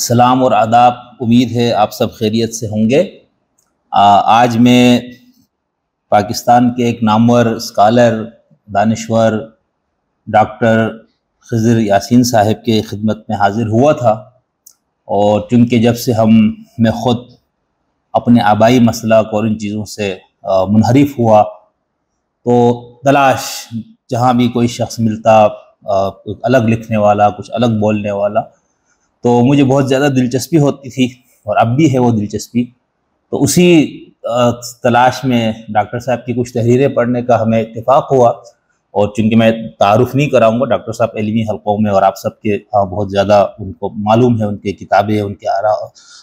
سلام اور آداب، امید ہے آپ سب خیریت سے ہوں گے۔ آج میں پاکستان کے ایک نامور اسکالر، دانشور ڈاکٹر خضر یاسین صاحب کے خدمت میں حاضر ہوا تھا، اور چونکہ جب سے میں خود اپنے آبائی مسلک اور ان چیزوں سے منحرف ہوا، تو تلاش جہاں بھی کوئی شخص ملتا، کچھ الگ لکھنے والا، کچھ الگ بولنے والا، تو مجھے بہت زیادہ دلچسپی ہوتی تھی، اور اب بھی ہے وہ دلچسپی۔ تو اسی تلاش میں ڈاکٹر صاحب کی کچھ تحریریں پڑھنے کا ہمیں اتفاق ہوا، اور چونکہ میں تعارف نہیں کراؤں گا، ڈاکٹر صاحب علمی حلقوں میں اور آپ سب کے بہت زیادہ ان کو معلوم ہے، ان کے کتابیں، ان کے آراء،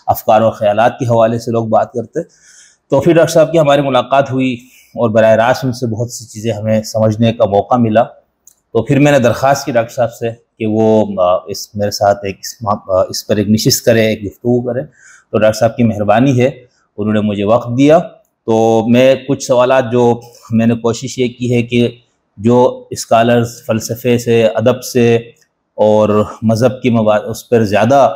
افکار اور خیالات کے حوالے سے لوگ بات کرتے، تو پھر ڈاکٹر صاحب کی ہماری ملاقات ہوئی، اور براہ راست ان سے بہت سی چیزیں ہمیں سمجھنے کا موقع ملا۔ تو پھر میں نے درخواست کی ڈاکٹر صاحب سے کہ وہ میرے ساتھ اس پر ایک نشست کرے، ایک گفتگو کرے، تو ڈاکٹر صاحب کی مہربانی ہے، انہوں نے مجھے وقت دیا۔ تو میں کچھ سوالات جو میں نے کوشش یہ کی ہے کہ جو اسکالرز فلسفے سے، ادب سے اور مذہب کی اس پر زیادہ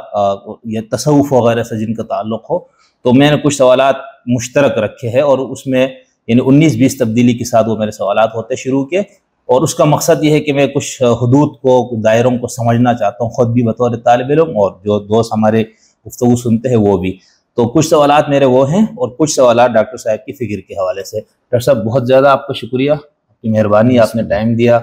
یا تصوف وغیرہ سے جن کا تعلق ہو، تو میں نے کچھ سوالات مشترک رکھے ہیں، اور اس میں یعنی 19-20 تبدیلی کے ساتھ وہ میرے سوالات ہوتے شروع کے، اور اس کا مقصد یہ ہے کہ میں کچھ حدود کو، دائروں کو سمجھنا چاہتا ہوں، خود بھی بطور طالب علم، اور جو دوست ہمارے گفتگو سنتے ہیں وہ بھی۔ تو کچھ سوالات میرے وہ ہیں، اور کچھ سوالات ڈاکٹر صاحب کی فکر کے حوالے سے۔ ڈاکٹر صاحب بہت زیادہ آپ کا شکریہ، آپ کی مہربانی، آپ نے ٹائم دیا،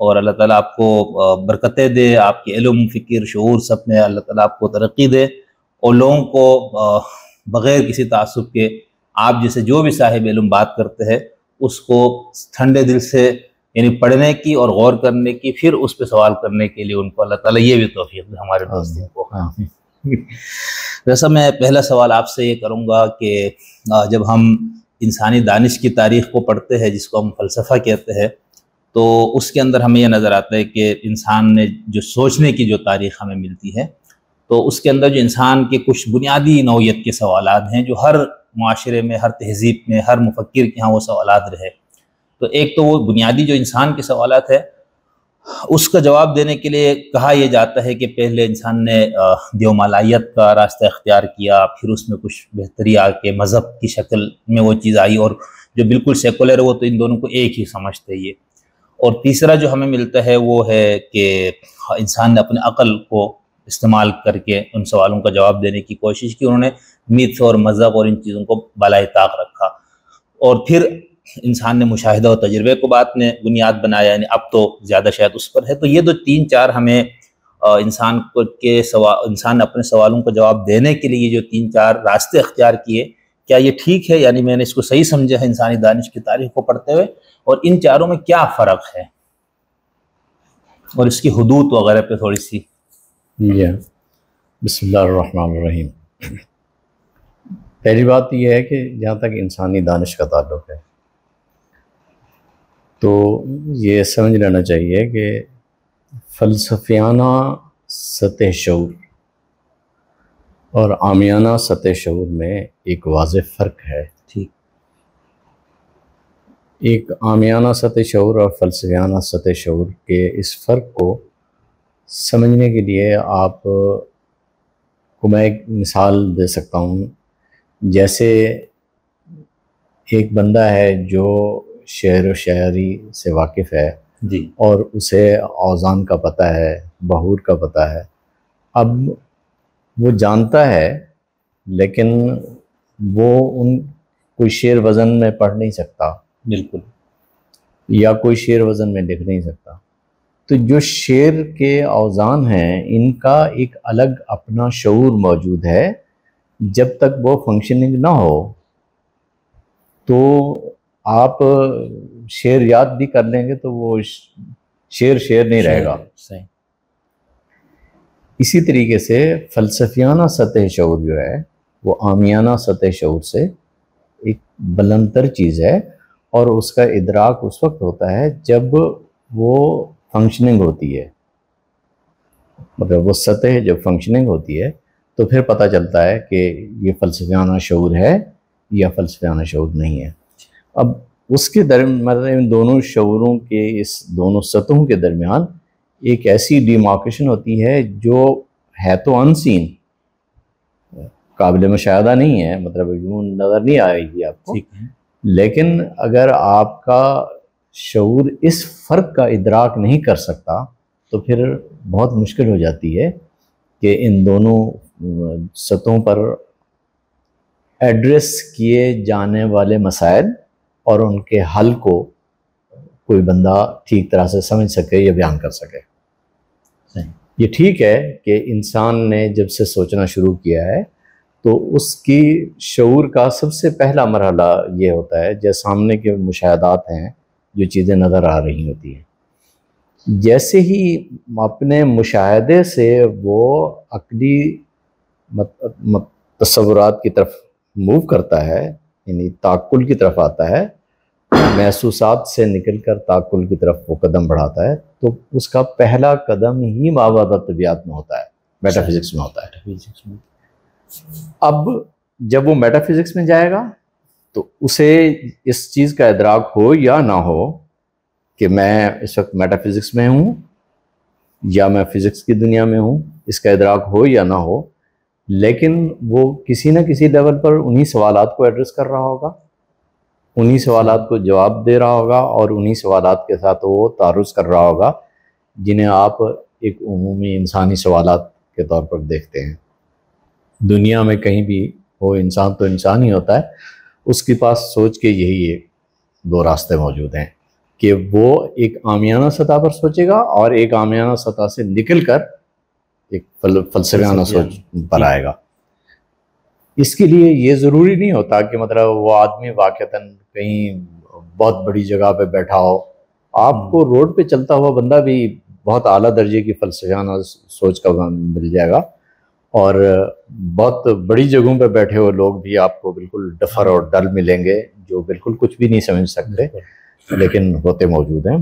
اور اللہ تعالیٰ آپ کو برکتیں دے، آپ کے علم، فکر، شعور سب میں اللہ تعالیٰ آپ کو ترقی دے، اور لوگوں کو بغیر کسی تعصب کے آپ جیسے جو بھی صاحب علم بات کرتے ہیں اس کو ٹھنڈے دل سے یعنی پڑھنے کی اور غور کرنے کی، پھر اس پہ سوال کرنے کے لیے ان کو اللہ تعالیٰ یہ بھی توفیق دے ہمارے دوستوں کو۔ ویسا میں پہلا سوال آپ سے یہ کروں گا کہ جب ہم انسانی دانش کی تاریخ کو پڑھتے ہیں، جس کو ہم فلسفہ کہتے ہیں، تو اس کے اندر ہمیں یہ نظر آتا ہے کہ انسان نے جو سوچنے کی جو تاریخ ہمیں ملتی ہے، تو اس کے اندر جو انسان کے کچھ بنیادی نوعیت کے سوالات ہیں جو ہر معاشرے میں، ہر تہذیب میں، ہر مفکر کے ہاں وہ سوالات رہے۔ تو ایک تو وہ بنیادی جو انسان کے سوالات ہے، اس کا جواب دینے کے لیے کہا یہ جاتا ہے کہ پہلے انسان نے دیومالائیت کا راستہ اختیار کیا، پھر اس میں کچھ بہتری آ کے مذہب کی شکل میں وہ چیز آئی، اور جو بالکل سیکولر ہے وہ تو ان دونوں کو ایک ہی سمجھتے یہ۔ اور تیسرا جو ہمیں ملتا ہے وہ ہے کہ انسان نے اپنے عقل کو استعمال کر کے ان سوالوں کا جواب دینے کی کوشش کی، انہوں نے میتھ اور مذہب اور ان چیزوں کو بالائے طاق رکھا، اور پھر انسان نے مشاہدہ و تجربے کو بات نے بنیاد بنایا، یعنی اب تو زیادہ شاید اس پر ہے۔ تو یہ جو 3-4 ہمیں انسان نے اپنے سوالوں کا جواب دینے کے لیے جو 3-4 راستے اختیار کیے، کیا یہ ٹھیک ہے؟ یعنی میں نے اس کو صحیح سمجھا ہے انسانی دانش کی تاریخ کو پڑھتے ہوئے، اور ان چاروں میں کیا فرق ہے، اور اس کی حدود وغیرہ پہ تھوڑی سی۔ بسم اللہ الرحمن الرحیم۔ پہلی بات یہ ہے کہ جہاں تک انسانی دانش کا تعلق ہے، تو یہ سمجھ لینا چاہیے کہ فلسفیانہ سطح شعور اور عامیانہ سطح شعور میں ایک واضح فرق ہے۔ ٹھیک۔ ایک عامیانہ سطح شعور اور فلسفیانہ سطح شعور کے اس فرق کو سمجھنے کے لیے آپ کو میں ایک مثال دے سکتا ہوں۔ جیسے ایک بندہ ہے جو شعر و شاعری سے واقف ہے، جی، اور اسے اوزان کا پتہ ہے، بحور کا پتہ ہے۔ اب وہ جانتا ہے، لیکن وہ کوئی شعر وزن میں پڑھ نہیں سکتا، بالکل، یا کوئی شعر وزن میں لکھ نہیں سکتا۔ تو جو شعر کے اوزان ہیں، ان کا ایک الگ اپنا شعور موجود ہے۔ جب تک وہ فنکشننگ نہ ہو تو آپ شعر یاد بھی کر لیں گے تو وہ شعر نہیں رہے گا۔ صحیح۔ اسی طریقے سے فلسفیانہ سطح شعور جو ہے وہ عامیانہ سطح شعور سے ایک بلندتر چیز ہے، اور اس کا ادراک اس وقت ہوتا ہے جب وہ فنکشننگ ہوتی ہے، مطلب وہ سطح جب فنکشننگ ہوتی ہے تو پھر پتہ چلتا ہے کہ یہ فلسفیانہ شعور ہے یا فلسفیانہ شعور نہیں ہے۔ اب اس کے مطلب ان دونوں شعوروں کے، اس دونوں سطحوں کے درمیان ایک ایسی ڈیمارکیشن ہوتی ہے جو ہے تو انسین، قابل مشاہدہ نہیں ہے، مطلب یوں نظر نہیں آئے گی آپ کو، ٹھیک ہے، لیکن اگر آپ کا شعور اس فرق کا ادراک نہیں کر سکتا تو پھر بہت مشکل ہو جاتی ہے کہ ان دونوں سطحوں پر ایڈریس کیے جانے والے مسائل اور ان کے حل کو کوئی بندہ ٹھیک طرح سے سمجھ سکے یا بیان کر سکے۔ صحیح۔ یہ ٹھیک ہے کہ انسان نے جب سے سوچنا شروع کیا ہے تو اس کی شعور کا سب سے پہلا مرحلہ یہ ہوتا ہے جیسے سامنے کے مشاہدات ہیں، جو چیزیں نظر آ رہی ہوتی ہیں، جیسے ہی اپنے مشاہدے سے وہ عقلی تصورات کی طرف موو کرتا ہے، یعنی تعقل کی طرف آتا ہے، محسوسات سے نکل کر تعقل کی طرف وہ قدم بڑھاتا ہے، تو اس کا پہلا قدم ہی مابعد طبیعت میں ہوتا ہے، میٹا فزکس میں ہوتا ہے۔ اب جب وہ میٹا فزکس میں جائے گا تو اسے اس چیز کا ادراک ہو یا نہ ہو کہ میں اس وقت میٹا فزکس میں ہوں یا میں فزکس کی دنیا میں ہوں، اس کا ادراک ہو یا نہ ہو، لیکن وہ کسی نہ کسی لیول پر انہی سوالات کو ایڈریس کر رہا ہوگا، انہی سوالات کو جواب دے رہا ہوگا، اور انہی سوالات کے ساتھ وہ تعرض کر رہا ہوگا جنہیں آپ ایک عمومی انسانی سوالات کے طور پر دیکھتے ہیں۔ دنیا میں کہیں بھی ہو، انسان تو انسان ہی ہوتا ہے، اس کے پاس سوچ کے یہی دو راستے موجود ہیں کہ وہ ایک عامیانہ سطح پر سوچے گا اور ایک عامیانہ سطح سے نکل کر ایک فلسفیانہ سوچ پر آئے گا۔ اس کے لیے یہ ضروری نہیں ہوتا کہ مطلب وہ آدمی واقعتاً کہیں بہت بڑی جگہ پہ بیٹھا ہو، آپ کو روڈ پہ چلتا ہوا بندہ بھی بہت اعلیٰ درجے کی فلسفیانہ سوچ کا مل جائے گا، اور بہت بڑی جگہوں پہ بیٹھے ہوئے لوگ بھی آپ کو بالکل ڈفر اور ڈل ملیں گے جو بالکل کچھ بھی نہیں سمجھ سکتے، لیکن ہوتے موجود ہیں،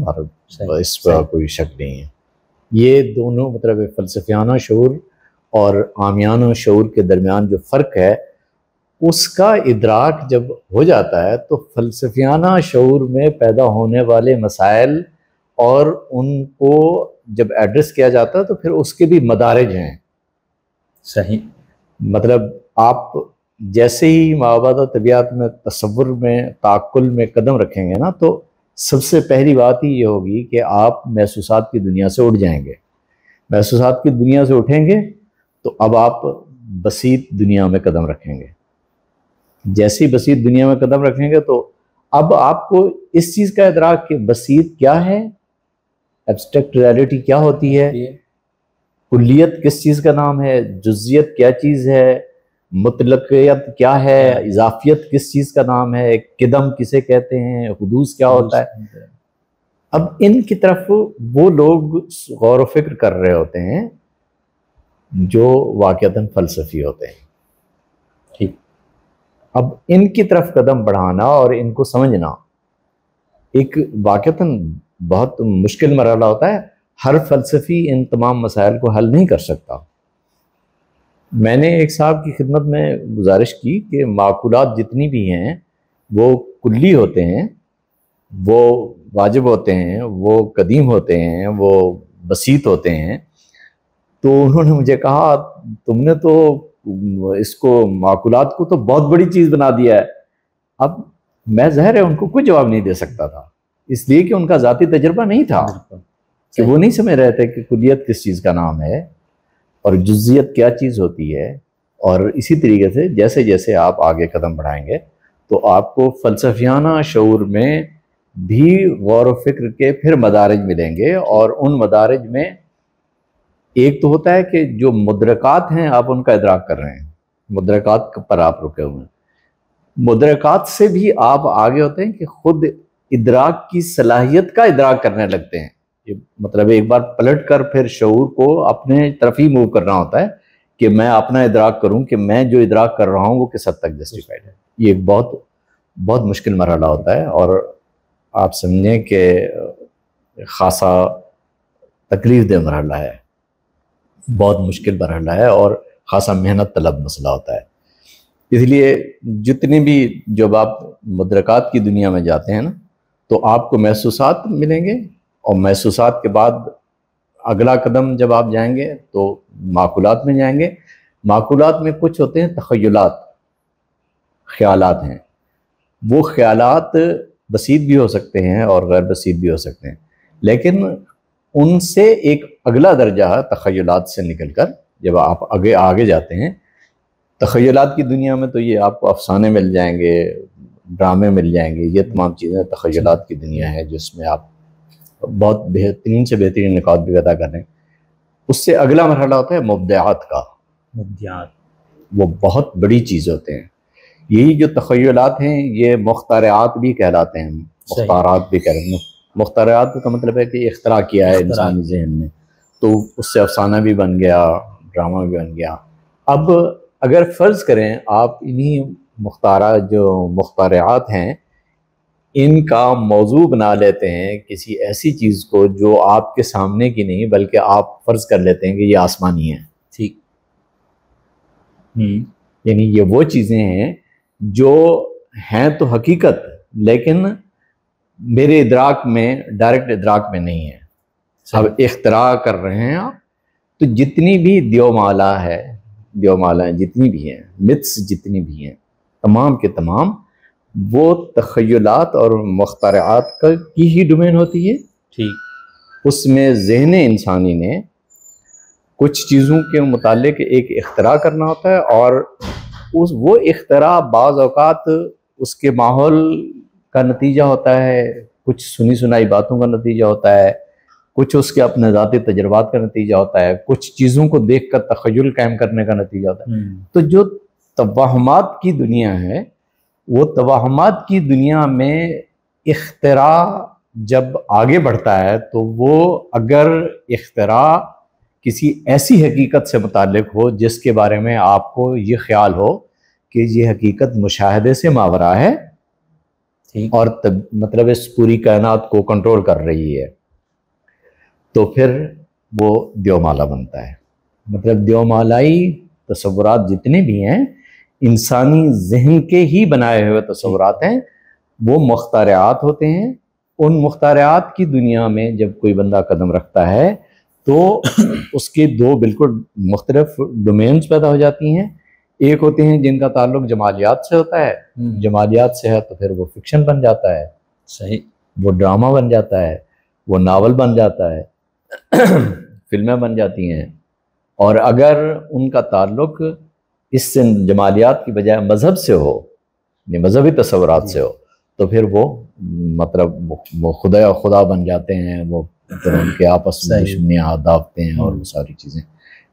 اس پر کوئی شک نہیں ہے۔ یہ دونوں مطلب فلسفیانہ شعور اور عامیانہ شعور کے درمیان جو فرق ہے، اس کا ادراک جب ہو جاتا ہے تو فلسفیانہ شعور میں پیدا ہونے والے مسائل اور ان کو جب ایڈریس کیا جاتا ہے تو پھر اس کے بھی مدارج ہیں۔ صحیح۔ مطلب آپ جیسے ہی مابعد طبیعت میں تصور میں تعقل میں قدم رکھیں گے نا، تو سب سے پہلی بات ہی یہ ہوگی کہ آپ محسوسات کی دنیا سے اٹھ جائیں گے۔ محسوسات کی دنیا سے اٹھیں گے تو اب آپ بسیط دنیا میں قدم رکھیں گے۔ جیسی بسیط دنیا میں قدم رکھیں گے تو اب آپ کو اس چیز کا ادراک کہ بسیط کیا ہے، ایبسٹریکٹ ریالٹی کیا ہوتی ہے، کلیت کس چیز کا نام ہے، جزیت کیا چیز ہے، مطلقیت کیا ہے، اضافیت کس چیز کا نام ہے، قدم کسے کہتے ہیں، حدوث کیا ہوتا ہے۔ اب ان کی طرف وہ لوگ غور و فکر کر رہے ہوتے ہیں جو واقعتاً فلسفی ہوتے ہیں۔ ٹھیک، اب ان کی طرف قدم بڑھانا اور ان کو سمجھنا ایک واقعتاً بہت مشکل مرحلہ ہوتا ہے۔ ہر فلسفی ان تمام مسائل کو حل نہیں کر سکتا۔ میں نے ایک صاحب کی خدمت میں گزارش کی کہ معقولات جتنی بھی ہیں وہ کلی ہوتے ہیں، وہ واجب ہوتے ہیں، وہ قدیم ہوتے ہیں، وہ بسیط ہوتے ہیں۔ تو انہوں نے مجھے کہا تم نے تو اس کو معقولات کو تو بہت بڑی چیز بنا دیا ہے۔ اب میں ظاہر ہے ان کو کوئی جواب نہیں دے سکتا تھا، اس لیے کہ ان کا ذاتی تجربہ نہیں تھا، کہ وہ نہیں سمجھ رہے تھے کہ کلیت کس چیز کا نام ہے اور جزیت کیا چیز ہوتی ہے۔ اور اسی طریقے سے جیسے جیسے آپ آگے قدم بڑھائیں گے تو آپ کو فلسفیانہ شعور میں بھی غور و فکر کے پھر مدارج ملیں گے، اور ان مدارج میں ایک تو ہوتا ہے کہ جو مدرکات ہیں آپ ان کا ادراک کر رہے ہیں، مدرکات پر آپ رکے ہوئے ہیں، مدرکات سے بھی آپ آگے ہوتے ہیں کہ خود ادراک کی صلاحیت کا ادراک کرنے لگتے ہیں۔ مطلب ایک بار پلٹ کر پھر شعور کو اپنے طرف ہی موو کرنا ہوتا ہے کہ میں اپنا ادراک کروں کہ میں جو ادراک کر رہا ہوں وہ کس حد تک جسٹیفائڈ ہے۔ یہ ایک بہت بہت مشکل مرحلہ ہوتا ہے، اور آپ سمجھیں کہ خاصا تکلیف دہ مرحلہ ہے، بہت مشکل مرحلہ ہے، اور خاصا محنت طلب مسئلہ ہوتا ہے۔ اس لیے جتنی بھی جب آپ مدرکات کی دنیا میں جاتے ہیں نا تو آپ کو محسوسات ملیں گے، اور محسوسات کے بعد اگلا قدم جب آپ جائیں گے تو معقولات میں جائیں گے، معقولات میں کچھ ہوتے ہیں تخیلات، خیالات ہیں، وہ خیالات بسیط بھی ہو سکتے ہیں اور غیر بسیط بھی ہو سکتے ہیں، لیکن ان سے ایک اگلا درجہ ہے تخیلات سے نکل کر جب آپ آگے جاتے ہیں تخیلات کی دنیا میں، تو یہ آپ کو افسانے مل جائیں گے، ڈرامے مل جائیں گے، یہ تمام چیزیں تخیلات کی دنیا ہے جس میں آپ بہت بہترین سے بہترین نکات بھی ادا کر رہے ہیں۔ اس سے اگلا مرحلہ ہوتا ہے مبدعات کا، مبدعات، وہ بہت بڑی چیز ہوتے ہیں۔ یہی جو تخیلات ہیں یہ مخترعات بھی کہلاتے ہیں، مختارات بھی کہلاتے ہیں۔ مخترعات کا مطلب ہے کہ اختراع کیا ہے انسانی ذہن نے، تو اس سے افسانہ بھی بن گیا، ڈرامہ بھی بن گیا۔ اب اگر فرض کریں آپ انہی مخترعات ہیں ان کا موضوع بنا لیتے ہیں کسی ایسی چیز کو جو آپ کے سامنے کی نہیں بلکہ آپ فرض کر لیتے ہیں کہ یہ آسمانی ہے، ٹھیک، یعنی یہ وہ چیزیں ہیں جو ہیں تو حقیقت لیکن میرے ادراک میں، ڈائریکٹ ادراک میں نہیں ہے، اب اختراع کر رہے ہیں آپ۔ تو جتنی بھی دیومالا ہے، دیومالائیں جتنی بھی ہیں، متس جتنی بھی ہیں، تمام کے تمام وہ تخیلات اور مخترعات کی ہی ڈومین ہوتی ہے۔ ٹھیک، اس میں ذہن انسانی نے کچھ چیزوں کے متعلق ایک اختراع کرنا ہوتا ہے، اور وہ اختراع بعض اوقات اس کے ماحول کا نتیجہ ہوتا ہے، کچھ سنی سنائی باتوں کا نتیجہ ہوتا ہے، کچھ اس کے اپنے ذاتی تجربات کا نتیجہ ہوتا ہے، کچھ چیزوں کو دیکھ کر تخیل قائم کرنے کا نتیجہ ہوتا ہے۔ تو جو توہمات کی دنیا ہے، وہ توہمات کی دنیا میں اختراع جب آگے بڑھتا ہے تو وہ اگر اختراع کسی ایسی حقیقت سے متعلق ہو جس کے بارے میں آپ کو یہ خیال ہو کہ یہ حقیقت مشاہدے سے ماورا ہے اور مطلب اس پوری کائنات کو کنٹرول کر رہی ہے، تو پھر وہ دیومالا بنتا ہے۔ مطلب دیومالائی تصورات جتنے بھی ہیں انسانی ذہن کے ہی بنائے ہوئے تصورات ہیں، وہ مخترعات ہوتے ہیں۔ ان مخترعات کی دنیا میں جب کوئی بندہ قدم رکھتا ہے تو اس کے دو بالکل مختلف ڈومینز پیدا ہو جاتی ہیں۔ ایک ہوتے ہیں جن کا تعلق جمالیات سے ہوتا ہے، جمالیات سے ہے تو پھر وہ فکشن بن جاتا ہے، صحیح، وہ ڈرامہ بن جاتا ہے، وہ ناول بن جاتا ہے، فلمیں بن جاتی ہیں۔ اور اگر ان کا تعلق اس سے جمالیات کی بجائے مذہب سے ہو، یعنی مذہبی تصورات سے ہو، تو پھر وہ مطلب وہ خدا بن جاتے ہیں، وہ ان کے آپس میں دشمنیاں داغتے ہیں اور وہ ساری چیزیں،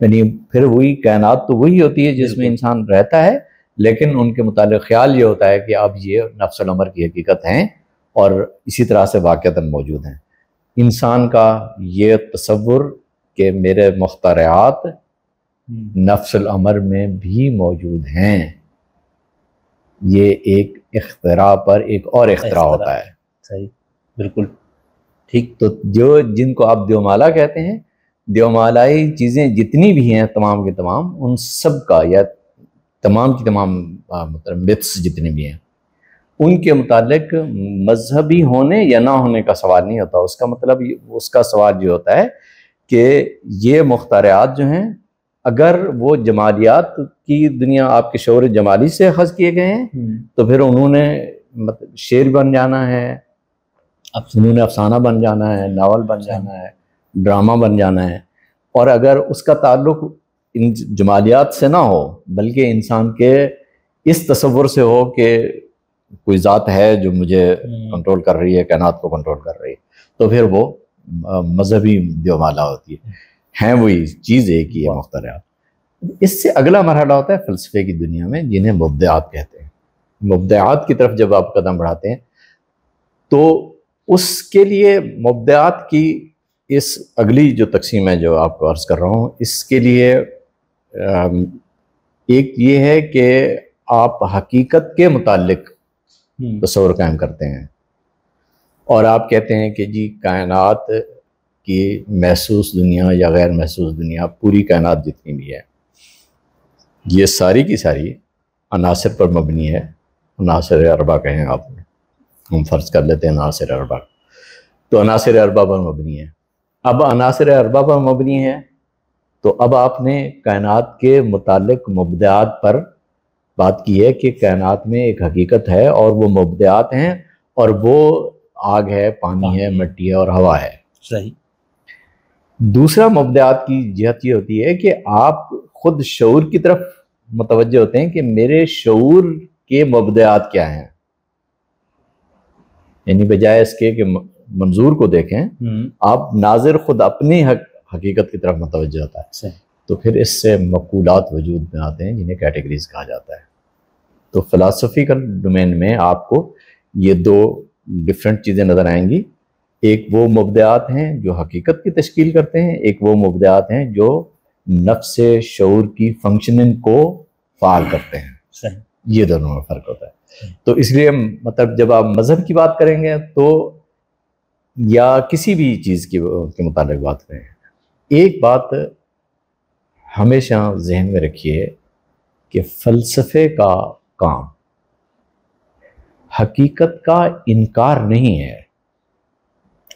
یعنی پھر وہی کائنات تو وہی ہوتی ہے جس میں انسان رہتا ہے، لیکن ان کے متعلق خیال یہ ہوتا ہے کہ اب یہ نفس الامر کی حقیقت ہیں اور اسی طرح سے واقعتاً موجود ہیں۔ انسان کا یہ تصور کہ میرے مخترعات نفس الامر میں بھی موجود ہیں، یہ ایک اختراع پر ایک اور اختراع ہوتا ہے۔ صحیح، بالکل ٹھیک۔ تو جن کو آپ دیومالا کہتے ہیں، دیومالائی چیزیں جتنی بھی ہیں تمام کے تمام، ان سب کا یا تمام کی تمام مطلب متس جتنے بھی ہیں ان کے متعلق مذہبی ہونے یا نہ ہونے کا سوال نہیں ہوتا۔ اس کا مطلب اس کا سوال یہ ہوتا ہے کہ یہ مخترعات جو ہیں اگر وہ جمالیات کی دنیا آپ کے شعور جمالی سے اخذ کیے گئے ہیں تو پھر انہوں نے مطلب شعر بن جانا ہے، انہوں نے افسانہ بن جانا ہے، ناول بن جانا ہے، ڈرامہ بن جانا ہے۔ اور اگر اس کا تعلق ان جمالیات سے نہ ہو بلکہ انسان کے اس تصور سے ہو کہ کوئی ذات ہے جو مجھے کنٹرول کر رہی ہے، کائنات کو کنٹرول کر رہی ہے، تو پھر وہ مذہبی دیومالا ہوتی ہے وہی چیز ایک ہی ہے مخترعات۔ اس سے اگلا مرحلہ ہوتا ہے فلسفے کی دنیا میں جنہیں مبدعات کہتے ہیں۔ مبدعات کی طرف جب آپ قدم بڑھاتے ہیں تو اس کے لیے مبدعات کی اس اگلی جو تقسیم ہے جو آپ کو عرض کر رہا ہوں، اس کے لیے ایک یہ ہے کہ آپ حقیقت کے متعلق تصور قائم کرتے ہیں اور آپ کہتے ہیں کہ جی کائنات کی محسوس دنیا یا غیر محسوس دنیا، پوری کائنات جتنی بھی ہے یہ ساری کی ساری عناصر پر مبنی ہے۔ عناصر اربع کہیں آپ نے، ہم فرض کر لیتے ہیں عناصر اربع، تو عناصر اربع پر مبنی ہے۔ اب عناصر اربع پر مبنی ہے تو اب آپ نے کائنات کے متعلق مبدعات پر بات کی ہے کہ کائنات میں ایک حقیقت ہے اور وہ مبدعات ہیں، اور وہ آگ ہے، پانی ہے، مٹی ہے اور ہوا ہے. صحیح. دوسرا مبدعات کی جہت یہ ہوتی ہے کہ آپ خود شعور کی طرف متوجہ ہوتے ہیں کہ میرے شعور کے مبدعات کیا ہیں، یعنی بجائے اس کے کہ منظور کو دیکھیں آپ ناظر خود اپنی حقیقت کی طرف متوجہ ہوتا ہے. تو پھر اس سے مقولات وجود میں آتے ہیں جنہیں کیٹیگریز کہا جاتا ہے. تو فلاسفیکل ڈومین میں آپ کو یہ دو ڈفرینٹ چیزیں نظر آئیں گی. ایک وہ مبدعات ہیں جو حقیقت کی تشکیل کرتے ہیں، ایک وہ مبدعات ہیں جو نفس شعور کی فنکشننگ کو فعال کرتے ہیں. صحیح. یہ دونوں میں فرق ہوتا ہے. تو اس لیے مطلب جب آپ مذہب کی بات کریں گے تو یا کسی بھی چیز کے متعلق بات کریں، ایک بات ہمیشہ ذہن میں رکھیے کہ فلسفے کا کام حقیقت کا انکار نہیں ہے.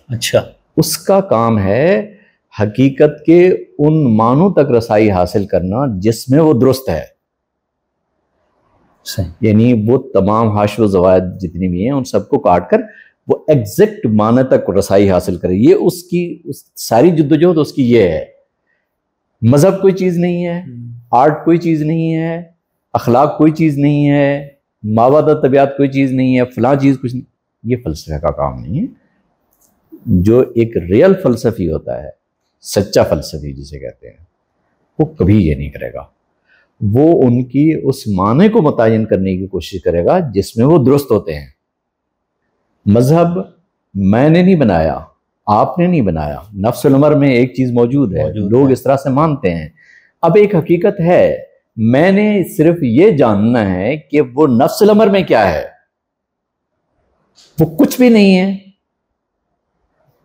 اچھا. اس کا کام ہے حقیقت کے ان معنوں تک رسائی حاصل کرنا جس میں وہ درست ہے. یعنی وہ تمام حاشو و زوائد جتنی بھی ہیں ان سب کو کاٹ کر وہ ایگزیکٹ معنی تک رسائی حاصل کرے. یہ اس کی ساری جدوجہد اس کی یہ ہے. مذہب کوئی چیز نہیں ہے، آرٹ کوئی چیز نہیں ہے، اخلاق کوئی چیز نہیں ہے، مابعد طبیعت کوئی چیز نہیں ہے، فلاں چیز کچھ نہیں. یہ فلسفہ کا کام نہیں ہے. جو ایک ریئل فلسفی ہوتا ہے، سچا فلسفی جسے کہتے ہیں، وہ کبھی یہ نہیں کرے گا. وہ ان کی اس معنی کو متعین کرنے کی کوشش کرے گا جس میں وہ درست ہوتے ہیں. مذہب میں نے نہیں بنایا، آپ نے نہیں بنایا. نفس الامر میں ایک چیز موجود ہے، لوگ اس طرح سے مانتے ہیں. اب ایک حقیقت ہے، میں نے صرف یہ جاننا ہے کہ وہ نفس الامر میں کیا ہے. وہ کچھ بھی نہیں ہے.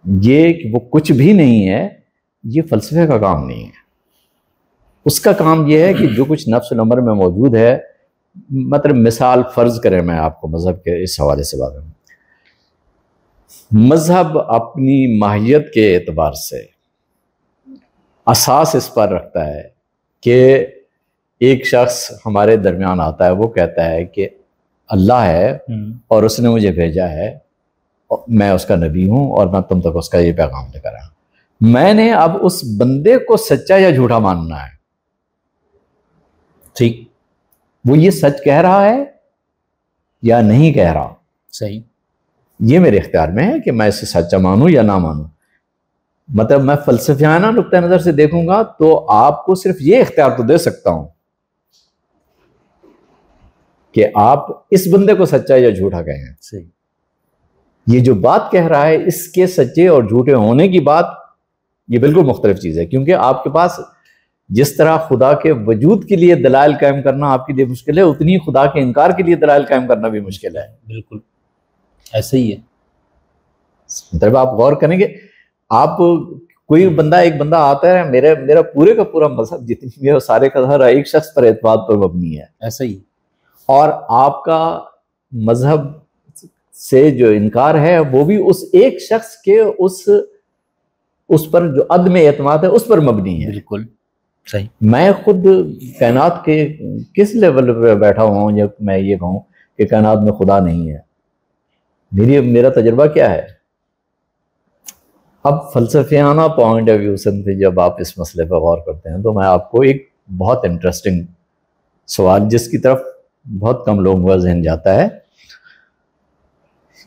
یہ کہ وہ کچھ بھی نہیں ہے، یہ فلسفے کا کام نہیں ہے. اس کا کام یہ ہے کہ جو کچھ نفس الامر میں موجود ہے، مطلب مثال فرض کریں میں آپ کو مذہب کے اس حوالے سے بات کروں. مذہب اپنی ماہیت کے اعتبار سے اساس اس پر رکھتا ہے کہ ایک شخص ہمارے درمیان آتا ہے، وہ کہتا ہے کہ اللہ ہے اور اس نے مجھے بھیجا ہے، میں اس کا نبی ہوں اور میں تم تک اس کا یہ پیغام لے کر آیا. میں نے اب اس بندے کو سچا یا جھوٹا ماننا ہے. ٹھیک، وہ یہ سچ کہہ رہا ہے یا نہیں کہہ رہا. صحیح. یہ میرے اختیار میں ہے کہ میں اسے سچا مانوں یا نہ مانوں. مطلب میں فلسفیانہ نقطہ نظر سے دیکھوں گا تو آپ کو صرف یہ اختیار تو دے سکتا ہوں کہ آپ اس بندے کو سچا یا جھوٹا کہیں. صحیح. یہ جو بات کہہ رہا ہے، اس کے سچے اور جھوٹے ہونے کی بات یہ بالکل مختلف چیز ہے. کیونکہ آپ کے پاس جس طرح خدا کے وجود کے لیے دلائل قائم کرنا آپ کے لیے مشکل ہے، اتنی خدا کے انکار کے لیے دلائل قائم کرنا بھی مشکل ہے. بالکل ایسے ہی ہے. مطلب آپ غور کریں گے، آپ کوئی بندہ، ایک بندہ آتا ہے، میرا پورے کا پورا مذہب جتنی بھی ہے سارے کا ہر ایک شخص پر اعتماد پر مبنی ہے. ایسا ہی. اور آپ کا مذہب سے جو انکار ہے وہ بھی اس ایک شخص کے اس پر جو عدم اعتماد ہے اس پر مبنی ہے. بالکل صحیح. میں خود کائنات کے کس لیول پہ بیٹھا ہوا ہوں یا میں یہ کہوں کہ کائنات میں خدا نہیں ہے، میرا تجربہ کیا ہے؟ اب فلسفیانہ پوائنٹ آف ویو سے جب آپ اس مسئلے پر غور کرتے ہیں تو میں آپ کو ایک بہت انٹرسٹنگ سوال جس کی طرف بہت کم لوگوں کا ذہن جاتا ہے.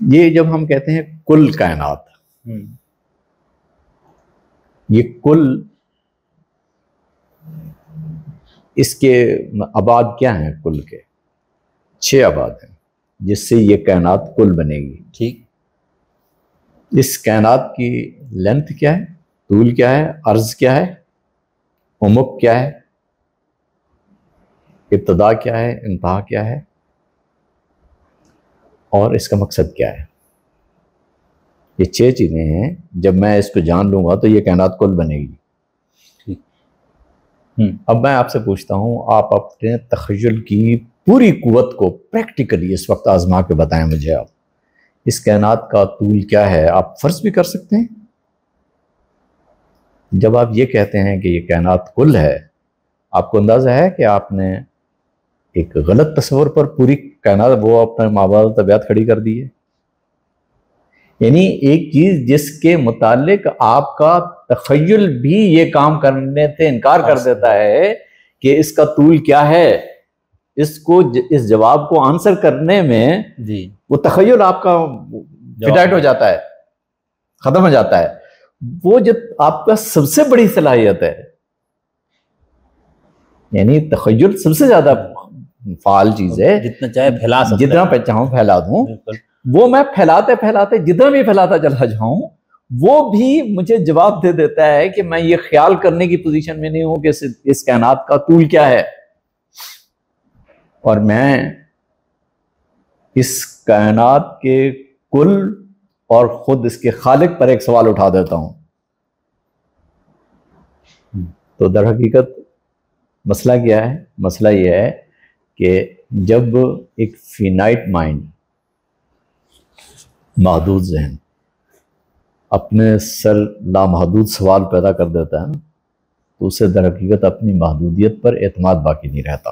یہ جب ہم کہتے ہیں کل کائنات، یہ کل، اس کے ابعاد کیا ہیں؟ کل کے 6 ابعاد ہیں جس سے یہ کائنات کل بنے گی. ٹھیک. اس کائنات کی لینتھ کیا ہے، طول کیا ہے، عرض کیا ہے، عمق کیا ہے، ابتدا کیا ہے، انتہا کیا ہے، اور اس کا مقصد کیا ہے. یہ 6 چیزیں ہیں. جب میں اس کو جان لوں گا تو یہ کائنات کل بنے گی. اب میں آپ سے پوچھتا ہوں، آپ اپنے تخیل کی پوری قوت کو پریکٹیکلی اس وقت آزما کے بتائیں مجھے، آپ اس کائنات کا طول کیا ہے آپ فرض بھی کر سکتے ہیں؟ جب آپ یہ کہتے ہیں کہ یہ کائنات کل ہے، آپ کو اندازہ ہے کہ آپ نے ایک غلط تصور پر پوری کائنات وہ اپنے مابعد طبیعت کھڑی کر دی ہے. یعنی ایک چیز جس کے متعلق آپ کا تخیل بھی یہ کام کرنے سے انکار کر دیتا ہے کہ اس کا طول کیا ہے، اس جواب کو آنسر کرنے میں جی وہ تخیل آپ کا فٹائٹ ہو جاتا ہے، ختم ہو جاتا ہے. وہ جو آپ کا سب سے بڑی صلاحیت ہے، یعنی تخیل سب سے زیادہ فعال چیز ہے، جتنا چاہے پھیلا سکتے جتنا چاہوں پھیلا دوں. وہ میں پھیلاتے پھیلاتے جتنا بھی پھیلاتا چلا جاؤں وہ بھی مجھے جواب دے دیتا ہے کہ میں یہ خیال کرنے کی پوزیشن میں نہیں ہوں کہ اس کائنات کا طول کیا ہے. اور میں اس کائنات کے کل اور خود اس کے خالق پر ایک سوال اٹھا دیتا ہوں. تو در حقیقت مسئلہ کیا ہے؟ مسئلہ یہ ہے کہ جب ایک فینائٹ مائنڈ، محدود ذہن اپنے سر لامحدود سوال پیدا کر دیتا ہے نا، تو اسے در حقیقت اپنی محدودیت پر اعتماد باقی نہیں رہتا.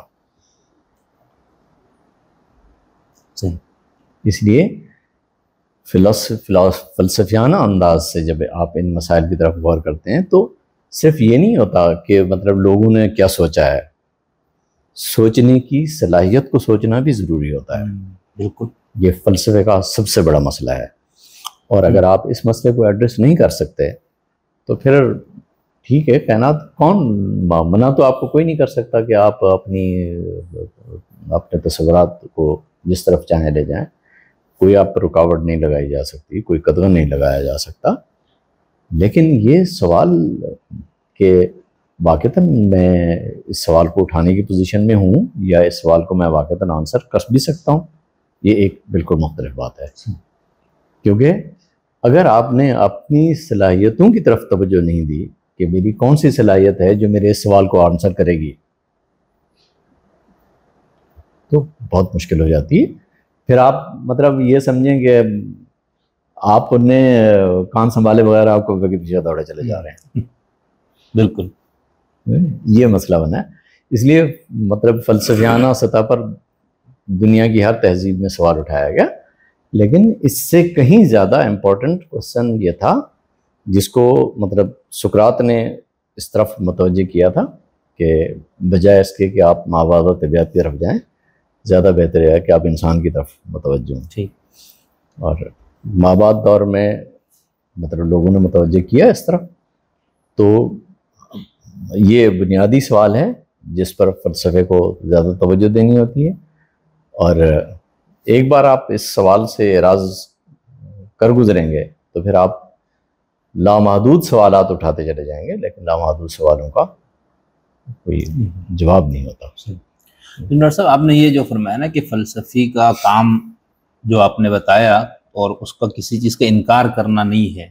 اس لیے فلسفیانہ انداز سے جب آپ ان مسائل کی طرف غور کرتے ہیں تو صرف یہ نہیں ہوتا کہ مطلب لوگوں نے کیا سوچا ہے، سوچنے کی صلاحیت کو سوچنا بھی ضروری ہوتا ہے. بالکل، یہ فلسفے کا سب سے بڑا مسئلہ ہے. اور اگر آپ اس مسئلے کو ایڈریس نہیں کر سکتے تو پھر ٹھیک ہے، کائنات کون منع تو آپ کو کوئی نہیں کر سکتا کہ آپ اپنے تصورات کو جس طرف چاہیں لے جائیں. کوئی آپ پر رکاوٹ نہیں لگائی جا سکتی، کوئی قدغن نہیں لگایا جا سکتا. لیکن یہ سوال کہ واقعتاً میں اس سوال کو اٹھانے کی پوزیشن میں ہوں یا اس سوال کو میں واقعتاً آنسر کر بھی سکتا ہوں، یہ ایک بالکل مختلف بات ہے. کیونکہ اگر آپ نے اپنی صلاحیتوں کی طرف توجہ نہیں دی کہ میری کون سی صلاحیت ہے جو میرے اس سوال کو آنسر کرے گی، تو بہت مشکل ہو جاتی ہے. پھر آپ مطلب یہ سمجھیں کہ آپ نے کان سنبھالے بغیر آپ کو پیچھے دوڑے چلے جا رہے ہیں. بالکل یہ مسئلہ بنا ہے. اس لیے مطلب فلسفیانہ سطح پر دنیا کی ہر تہذیب میں سوال اٹھایا گیا، لیکن اس سے کہیں زیادہ امپورٹنٹ کوسچن یہ تھا جس کو مطلب سقراط نے اس طرف متوجہ کیا تھا کہ بجائے اس کے کہ آپ مابعد و طبیعت کی طرف جائیں، زیادہ بہتر ہے کہ آپ انسان کی طرف متوجہ ہوں. ٹھیک. اور مابعد دور میں مطلب لوگوں نے متوجہ کیا اس طرف. تو یہ بنیادی سوال ہے جس پر فلسفے کو زیادہ توجہ دینی ہوتی ہے. اور ایک بار آپ اس سوال سے اعراض کر گزریں گے تو پھر آپ لامحدود سوالات اٹھاتے چلے جائیں گے، لیکن لامحدود سوالوں کا کوئی جواب نہیں ہوتا. ڈاکٹر صاحب، آپ نے یہ جو فرمایا نا کہ فلسفی کا کام جو آپ نے بتایا اور اس کا کسی چیز کا انکار کرنا نہیں ہے،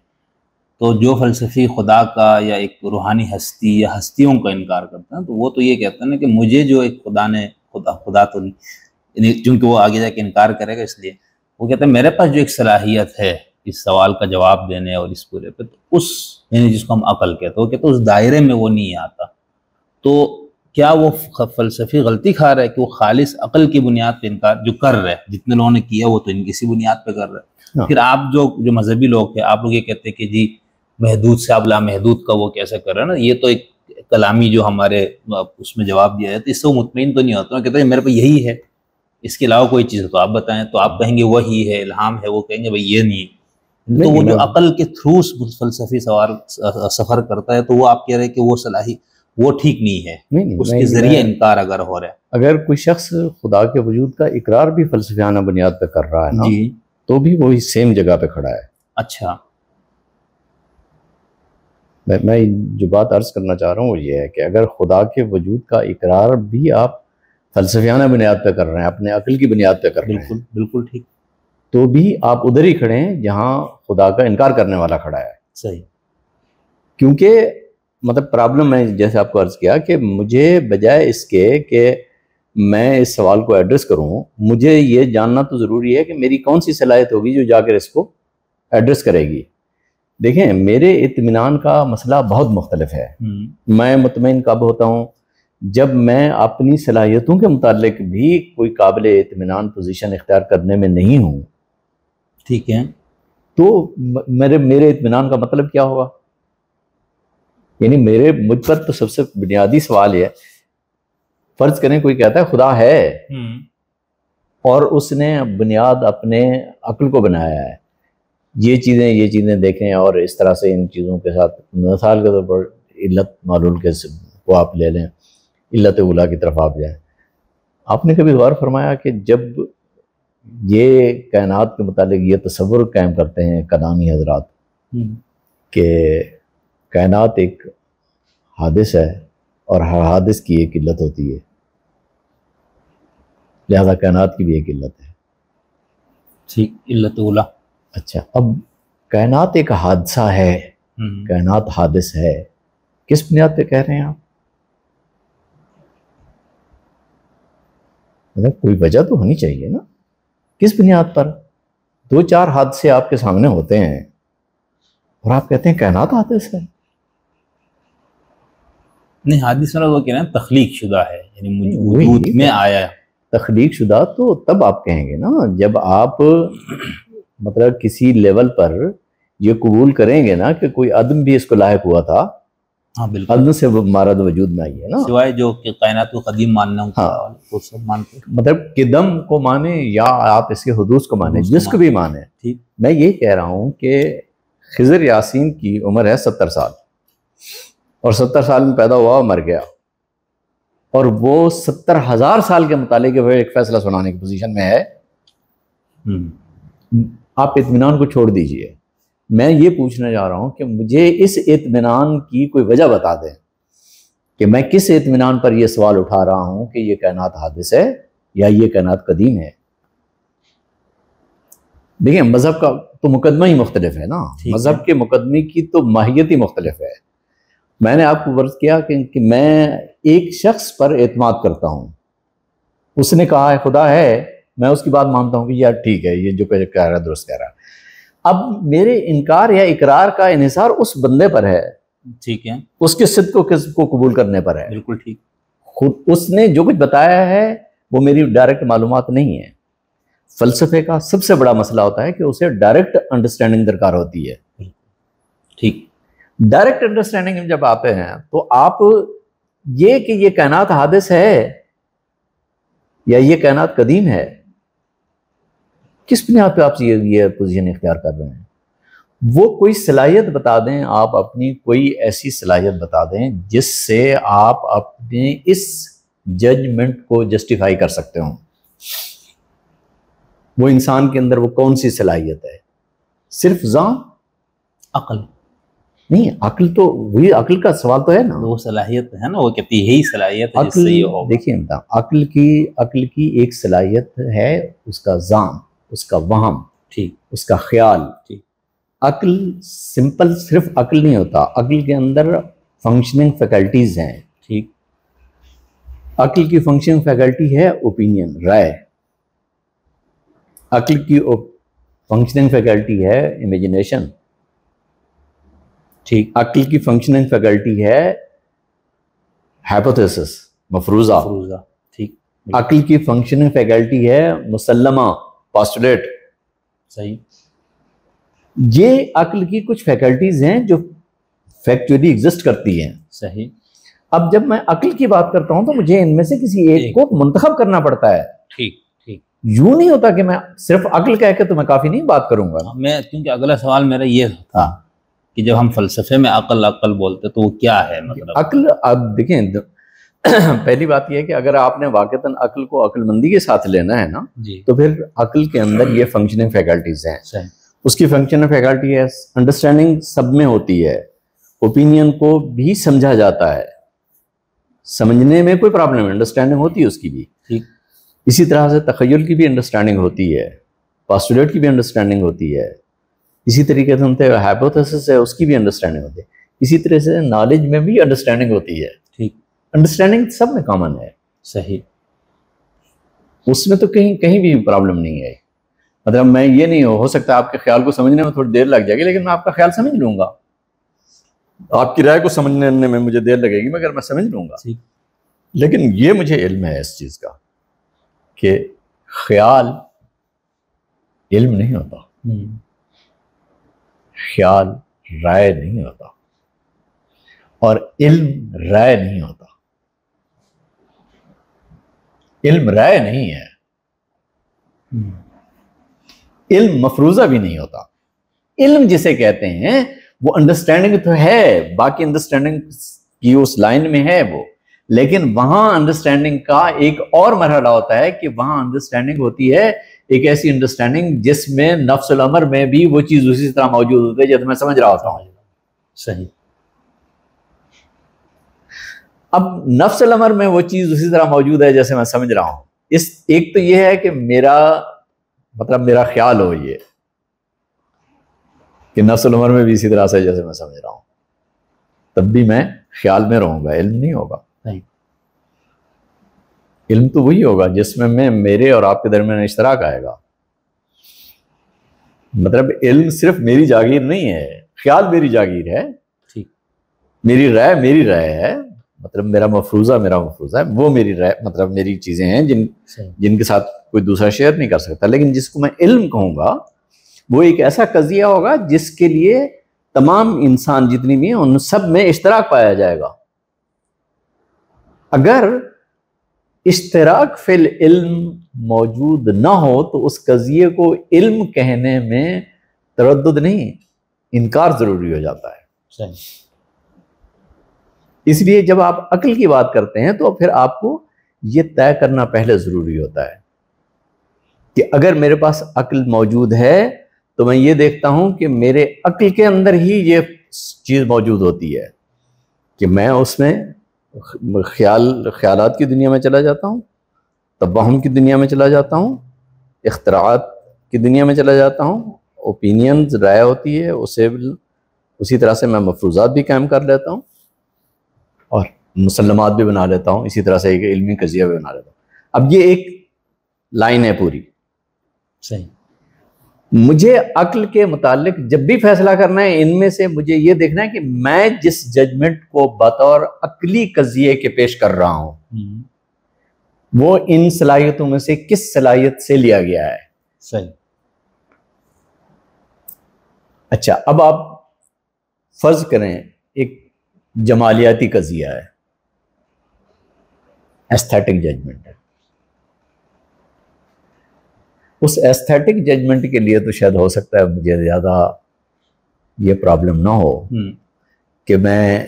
تو جو فلسفی خدا کا یا ایک روحانی ہستی یا ہستیوں کا انکار کرتا ہے تو وہ تو یہ کہتا ہے نا کہ مجھے جو ایک خدا تو نہیں، چونکہ وہ آگے جا کے انکار کرے گا، اس لیے وہ کہتا ہے میرے پاس جو ایک صلاحیت ہے اس سوال کا جواب دینے اور اس پورے پہ، تو اس یعنی جس کو ہم عقل کہتے ہیں، وہ کہتے ہیں اس دائرے میں وہ نہیں آتا. تو کیا وہ فلسفی غلطی کھا رہا ہے کہ وہ خالص عقل کی بنیاد پہ انکار جو کر رہے ہیں، جتنے لوگوں نے کیا وہ تو ان کسی بنیاد پہ کر رہے ہیں. پھر آپ جو مذہبی لوگ ہیں، آپ لوگ یہ کہتے ہیں کہ جی محدود سے آپ لامحدود کا وہ کیسے کر رہے ہیں نا، یہ تو ایک کلامی جو ہمارے اس میں جواب دیا ہے، تو اس سے وہ مطمئن تو نہیں ہوتا. کہتے ہیں میرے پہ یہی ہے، اس کے علاوہ کوئی چیز ہے تو آپ بتائیں، تو آپ کہیں گے وہی ہے، الہام ہے، وہ کہیں گے بھائی یہ نہیں. تو وہ جو عقل کے تھرو فلسفی سفر کرتا ہے تو وہ آپ کہہ رہے ہیں کہ وہ صلاحیت وہ ٹھیک نہیں ہے، اس کے ذریعے انکار اگر ہو رہا ہے. اگر کوئی شخص خدا کے وجود کا اقرار بھی فلسفیانہ بنیاد پہ کر رہا ہے نا، تو بھی وہی سیم جگہ پہ کھڑا ہے. اچھا، میں جو بات عرض کرنا چاہ رہا ہوں وہ یہ ہے کہ اگر خدا کے وجود کا اقرار بھی آپ فلسفیانہ بنیاد پہ کر رہے ہیں، اپنے عقل کی بنیاد پہ کر رہے ہیں، بالکل ٹھیک، تو بھی آپ ادھر ہی کھڑے ہیں جہاں خدا کا انکار کرنے والا کھڑا ہے. صحیح. کیونکہ مطلب پرابلم میں جیسے آپ کو عرض کیا کہ مجھے بجائے اس کے کہ میں اس سوال کو ایڈریس کروں، مجھے یہ جاننا تو ضروری ہے کہ میری کون سی صلاحیت ہوگی جو جا کر اس کو ایڈریس کرے گی. دیکھیں میرے اطمینان کا مسئلہ بہت مختلف ہے. میں مطمئن کب ہوتا ہوں؟ جب میں اپنی صلاحیتوں کے متعلق بھی کوئی قابل اطمینان پوزیشن اختیار کرنے میں نہیں ہوں. ٹھیک ہے. تو میرے اطمینان کا مطلب کیا ہوگا؟ یعنی مجھ پر تو سب سے بنیادی سوال یہ ہے، فرض کریں کوئی کہتا ہے خدا ہے اور اس نے بنیاد اپنے عقل کو بنایا ہے، یہ چیزیں دیکھیں اور اس طرح سے ان چیزوں کے ساتھ، مثال کے طور پر علت معلول کے کو آپ لے لیں، علت اولا کی طرف آپ جائیں. آپ نے کبھی غور فرمایا کہ جب یہ کائنات کے متعلق یہ تصور قائم کرتے ہیں کلامی حضرات کہ کائنات ایک حادث ہے اور ہر حادث کی ایک علت ہوتی ہے، لہذا کائنات کی بھی ایک علت ہے. ٹھیک، علت اولا. اچھا، اب کائنات ایک حادثہ ہے، کائنات حادث ہے، کس بنیاد پہ کہہ رہے ہیں آپ؟ مطلب کوئی وجہ تو ہونی چاہیے نا، کس بنیاد پر؟ 2-4 حادثے آپ کے سامنے ہوتے ہیں اور آپ کہتے ہیں کائنات حادث ہے. نہیں، حادث والا وہ کہہ رہے ہیں تخلیق شدہ ہے، یعنی وجود میں آیا ہے. تخلیق شدہ تو تب آپ کہیں گے نا جب آپ مطلب کسی لیول پر یہ قبول کریں گے نا کہ کوئی عدم بھی اس کو لاحق ہوا تھا. ہاں بالکل، عدم سے وہ مارد وجود میں آئی ہے نا، سوائے جو کہ کائنات کو قدیم ماننا ہاں وہ سب مانتے، مطلب قدم کو مانے یا آپ اس کے حدوث کو مانے، جس کو بھی مانے. ٹھیک، میں یہ کہہ رہا ہوں کہ خضر یاسین کی عمر ہے 70 سال اور 70 سال میں پیدا ہوا اور مر گیا، اور وہ 70,000 سال کے مطالعے کے ایک فیصلہ سنانے کی پوزیشن میں ہے. آپ اطمینان کو چھوڑ دیجئے، میں یہ پوچھنا چاہ رہا ہوں کہ مجھے اس اطمینان کی کوئی وجہ بتا دیں کہ میں کس اطمینان پر یہ سوال اٹھا رہا ہوں کہ یہ کائنات حادث ہے یا یہ کائنات قدیم ہے. دیکھیں مذہب کا تو مقدمہ ہی مختلف ہے نا، مذہب کے مقدمے کی تو ماہیت ہی مختلف ہے. میں نے آپ کو عرض کیا کہ میں ایک شخص پر اعتماد کرتا ہوں، اس نے کہا ہے خدا ہے، میں اس کی بات مانتا ہوں کہ یار ٹھیک ہے، یہ جو کہہ رہا ہے درست کہہ رہا ہے. اب میرے انکار یا اقرار کا انحصار اس بندے پر ہے، ٹھیک ہے، اس کے صدق کو قبول کرنے پر ہے. بالکل ٹھیک. خود اس نے جو کچھ بتایا ہے وہ میری ڈائریکٹ معلومات نہیں ہے. فلسفے کا سب سے بڑا مسئلہ ہوتا ہے کہ اسے ڈائریکٹ انڈرسٹینڈنگ درکار ہوتی ہے. ٹھیک، ڈائریکٹ انڈرسٹینڈنگ میں جب آتے ہیں تو آپ یہ کہ یہ کائنات حادث ہے یا یہ کائنات قدیم ہے، کس بنیاد پہ آپ یہ پوزیشن اختیار کر رہے ہیں؟ وہ کوئی صلاحیت بتا دیں، آپ اپنی کوئی ایسی صلاحیت بتا دیں جس سے آپ اپنے اس ججمنٹ کو جسٹیفائی کر سکتے ہوں. وہ انسان کے اندر وہ کون سی صلاحیت ہے؟ صرف ذہن؟ عقل نہیں، عقل تو وہی عقل کا سوال تو ہے نا، وہ صلاحیت ہے نا، وہ کہتی ہے یہی صلاحیت ہے جس سے یہ ہوگا. دیکھیے عقل کی ایک صلاحیت ہے اس کا ذہن، اس کا وہم، ٹھیک، اس کا خیال. ٹھیک، عقل سمپل صرف عقل نہیں ہوتا، عقل کے اندر فنکشننگ فیکلٹیز ہیں. ٹھیک، عقل کی فنکشننگ فیکلٹی ہے اوپینین، رائے. عقل کی فنکشننگ فیکلٹی ہے امیجنیشن. ٹھیک، عقل کی فنکشننگ فیکلٹی ہے ہائپوتھیسس، مفروضہ. ٹھیک، عقل کی فنکشننگ فیکلٹی ہے مسلمہ، پاسٹولیٹ. صحیح. یہ عقل کی کچھ فیکلٹیز ہیں جو فیکچولی ایگزسٹ کرتی ہیں. صحیح. اب جب میں عقل کی بات کرتا ہوں تو مجھے ان میں سے کسی ایک کو منتخب کرنا پڑتا ہے. ٹھیک ٹھیک. یوں نہیں ہوتا کہ میں صرف عقل کہہ کے تو میں کافی نہیں بات کروں گا. میں کیونکہ اگلا سوال میرا یہ تھا کہ جب ہم فلسفے میں عقل بولتے تو وہ کیا ہے مطلب عقل؟ اب دیکھیں پہلی بات یہ ہے کہ اگر آپ نے واقعتاً عقل کو عقل مندی کے ساتھ لینا ہے نا جی تو پھر عقل کے اندر یہ فنکشننگ فیکلٹیز ہیں. صحیح. اس کی فنکشننگ فیکلٹی ہے انڈرسٹینڈنگ، سب میں ہوتی ہے. اوپینین کو بھی سمجھا جاتا ہے، سمجھنے میں کوئی پرابلم ہے، انڈرسٹینڈنگ ہوتی ہے اس کی بھی. ٹھیک. اسی طرح سے تخیل کی بھی انڈرسٹینڈنگ ہوتی ہے، پاسٹولیٹ کی بھی انڈرسٹینڈنگ ہوتی ہے. اسی طریقے سے ہائپوتھیسس ہے، اس کی بھی انڈرسٹینڈنگ ہوتی ہے. اسی طرح سے نالج میں بھی انڈرسٹینڈنگ ہوتی ہے. ٹھیک. انڈرسٹینڈنگ سب میں کامن ہے. صحیح. اس میں تو کہیں بھی پرابلم نہیں ہے. مطلب میں یہ نہیں ہو سکتا آپ کے خیال کو سمجھنے میں تھوڑی دیر لگ جائے گی، لیکن میں آپ کا خیال سمجھ لوں گا. آپ کی رائے کو سمجھنے میں مجھے دیر لگے گی مگر میں سمجھ لوں گا. لیکن یہ مجھے علم ہے اس چیز کا کہ خیال علم نہیں ہوتا، خیال رائے نہیں ہوتا، اور علم رائے نہیں ہوتا. علم رائے نہیں ہے، علم مفروضہ بھی نہیں ہوتا. علم جسے کہتے ہیں وہ انڈرسٹینڈنگ تو ہے، باقی انڈرسٹینڈنگ کی اس لائن میں ہے وہ، لیکن وہاں انڈرسٹینڈنگ کا ایک اور مرحلہ ہوتا ہے کہ وہاں انڈرسٹینڈنگ ہوتی ہے ایک ایسی انڈرسٹینڈنگ جس میں نفس الامر میں بھی وہ چیز اسی طرح موجود ہوتی ہے جیسے میں سمجھ رہا ہوتا ہوں. صحیح. اب نفس الامر میں وہ چیز اسی طرح موجود ہے جیسے میں سمجھ رہا ہوں. اس ایک تو یہ ہے کہ میرا خیال ہو یہ کہ نفس الامر میں بھی اسی طرح سے جیسے میں سمجھ رہا ہوں، تب بھی میں خیال میں رہوں گا، علم نہیں ہوگا. علم تو وہی ہوگا جس میں میرے اور آپ کے درمیان اشتراک آئے گا. مطلب علم صرف میری جاگیر نہیں ہے، خیال میری جاگیر ہے، میری رائے ہے، مطلب میرا مفروضہ ہے، وہ میری رائے مطلب میری چیزیں ہیں جن کے ساتھ کوئی دوسرا شیئر نہیں کر سکتا. لیکن جس کو میں علم کہوں گا وہ ایک ایسا قضیہ ہوگا جس کے لیے تمام انسان جتنی بھی ہیں ان سب میں اشتراک پایا جائے گا. اگر اشتراک فی العلم موجود نہ ہو تو اس قضیے کو علم کہنے میں تردد نہیں، انکار ضروری ہو جاتا ہے. اس لیے جب آپ عقل کی بات کرتے ہیں تو پھر آپ کو یہ طے کرنا پہلے ضروری ہوتا ہے کہ اگر میرے پاس عقل موجود ہے تو میں یہ دیکھتا ہوں کہ میرے عقل کے اندر ہی یہ چیز موجود ہوتی ہے کہ میں اس میں خیالات کی دنیا میں چلا جاتا ہوں، توہم کی دنیا میں چلا جاتا ہوں، اختراعات کی دنیا میں چلا جاتا ہوں، اوپینینز رائے ہوتی ہے اسے اسی طرح سے میں مفروضات بھی قائم کر لیتا ہوں اور مسلمات بھی بنا لیتا ہوں، اسی طرح سے ایک علمی قضیہ بھی بنا لیتا ہوں. اب یہ ایک لائن ہے پوری. صحیح. مجھے عقل کے متعلق جب بھی فیصلہ کرنا ہے ان میں سے مجھے یہ دیکھنا ہے کہ میں جس ججمنٹ کو بطور عقلی قضیے کے پیش کر رہا ہوں وہ ان صلاحیتوں میں سے کس صلاحیت سے لیا گیا ہے. صحیح. اچھا اب آپ فرض کریں ایک جمالیاتی قضیہ ہے، ایستھیٹک ججمنٹ ہے. اس ایستھیٹک ججمنٹ کے لیے تو شاید ہو سکتا ہے مجھے زیادہ یہ پرابلم نہ ہو کہ میں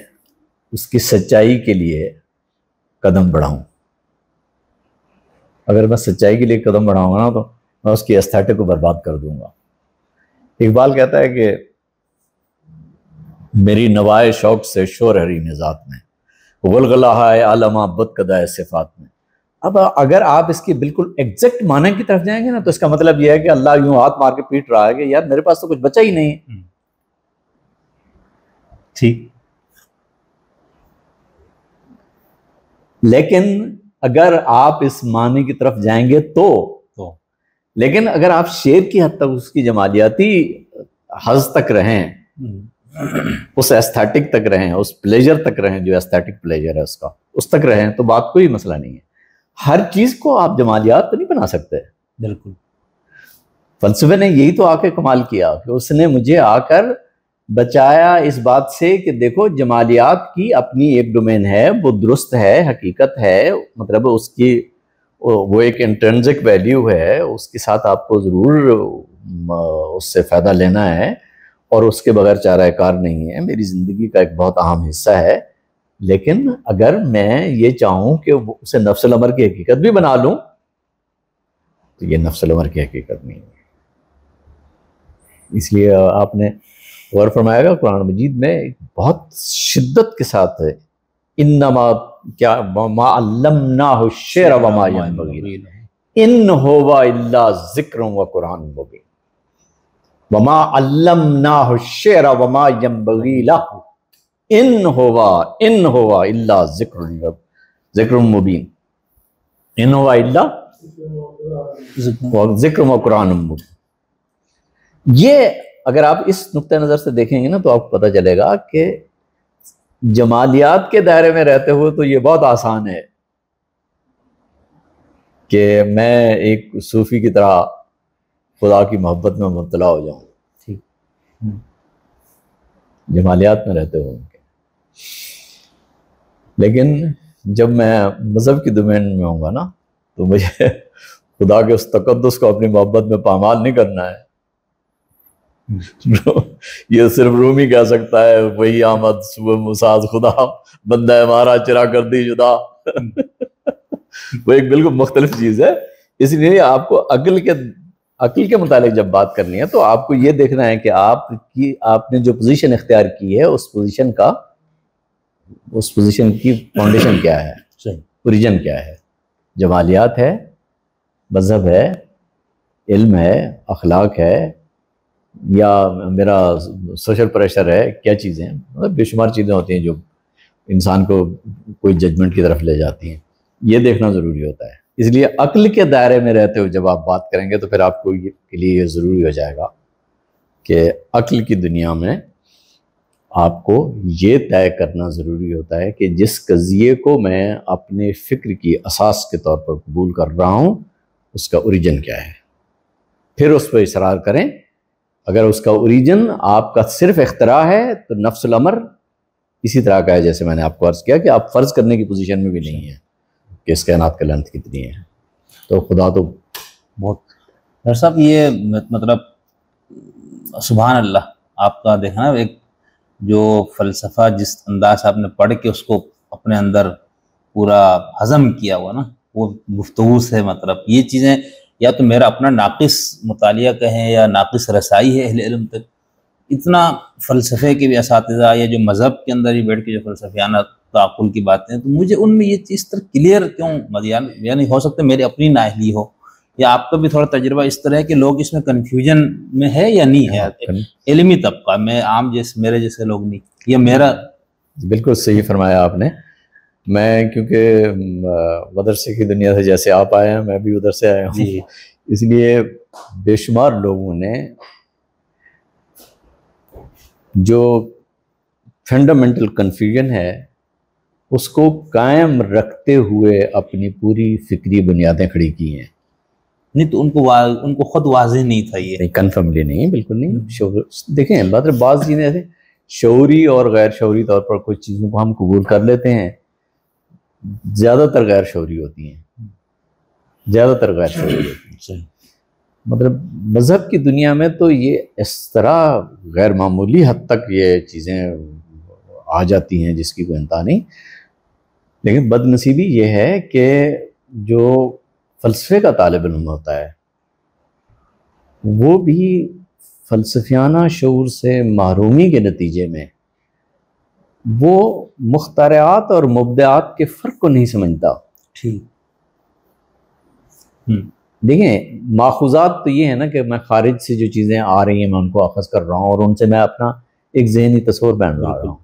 اس کی سچائی کے لیے قدم بڑھاؤں. اگر میں سچائی کے لیے قدم بڑھاؤں گا نا تو میں اس کی ایستھیٹک کو برباد کر دوں گا. اقبال کہتا ہے کہ میری نوائے شوق سے شور ہری نذات میں غلغلہ ہے عالمہ بد قدائے صفات میں. اب اگر آپ اس کی بالکل ایگزیکٹ معنی کی طرف جائیں گے نا تو اس کا مطلب یہ ہے کہ اللہ یوں ہاتھ مار کے پیٹ رہا ہے کہ یار میرے پاس تو کچھ بچا ہی نہیں. ٹھیک. لیکن اگر آپ اس معنی کی طرف جائیں گے تو لیکن اگر آپ شعر کی حد تک اس کی جمالیاتی حظ تک رہیں، اس ایستھیٹک تک رہیں، اس پلیجر تک رہیں جو ایستھیٹک پلیجر ہے اس تک رہیں تو بات کوئی مسئلہ نہیں ہے. ہر چیز کو آپ جمالیات تو نہیں بنا سکتے. بالکل. فلسفے نے یہی تو آ کے کمال کیا کہ اس نے مجھے آ کر بچایا اس بات سے کہ دیکھو جمالیات کی اپنی ایک ڈومین ہے، وہ درست ہے، حقیقت ہے، مطلب اس کی وہ ایک انٹرنزک ویلیو ہے، اس کے ساتھ آپ کو ضرور اس سے فائدہ لینا ہے اور اس کے بغیر چارہ کار نہیں ہے، میری زندگی کا ایک بہت اہم حصہ ہے. لیکن اگر میں یہ چاہوں کہ اسے نفس الامر کی حقیقت بھی بنا لوں تو یہ نفس الامر کی حقیقت نہیں ہے. اس لیے آپ نے غور فرمایا گا قرآن مجید میں بہت شدت کے ساتھ ہے انما کیا ما علمناہ الشعر وما ينبغی ان هو الا ذکر وقرآن مبین وما علمناہ الشعر وما ينبغی له ان هو الا ذکر مبین ان هو الا ذکر وقرآن مبین. یہ اگر آپ اس نقطۂ نظر سے دیکھیں گے نا تو آپ کو پتہ چلے گا کہ جمالیات کے دائرے میں رہتے ہوئے تو یہ بہت آسان ہے کہ میں ایک صوفی کی طرح خدا کی محبت میں مبتلا ہو جاؤں، ٹھیک، جمالیات میں رہتے ہوئے. لیکن جب میں مذہب کی ڈومین میں ہوں گا نا تو مجھے خدا کے اس تقدس کو اپنی محبت میں پامال نہیں کرنا ہے. یہ صرف رومی کہہ سکتا ہے، وہی آمد صبح مساز خدا بندہ ہمارا چرا کر دی جدا. وہ ایک بالکل مختلف چیز ہے. اس لیے آپ کو عقل کے متعلق جب بات کرنی ہے تو آپ کو یہ دیکھنا ہے کہ آپ نے جو پوزیشن اختیار کی ہے اس پوزیشن کی فاؤنڈیشن کیا ہے، اوریجن کیا ہے. جمالیات ہے، مذہب ہے، علم ہے، اخلاق ہے، یا میرا سوشل پریشر ہے، کیا چیزیں ہیں. مطلب بے شمار چیزیں ہوتی ہیں جو انسان کو کوئی ججمنٹ کی طرف لے جاتی ہیں. یہ دیکھنا ضروری ہوتا ہے. اس لیے عقل کے دائرے میں رہتے ہوئے جب آپ بات کریں گے تو پھر آپ کو کے لیے یہ ضروری ہو جائے گا کہ عقل کی دنیا میں آپ کو یہ طے کرنا ضروری ہوتا ہے کہ جس قضیے کو میں اپنے فکر کی اساس کے طور پر قبول کر رہا ہوں اس کا اوریجن کیا ہے. پھر اس پہ اصرار کریں. اگر اس کا اوریجن آپ کا صرف اختراع ہے تو نفس الامر اسی طرح کا ہے جیسے میں نے آپ کو عرض کیا کہ آپ فرض کرنے کی پوزیشن میں بھی نہیں ہیں کہ اس کائنات کا لینتھ کتنی ہے. تو خدا تو بہت. ڈاکٹر صاحب یہ مطلب سبحان اللہ آپ کا دیکھنا ایک جو فلسفہ جس انداز سے آپ نے پڑھ کے اس کو اپنے اندر پورا ہضم کیا ہوا نا وہ گفتگو سے مطلب یہ چیزیں یا تو میرا اپنا ناقص مطالعہ کہیں یا ناقص رسائی ہے اہل علم تک. اتنا فلسفے کے بھی اساتذہ یا جو مذہب کے اندر ہی بیٹھ کے جو فلسفیانہ تعقل کی باتیں تو مجھے ان میں یہ چیز طرح کلیئر کیوں یعنی ہو سکتا ہے میری اپنی نااہلی ہو یا آپ کا بھی تھوڑا تجربہ اس طرح ہے کہ لوگ اس میں کنفیوژن میں ہے یا نہیں ہے علمی طبقہ میں عام میرے جیسے لوگ نہیں. یہ میرا بالکل صحیح فرمایا آپ نے. میں کیونکہ مدرسے کی دنیا سے جیسے آپ آئے ہیں میں بھی ادھر سے آیا ہوں جی. اس لیے بے شمار لوگوں نے جو فنڈامنٹل کنفیوژن ہے اس کو قائم رکھتے ہوئے اپنی پوری فکری بنیادیں کھڑی کی ہیں. نہیں تو ان کو خود واضح نہیں تھا یہ کنفرملی نہیں، بالکل نہیں. دیکھیں مطلب بعض چیزیں ایسے شعوری اور غیر شعوری طور پر کچھ چیزوں کو ہم قبول کر لیتے ہیں، زیادہ تر غیر شعوری ہوتی ہیں. مطلب مذہب کی دنیا میں تو یہ اس طرح غیر معمولی حد تک یہ چیزیں آ جاتی ہیں جس کی کوئی انتہا نہیں. لیکن بد نصیبی یہ ہے کہ جو فلسفے کا طالب علم ہوتا ہے وہ بھی فلسفیانہ شعور سے محرومی کے نتیجے میں وہ مخترعات اور مبدعات کے فرق کو نہیں سمجھتا. ٹھیک دیکھیں ماخوذات تو یہ ہے نا کہ میں خارج سے جو چیزیں آ رہی ہیں میں ان کو اخذ کر رہا ہوں اور ان سے میں اپنا ایک ذہنی تصور بنا رہا ہوں.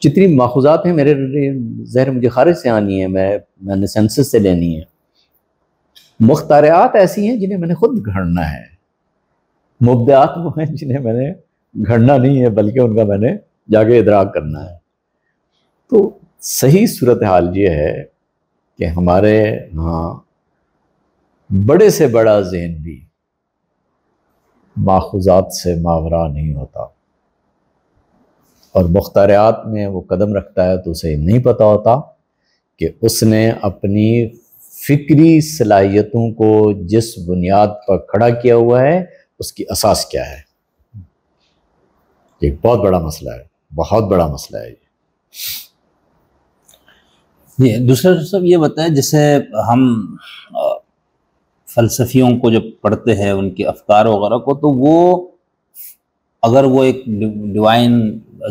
جتنی ماخوذات ہیں میرے ذہن مجھے خارج سے آنی ہے، میں نے سینسس سے لینی ہے. مخترعات ایسی ہیں جنہیں میں نے خود گھڑنا ہے، مبدعات وہ ہیں جنہیں میں نے گھڑنا نہیں ہے بلکہ ان کا میں نے جا کے ادراک کرنا ہے. تو صحیح صورتحال یہ ہے کہ ہمارے ہاں بڑے سے بڑا ذہن بھی ماخوذات سے ماورا نہیں ہوتا، اور مخترعات میں وہ قدم رکھتا ہے تو اسے نہیں پتہ ہوتا کہ اس نے اپنی فکری صلاحیتوں کو جس بنیاد پر کھڑا کیا ہوا ہے اس کی اساس کیا ہے. ایک بہت بڑا مسئلہ ہے، بہت بڑا مسئلہ ہے یہ. دوسرا سب یہ بتائیں جیسے ہم فلسفیوں کو جب پڑھتے ہیں ان کے افکار وغیرہ کو تو وہ اگر وہ ایک ڈیوائن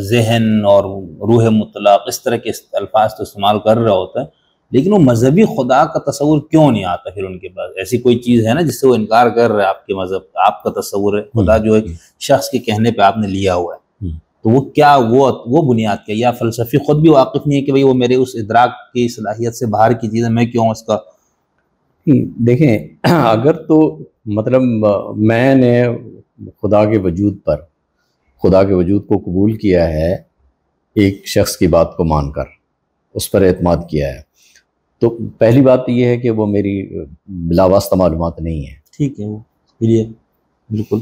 ذہن اور روح مطلق اس طرح کے الفاظ تو استعمال کر رہا ہوتا ہے لیکن وہ مذہبی خدا کا تصور کیوں نہیں آتا پھر ان کے پاس؟ ایسی کوئی چیز ہے نا جس سے وہ انکار کر رہے ہیں آپ کے مذہب کا، آپ کا تصور ہے خدا جو ایک شخص کے کہنے پہ آپ نے لیا ہوا ہے تو وہ کیا وہ بنیاد کیا؟ یا فلسفی خود بھی واقف نہیں ہے کہ بھئی وہ میرے اس ادراک کی صلاحیت سے باہر کی چیزیں میں کیوں اس کا دیکھیں اگر تو مطلب میں نے خدا کے وجود کو قبول کیا ہے ایک شخص کی بات کو مان کر، اس پر اعتماد کیا ہے، تو پہلی بات یہ ہے کہ وہ میری بلا واسطہ معلومات نہیں ہے. ٹھیک ہے، وہ کلیئر، بالکل.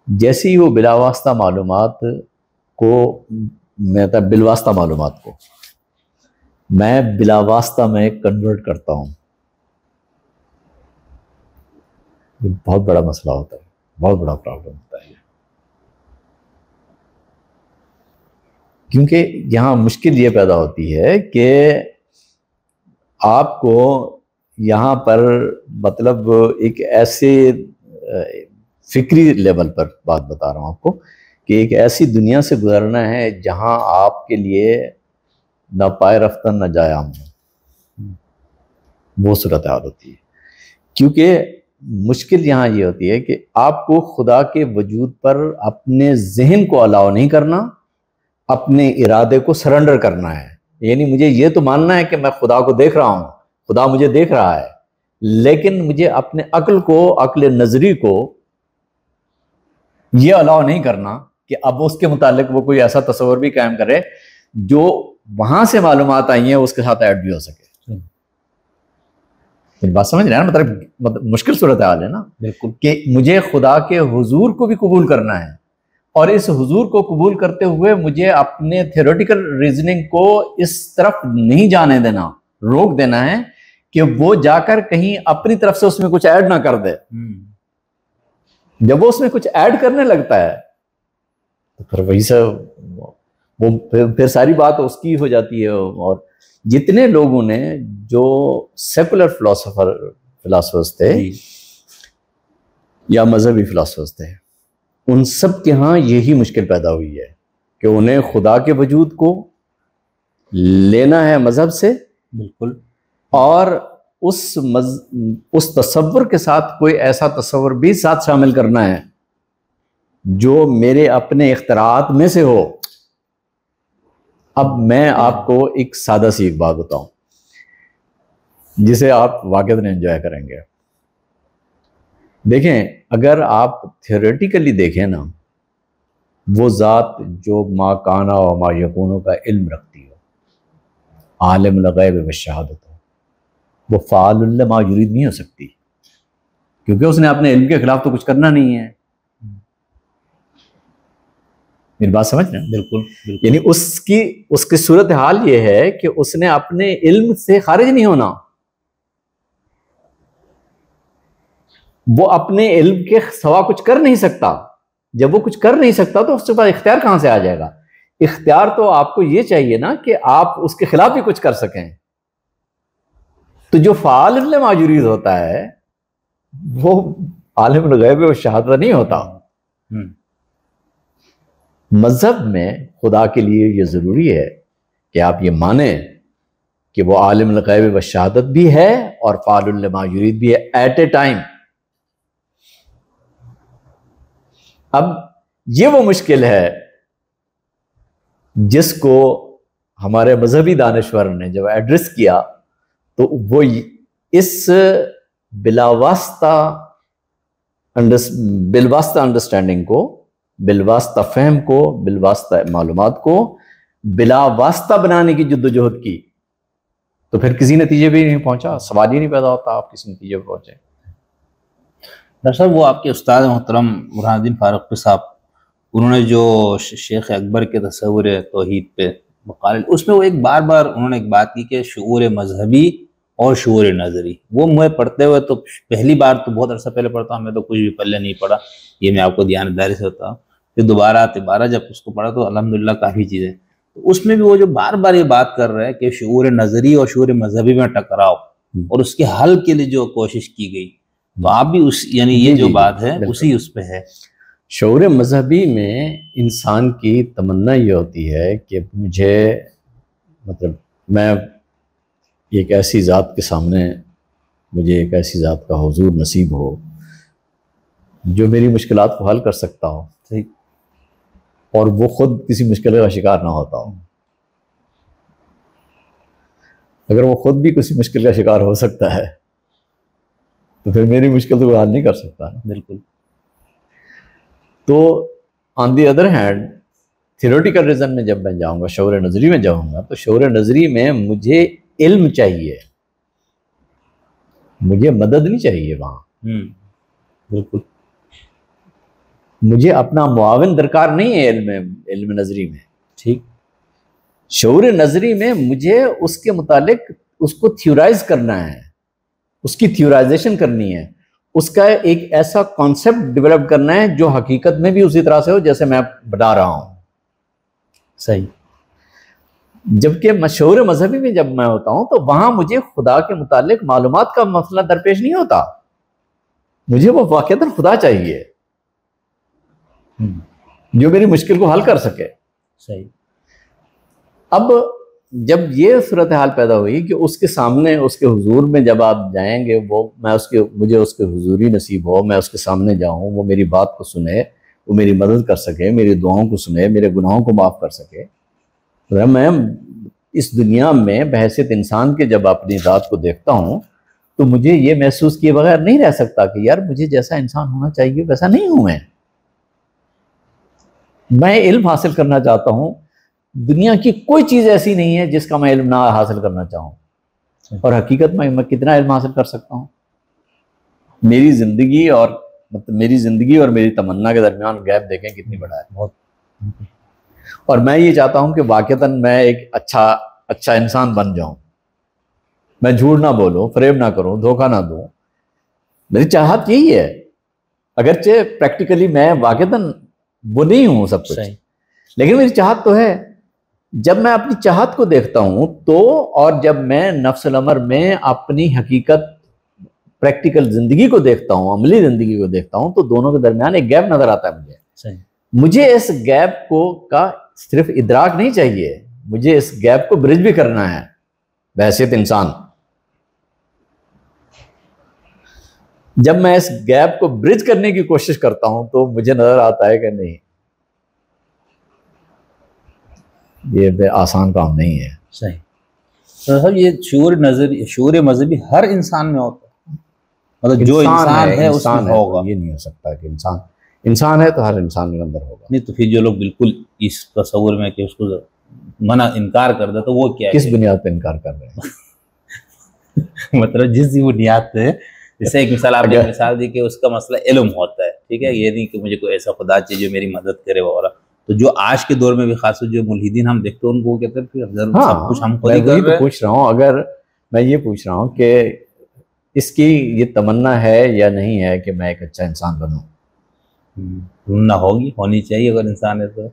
جیسی ہی وہ بلا واسطہ معلومات کو میں بالواسطہ معلومات کو میں بلا واسطہ میں کنورٹ کرتا ہوں، یہ بہت بڑا مسئلہ ہوتا ہے، بہت بڑا پرابلم ہوتا ہے. کیونکہ یہاں مشکل یہ پیدا ہوتی ہے کہ آپ کو یہاں پر مطلب ایک ایسے فکری لیول پر بات بتا رہا ہوں آپ کو کہ ایک ایسی دنیا سے گزرنا ہے جہاں آپ کے لیے نہ پائے رفتن نہ جائے آمن، وہ صورتحال ہوتی ہے. کیونکہ مشکل یہاں یہ ہوتی ہے کہ آپ کو خدا کے وجود پر اپنے ذہن کو الاؤ نہیں کرنا، اپنے ارادے کو سرنڈر کرنا ہے. یعنی مجھے یہ تو ماننا ہے کہ میں خدا کو دیکھ رہا ہوں، خدا مجھے دیکھ رہا ہے، لیکن مجھے اپنے عقل نظری کو یہ الاؤ نہیں کرنا کہ اب اس کے متعلق وہ کوئی ایسا تصور بھی قائم کرے جو وہاں سے معلومات آئی ہیں اس کے ساتھ ایڈ بھی ہو سکے. بات سمجھ رہے ہیں نا؟ مطلب مشکل صورتحال ہے نا. بالکل. کہ مجھے خدا کے حضور کو بھی قبول کرنا ہے، اور اس حضور کو قبول کرتے ہوئے مجھے اپنے تھیوریٹیکل ریزننگ کو اس طرف نہیں جانے دینا، روک دینا ہے کہ وہ جا کر کہیں اپنی طرف سے اس میں کچھ ایڈ نہ کر دے. جب وہ اس میں کچھ ایڈ کرنے لگتا ہے تو پھر وہی سے وہ پھر ساری بات اس کی ہو جاتی ہے. اور جتنے لوگوں نے جو سیکولر فلاسفرز تھے یا مذہبی فلاسفرز تھے، ان سب کے ہاں یہی مشکل پیدا ہوئی ہے کہ انہیں خدا کے وجود کو لینا ہے مذہب سے، بالکل، اور اس تصور کے ساتھ کوئی ایسا تصور بھی ساتھ شامل کرنا ہے جو میرے اپنے اختراعات میں سے ہو. اب میں آپ کو ایک سادہ سی ایک بات بتاؤں جسے آپ واقعتاً انجوائے کریں گے. دیکھیں، اگر آپ تھیوریٹیکلی دیکھیں نا، وہ ذات جو ما کانا و ما یکونوں کا علم رکھتی ہو، عالم الغیب والشہادت ہو، وہ فعال لما یرید نہیں ہو سکتی، کیونکہ اس نے اپنے علم کے خلاف تو کچھ کرنا نہیں ہے. میری بات سمجھ رہے ہیں؟ بالکل. یعنی اس کی صورتحال یہ ہے کہ اس نے اپنے علم سے خارج نہیں ہونا، وہ اپنے علم کے سوا کچھ کر نہیں سکتا. جب وہ کچھ کر نہیں سکتا تو اس کے پاس اختیار کہاں سے آ جائے گا؟ اختیار تو آپ کو یہ چاہیے نا کہ آپ اس کے خلاف بھی کچھ کر سکیں. تو جو فعال لما یرید ہوتا ہے وہ عالم الغیب و شہادت نہیں ہوتا. مذہب میں خدا کے لیے یہ ضروری ہے کہ آپ یہ مانیں کہ وہ عالم الغیب و شہادت بھی ہے اور فعال لما یرید بھی ہے ایٹ اے ٹائم. اب یہ وہ مشکل ہے جس کو ہمارے مذہبی دانشور نے جب ایڈریس کیا تو وہ اس بالواسطہ انڈرسٹینڈنگ کو، بالواسطہ فہم کو، بالواسطہ معلومات کو بلا واسطہ بنانے کی جدوجہد کی، تو پھر کسی نتیجے بھی نہیں پہنچا. سوال ہی نہیں پیدا ہوتا آپ کسی نتیجے پہ پہنچے. ڈاکٹر صاحب، وہ آپ کے استاد محترم برہان الدین فاروقی صاحب، انہوں نے جو شیخ اکبر کے تصور توحید پہ مقالے، اس میں وہ ایک بار انہوں نے ایک بات کی کہ شعور مذہبی اور شعور نظری. وہ مجھے پڑھتے ہوئے تو پہلی بار تو بہت عرصہ پہلے پڑھتا ہوں، میں تو کچھ بھی پلے نہیں پڑھا، یہ میں آپ کو دیانتداری سے ہوتا ہوں. پھر دوبارہ جب اس کو پڑھا تو الحمدللہ کافی چیزیں، تو اس میں بھی وہ جو بار یہ بات کر رہے ہیں کہ شعور نظری اور شعور مذہبی میں ٹکراؤ اور اس کے حل کے لیے جو کوشش کی گئی، تو آپ بھی یعنی یہ جو بات ہے اسی اس پہ ہے. شعور مذہبی میں انسان کی تمنا یہ ہوتی ہے کہ میں ایک ایسی ذات کے سامنے، مجھے ایک ایسی ذات کا حضور نصیب ہو جو میری مشکلات کو حل کر سکتا ہو، اور وہ خود کسی مشکل کا شکار نہ ہوتا ہو. اگر وہ خود بھی کسی مشکل کا شکار ہو سکتا ہے تو پھر میری مشکل تو کوئی حل نہیں کر سکتا. بالکل. تو on the other hand theoretical reason میں جب میں جاؤں گا، شعور نظری میں جاؤں گا، تو شعور نظری میں مجھے علم چاہیے، مجھے مدد نہیں چاہیے وہاں. بالکل. مجھے اپنا معاون درکار نہیں ہے علم نظری میں. ٹھیک. شعور نظری میں مجھے اس کے متعلق اس کو تھیورائز کرنا ہے، اس کی تھیورائزیشن کرنی ہے، اس کا ایک ایسا کانسیپٹ ڈیولپ کرنا ہے جو حقیقت میں بھی اسی طرح سے ہو جیسے میں بتا رہا ہوں. صحیح. جبکہ مشہور مذہبی میں جب میں ہوتا ہوں تو وہاں مجھے خدا کے متعلق معلومات کا مسئلہ درپیش نہیں ہوتا، مجھے وہ واقعتاً خدا چاہیے جو میری مشکل کو حل کر سکے. صحیح. اب جب یہ صورتحال پیدا ہوئی کہ اس کے سامنے، اس کے حضور میں جب آپ جائیں گے، مجھے اس کے حضوری نصیب ہو، میں اس کے سامنے جاؤں، وہ میری بات کو سنے، وہ میری مدد کر سکے، میری دعاؤں کو سنے، میرے گناہوں کو معاف کر سکے. میں اس دنیا میں بحیثیت انسان کے جب اپنی ذات کو دیکھتا ہوں تو مجھے یہ محسوس کیے بغیر نہیں رہ سکتا کہ یار مجھے جیسا انسان ہونا چاہیے ویسا نہیں ہوں میں علم حاصل کرنا چاہتا ہوں. دنیا کی کوئی چیز ایسی نہیں ہے جس کا میں علم نہ حاصل کرنا چاہوں. اور حقیقت میں کتنا علم حاصل کر سکتا ہوں؟ میری زندگی اور میری تمنا کے درمیان گیپ دیکھیں کتنی بڑا ہے. بہت. اور میں یہ چاہتا ہوں کہ واقعتاً میں ایک اچھا انسان بن جاؤں، میں جھوٹ نہ بولوں، فریب نہ کروں، دھوکہ نہ دوں. میری چاہت یہی ہے، اگرچہ پریکٹیکلی میں واقعتاً وہ نہیں ہوں سب کچھ، لیکن میری چاہت تو ہے. جب میں اپنی چاہت کو دیکھتا ہوں تو، اور جب میں نفس الامر میں اپنی حقیقت پریکٹیکل زندگی کو دیکھتا ہوں، عملی زندگی کو دیکھتا ہوں، تو دونوں کے درمیان ایک گیپ نظر آتا ہے. مجھے اس گیپ کا صرف ادراک نہیں چاہیے، مجھے اس گیپ کو برج بھی کرنا ہے بحیثیت انسان. جب میں اس گیپ کو برج کرنے کی کوشش کرتا ہوں تو مجھے نظر آتا ہے کہ نہیں، یہ آسان کام نہیں ہے. صحیح. صاحب یہ شعور مذہبی ہر انسان میں ہوتا ہے، مطلب جو انسان ہے اس میں ہوگا. یہ نہیں ہو سکتا کہ انسان ہے تو ہر انسان کے اندر ہوگا. نہیں تو پھر جو لوگ بالکل اس تصور میں کہ اس کو انکار کر دے تو وہ کیا ہے؟ کس بنیاد پہ انکار کر رہے ہیں؟ مطلب جس بنیاد پہ، جیسے ایک مثال آپ نے مثال دی کہ اس کا مسئلہ علم ہوتا ہے، ٹھیک ہے، یہ نہیں کہ مجھے کوئی ایسا خدا چاہیے جو میری مدد کرے وغیرہ. تو جو آج کے دور میں بھی خاص جو ملحدین ہم دیکھتے ہیں ان کو کہتے ہیں سب کچھ ہم خود ہی کر رہے ہیں. پوچھ رہا ہوں، اگر میں یہ پوچھ رہا ہوں کہ اس کی یہ تمنا ہے یا نہیں ہے کہ میں ایک اچھا انسان بنوں؟ نہ ہونی چاہیے اگر انسان ہے تو.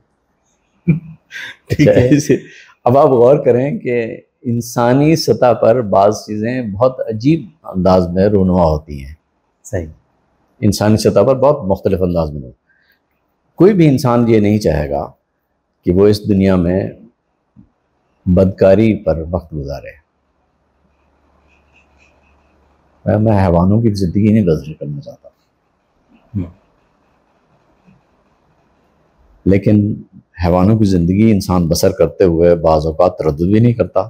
ٹھیک ہے. اب آپ غور کریں کہ انسانی سطح پر بعض چیزیں بہت عجیب انداز میں رونما ہوتی ہیں. صحیح. انسانی سطح پر بہت مختلف انداز میں. کوئی بھی انسان یہ نہیں چاہے گا کہ وہ اس دنیا میں بدکاری پر وقت گزارے. میں حیوانوں کی زندگی نہیں بسر کرنا چاہتا، لیکن حیوانوں کی زندگی انسان بسر کرتے ہوئے بعض اوقات تردد بھی نہیں کرتا.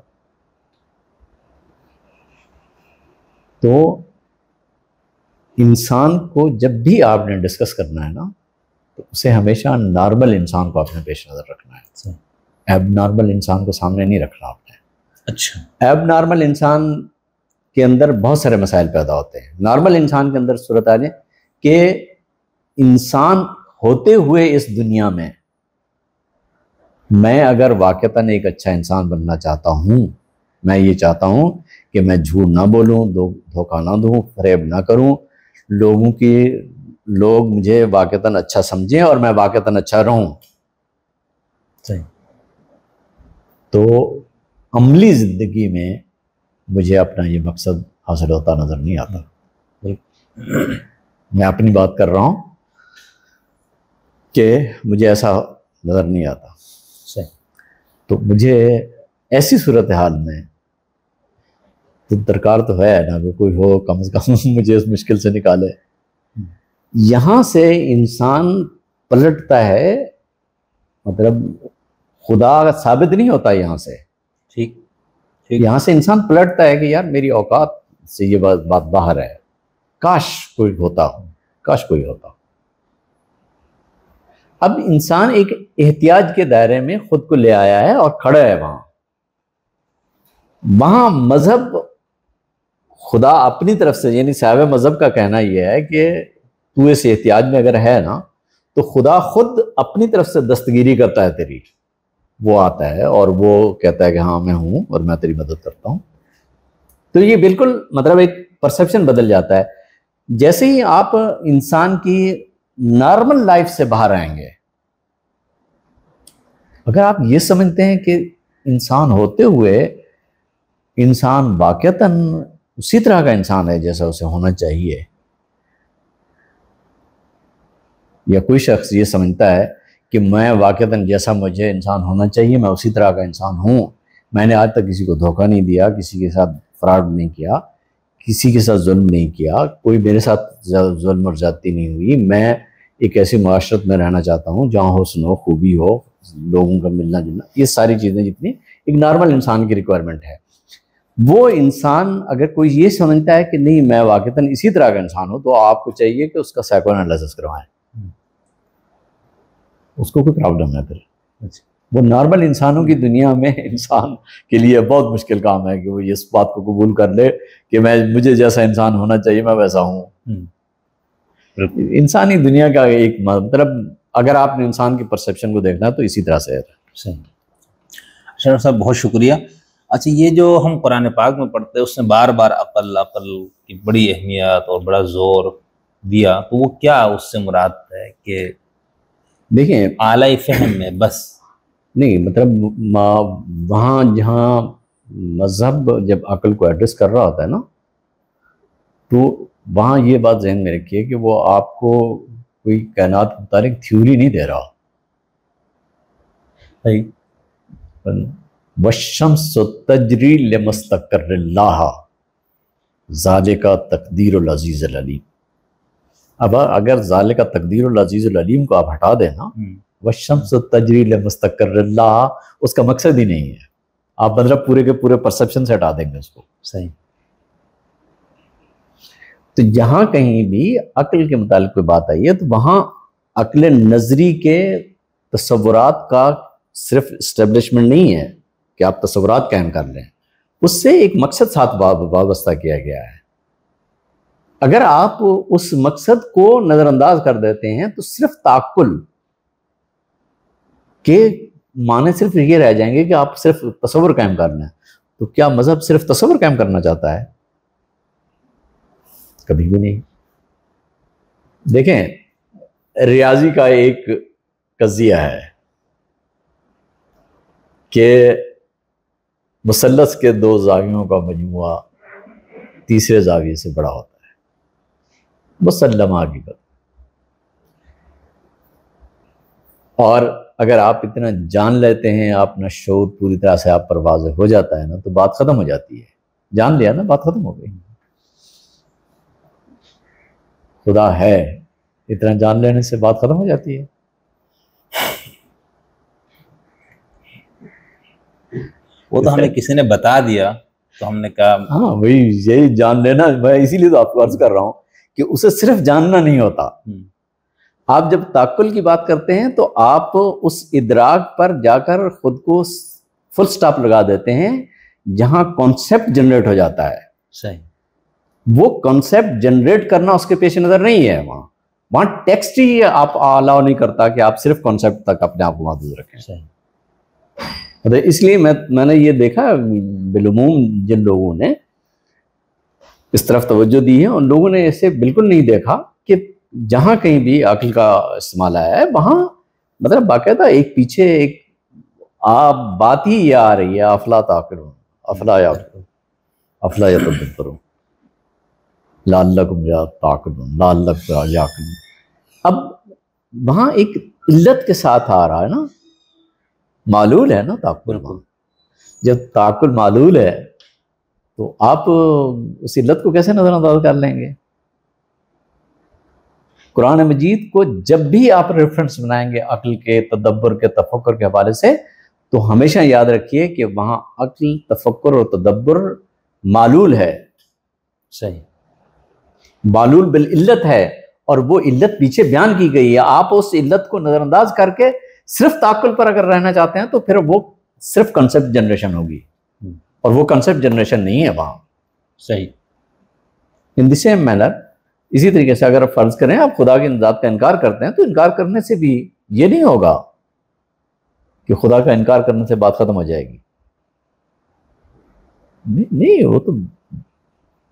تو انسان کو جب بھی آپ نے ڈسکس کرنا ہے نا تو اسے ہمیشہ نارمل انسان کو اپنے پیش نظر رکھنا ہے. ایب نارمل انسان کو سامنے نہیں رکھنا آپ نے. اچھا. ایب نارمل انسان کے اندر بہت سارے مسائل پیدا ہوتے ہیں. نارمل انسان کے اندر صورت آ جائے کہ انسان ہوتے ہوئے اس دنیا میں اگر واقعتاً ایک اچھا انسان بننا چاہتا ہوں، میں یہ چاہتا ہوں کہ میں جھوٹ نہ بولوں، دھوکہ نہ دوں، فریب نہ کروں، لوگ مجھے واقعتاً اچھا سمجھیں اور میں واقعتاً اچھا رہوں. صحیح. تو عملی زندگی میں مجھے اپنا یہ مقصد حاصل ہوتا نظر نہیں آتا. میں اپنی بات کر رہا ہوں کہ مجھے ایسا نظر نہیں آتا. صحیح. تو مجھے ایسی صورتحال میں تو درکار تو ہے نا کہ کوئی ہو کم از کم مجھے اس مشکل سے نکالے. یہاں سے انسان پلٹتا ہے، مطلب خدا ثابت نہیں ہوتا یہاں سے. ٹھیک. یہاں سے انسان پلٹتا ہے کہ یار میری اوقات سے یہ بات باہر ہے، کاش کوئی ہوتا، کاش کوئی ہوتا۔ اب انسان ایک احتیاج کے دائرے میں خود کو لے آیا ہے اور کھڑا ہے وہاں مذہب خدا اپنی طرف سے، یعنی صاحب مذہب کا کہنا یہ ہے کہ تو اس احتیاج میں اگر ہے نا تو خدا خود اپنی طرف سے دستگیری کرتا ہے تیری، وہ آتا ہے اور وہ کہتا ہے کہ ہاں میں ہوں اور میں تیری مدد کرتا ہوں۔ تو یہ بالکل مطلب ایک پرسیپشن بدل جاتا ہے۔ جیسے ہی آپ انسان کی نارمل لائف سے باہر آئیں گے، اگر آپ یہ سمجھتے ہیں کہ انسان ہوتے ہوئے انسان واقعتاً اسی طرح کا انسان ہے جیسا اسے ہونا چاہیے، یا کوئی شخص یہ سمجھتا ہے کہ میں واقعتاً جیسا مجھے انسان ہونا چاہیے میں اسی طرح کا انسان ہوں، میں نے آج تک کسی کو دھوکہ نہیں دیا، کسی کے ساتھ فراڈ نہیں کیا، کسی کے ساتھ ظلم نہیں کیا، کوئی میرے ساتھ ظلم اور زیادتی نہیں ہوئی، میں ایک ایسی معاشرت میں رہنا چاہتا ہوں جہاں حسن ہو، خوبی ہو، لوگوں کا ملنا جلنا، یہ ساری چیزیں جتنی ایک نارمل انسان کی ریکوائرمنٹ ہے، وہ انسان اگر کوئی یہ سمجھتا ہے کہ نہیں میں واقعتاً اسی طرح کا انسان ہوں، تو آپ کو چاہیے کہ اس کا سائیکو انالیسس کروائیں، اس کو کوئی پرابلم ہے پھر۔ وہ نارمل انسانوں کی دنیا میں انسان کے لیے بہت مشکل کام ہے کہ وہ اس بات کو قبول کر لے کہ مجھے جیسا انسان ہونا چاہیے میں ویسا ہوں۔ انسانی دنیا کا ایک مطلب اگر آپ نے انسان کی پرسیپشن کو دیکھنا ہے تو اسی طرح سے ہے۔ صحیح۔ اشرف صاحب بہت شکریہ۔ اچھا، یہ جو ہم قرآن پاک میں پڑھتے ہیں اس نے بار بار عقل کی بڑی اہمیت اور بڑا زور دیا، تو وہ کیا اس سے مراد ہے کہ دیکھیں اعلی فہم میں بس نہیں، مطلب وہاں جہاں مذہب جب عقل کو ایڈریس کر رہا ہوتا ہے نا تو وہاں یہ بات ذہن میں رکھیے کہ وہ آپ کو کوئی کائنات متعلق تھیوری نہیں دے رہا۔ وَالشَّمْسُ تَجْرِي لِمُسْتَقَرٍّ لَهَا ذَلِكَ تَقْدِيرُ الْعَزِيزِ الْعَلِيمِ۔ اب اگر ذَلِكَ تَقْدِيرُ الْعَزِيزِ الْعَلِيمِ کو آپ ہٹا دیں نا، وَالشَّمْسُ تَجْرِي لِمُسْتَقَرٍّ لَهَا اس کا مقصد ہی نہیں ہے، آپ مطلب پورے کے پورے پرسیپشن سے ہٹا دیں گے اس کو۔ صحیح۔ تو جہاں کہیں بھی عقل کے متعلق کوئی بات آئی ہے تو وہاں عقل نظری کے تصورات کا صرف اسٹیبلشمنٹ نہیں ہے کہ آپ تصورات قائم کر لیں، اس سے ایک مقصد ساتھ وابستہ کیا گیا ہے۔ اگر آپ اس مقصد کو نظر انداز کر دیتے ہیں تو صرف تعقل کے معنی صرف یہ رہ جائیں گے کہ آپ صرف تصور قائم کر لیں۔ تو کیا مذہب صرف تصور قائم کرنا چاہتا ہے؟ کبھی بھی نہیں۔ دیکھیں ریاضی کا ایک قضیہ ہے کہ مثلث کے دو زاویوں کا مجموعہ تیسرے زاویے سے بڑا ہوتا ہے، مسلمہ کی بات۔ اور اگر آپ اتنا جان لیتے ہیں، اپنا شعور پوری طرح سے آپ پر واضح ہو جاتا ہے نا تو بات ختم ہو جاتی ہے۔ جان لیا نا، بات ختم ہو گئی۔ خدا ہے، اتنا جان لینے سے بات ختم ہو جاتی ہے۔ وہ تو ہمیں کسی نے بتا دیا تو ہم نے کہا ہاں وہی یہی جان لینا، میں اسی لیے تو آپ کو عرض کر رہا ہوں کہ اسے صرف جاننا نہیں ہوتا۔ آپ جب تعقل کی بات کرتے ہیں تو آپ اس ادراک پر جا کر خود کو فل سٹاپ لگا دیتے ہیں جہاں کانسیپٹ جنریٹ ہو جاتا ہے۔ صحیح۔ وہ کانسیپٹ جنریٹ کرنا اس کے پیش نظر نہیں ہے، وہاں ٹیکسٹ ہی آپ الاؤ نہیں کرتا کہ آپ صرف کانسیپٹ تک اپنے آپ کو محدود رکھیں۔ صحیح۔ اس لیے میں نے یہ دیکھا بالعموم جن لوگوں نے اس طرف توجہ دی ہے ان لوگوں نے اسے بالکل نہیں دیکھا کہ جہاں کہیں بھی عقل کا استعمال آیا ہے وہاں مطلب باقاعدہ ایک پیچھے ایک بات ہی یہ آ رہی ہے، افلا تعقلون، افلا یتدبرون لعلکم تعقلون لعلکم یعقلون۔ اب وہاں ایک علت کے ساتھ آ رہا ہے نا، معلول ہے نا تعقل۔ جب تعقل معلول ہے تو آپ اس علت کو کیسے نظر انداز کر لیں گے؟ قرآن مجید کو جب بھی آپ ریفرنس بنائیں گے عقل کے، تدبر کے، تفکر کے حوالے سے تو ہمیشہ یاد رکھیے کہ وہاں عقل، تفکر اور تدبر معلول ہے۔ صحیح۔ معلول بالعلت ہے اور وہ علت پیچھے بیان کی گئی ہے، آپ اس علت کو نظر انداز کر کے صرف تعقل پر اگر رہنا چاہتے ہیں تو پھر وہ صرف کنسپٹ جنریشن ہوگی، اور وہ کنسپٹ جنریشن نہیں ہے وہاں. صحیح. ان دی سیم مینر، اسی طریقے سے اگر آپ فرض کریں آپ خدا کی ذات کا انکار کرتے ہیں تو انکار کرنے سے بھی یہ نہیں ہوگا کہ خدا کا انکار کرنے سے بات ختم ہو جائے گی. نہیں، وہ تو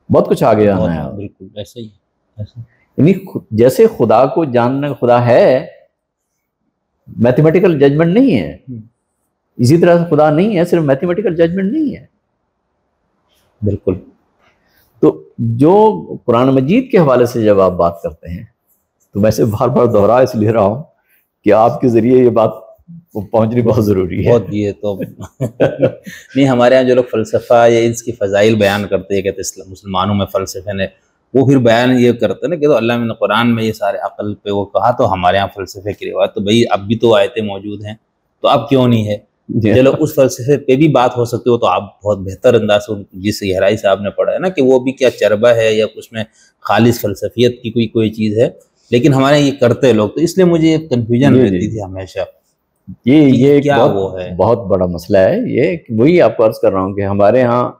بہت کچھ آگے آنا ہے. بالکل ایسا ہی. یعنی جیسے خدا کو جاننا، خدا ہے، میتھمیٹیکل ججمنٹ نہیں ہے، اسی طرح سے خدا نہیں ہے، صرف میتھمیٹیکل ججمنٹ نہیں ہے. بالکل. تو جو قرآن مجید کے حوالے سے جب آپ بات کرتے ہیں تو میں سے بار بار دہرا اس لیے رہا ہوں کہ آپ کے ذریعے یہ بات پہنچنی بہت ضروری ہے. بہت. یہ تو نہیں، ہمارے ہاں جو لوگ فلسفہ یا اس کی فضائل بیان کرتے ہیں، کہتے مسلمانوں میں فلسفے نے، وہ پھر بیان یہ کرتے ہیں نا کہ تو اللہ نے قرآن میں یہ سارے عقل پہ وہ کہا، تو ہمارے ہاں فلسفے کی روایت، تو بھئی اب بھی تو آیتیں موجود ہیں، تو اب کیوں نہیں ہے؟ چلو اس فلسفے پہ بھی بات ہو سکتی ہو، تو آپ بہت بہتر انداز سے جس گہرائی سے آپ نے پڑھا ہے نا کہ وہ بھی کیا چربہ ہے یا اس میں خالص فلسفیت کی کوئی چیز ہے، لیکن ہمارے یہ کرتے لوگ، تو اس لیے مجھے کنفیوژن رہتی تھی ہمیشہ. یہ کیا وہ ہے؟ بہت بڑا مسئلہ ہے یہ. وہی آپ کو عرض کر رہا ہوں کہ ہمارے ہاں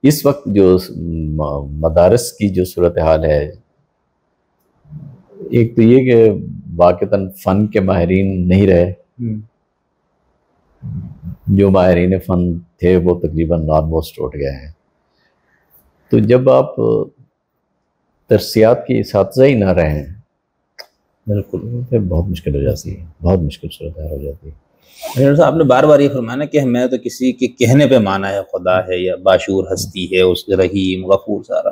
اس وقت جو مدارس کی جو صورتحال ہے، ایک تو یہ کہ واقعتاً فن کے ماہرین نہیں رہے، جو ماہرین فن تھے وہ تقریباً آلموسٹ اٹھ گئے ہیں. تو جب آپ ترسیات کی اساتذہ ہی نہ رہیں، بالکل پھر بہت مشکل ہو جاتی ہے، بہت مشکل صورتحال ہو جاتی ہے. آپ نے بار بار یہ فرمایا نا کہ میں تو کسی کے کہنے پہ مانا ہے خدا ہے یا باشعور ہستی ہے، اس رحیم غفور سارا،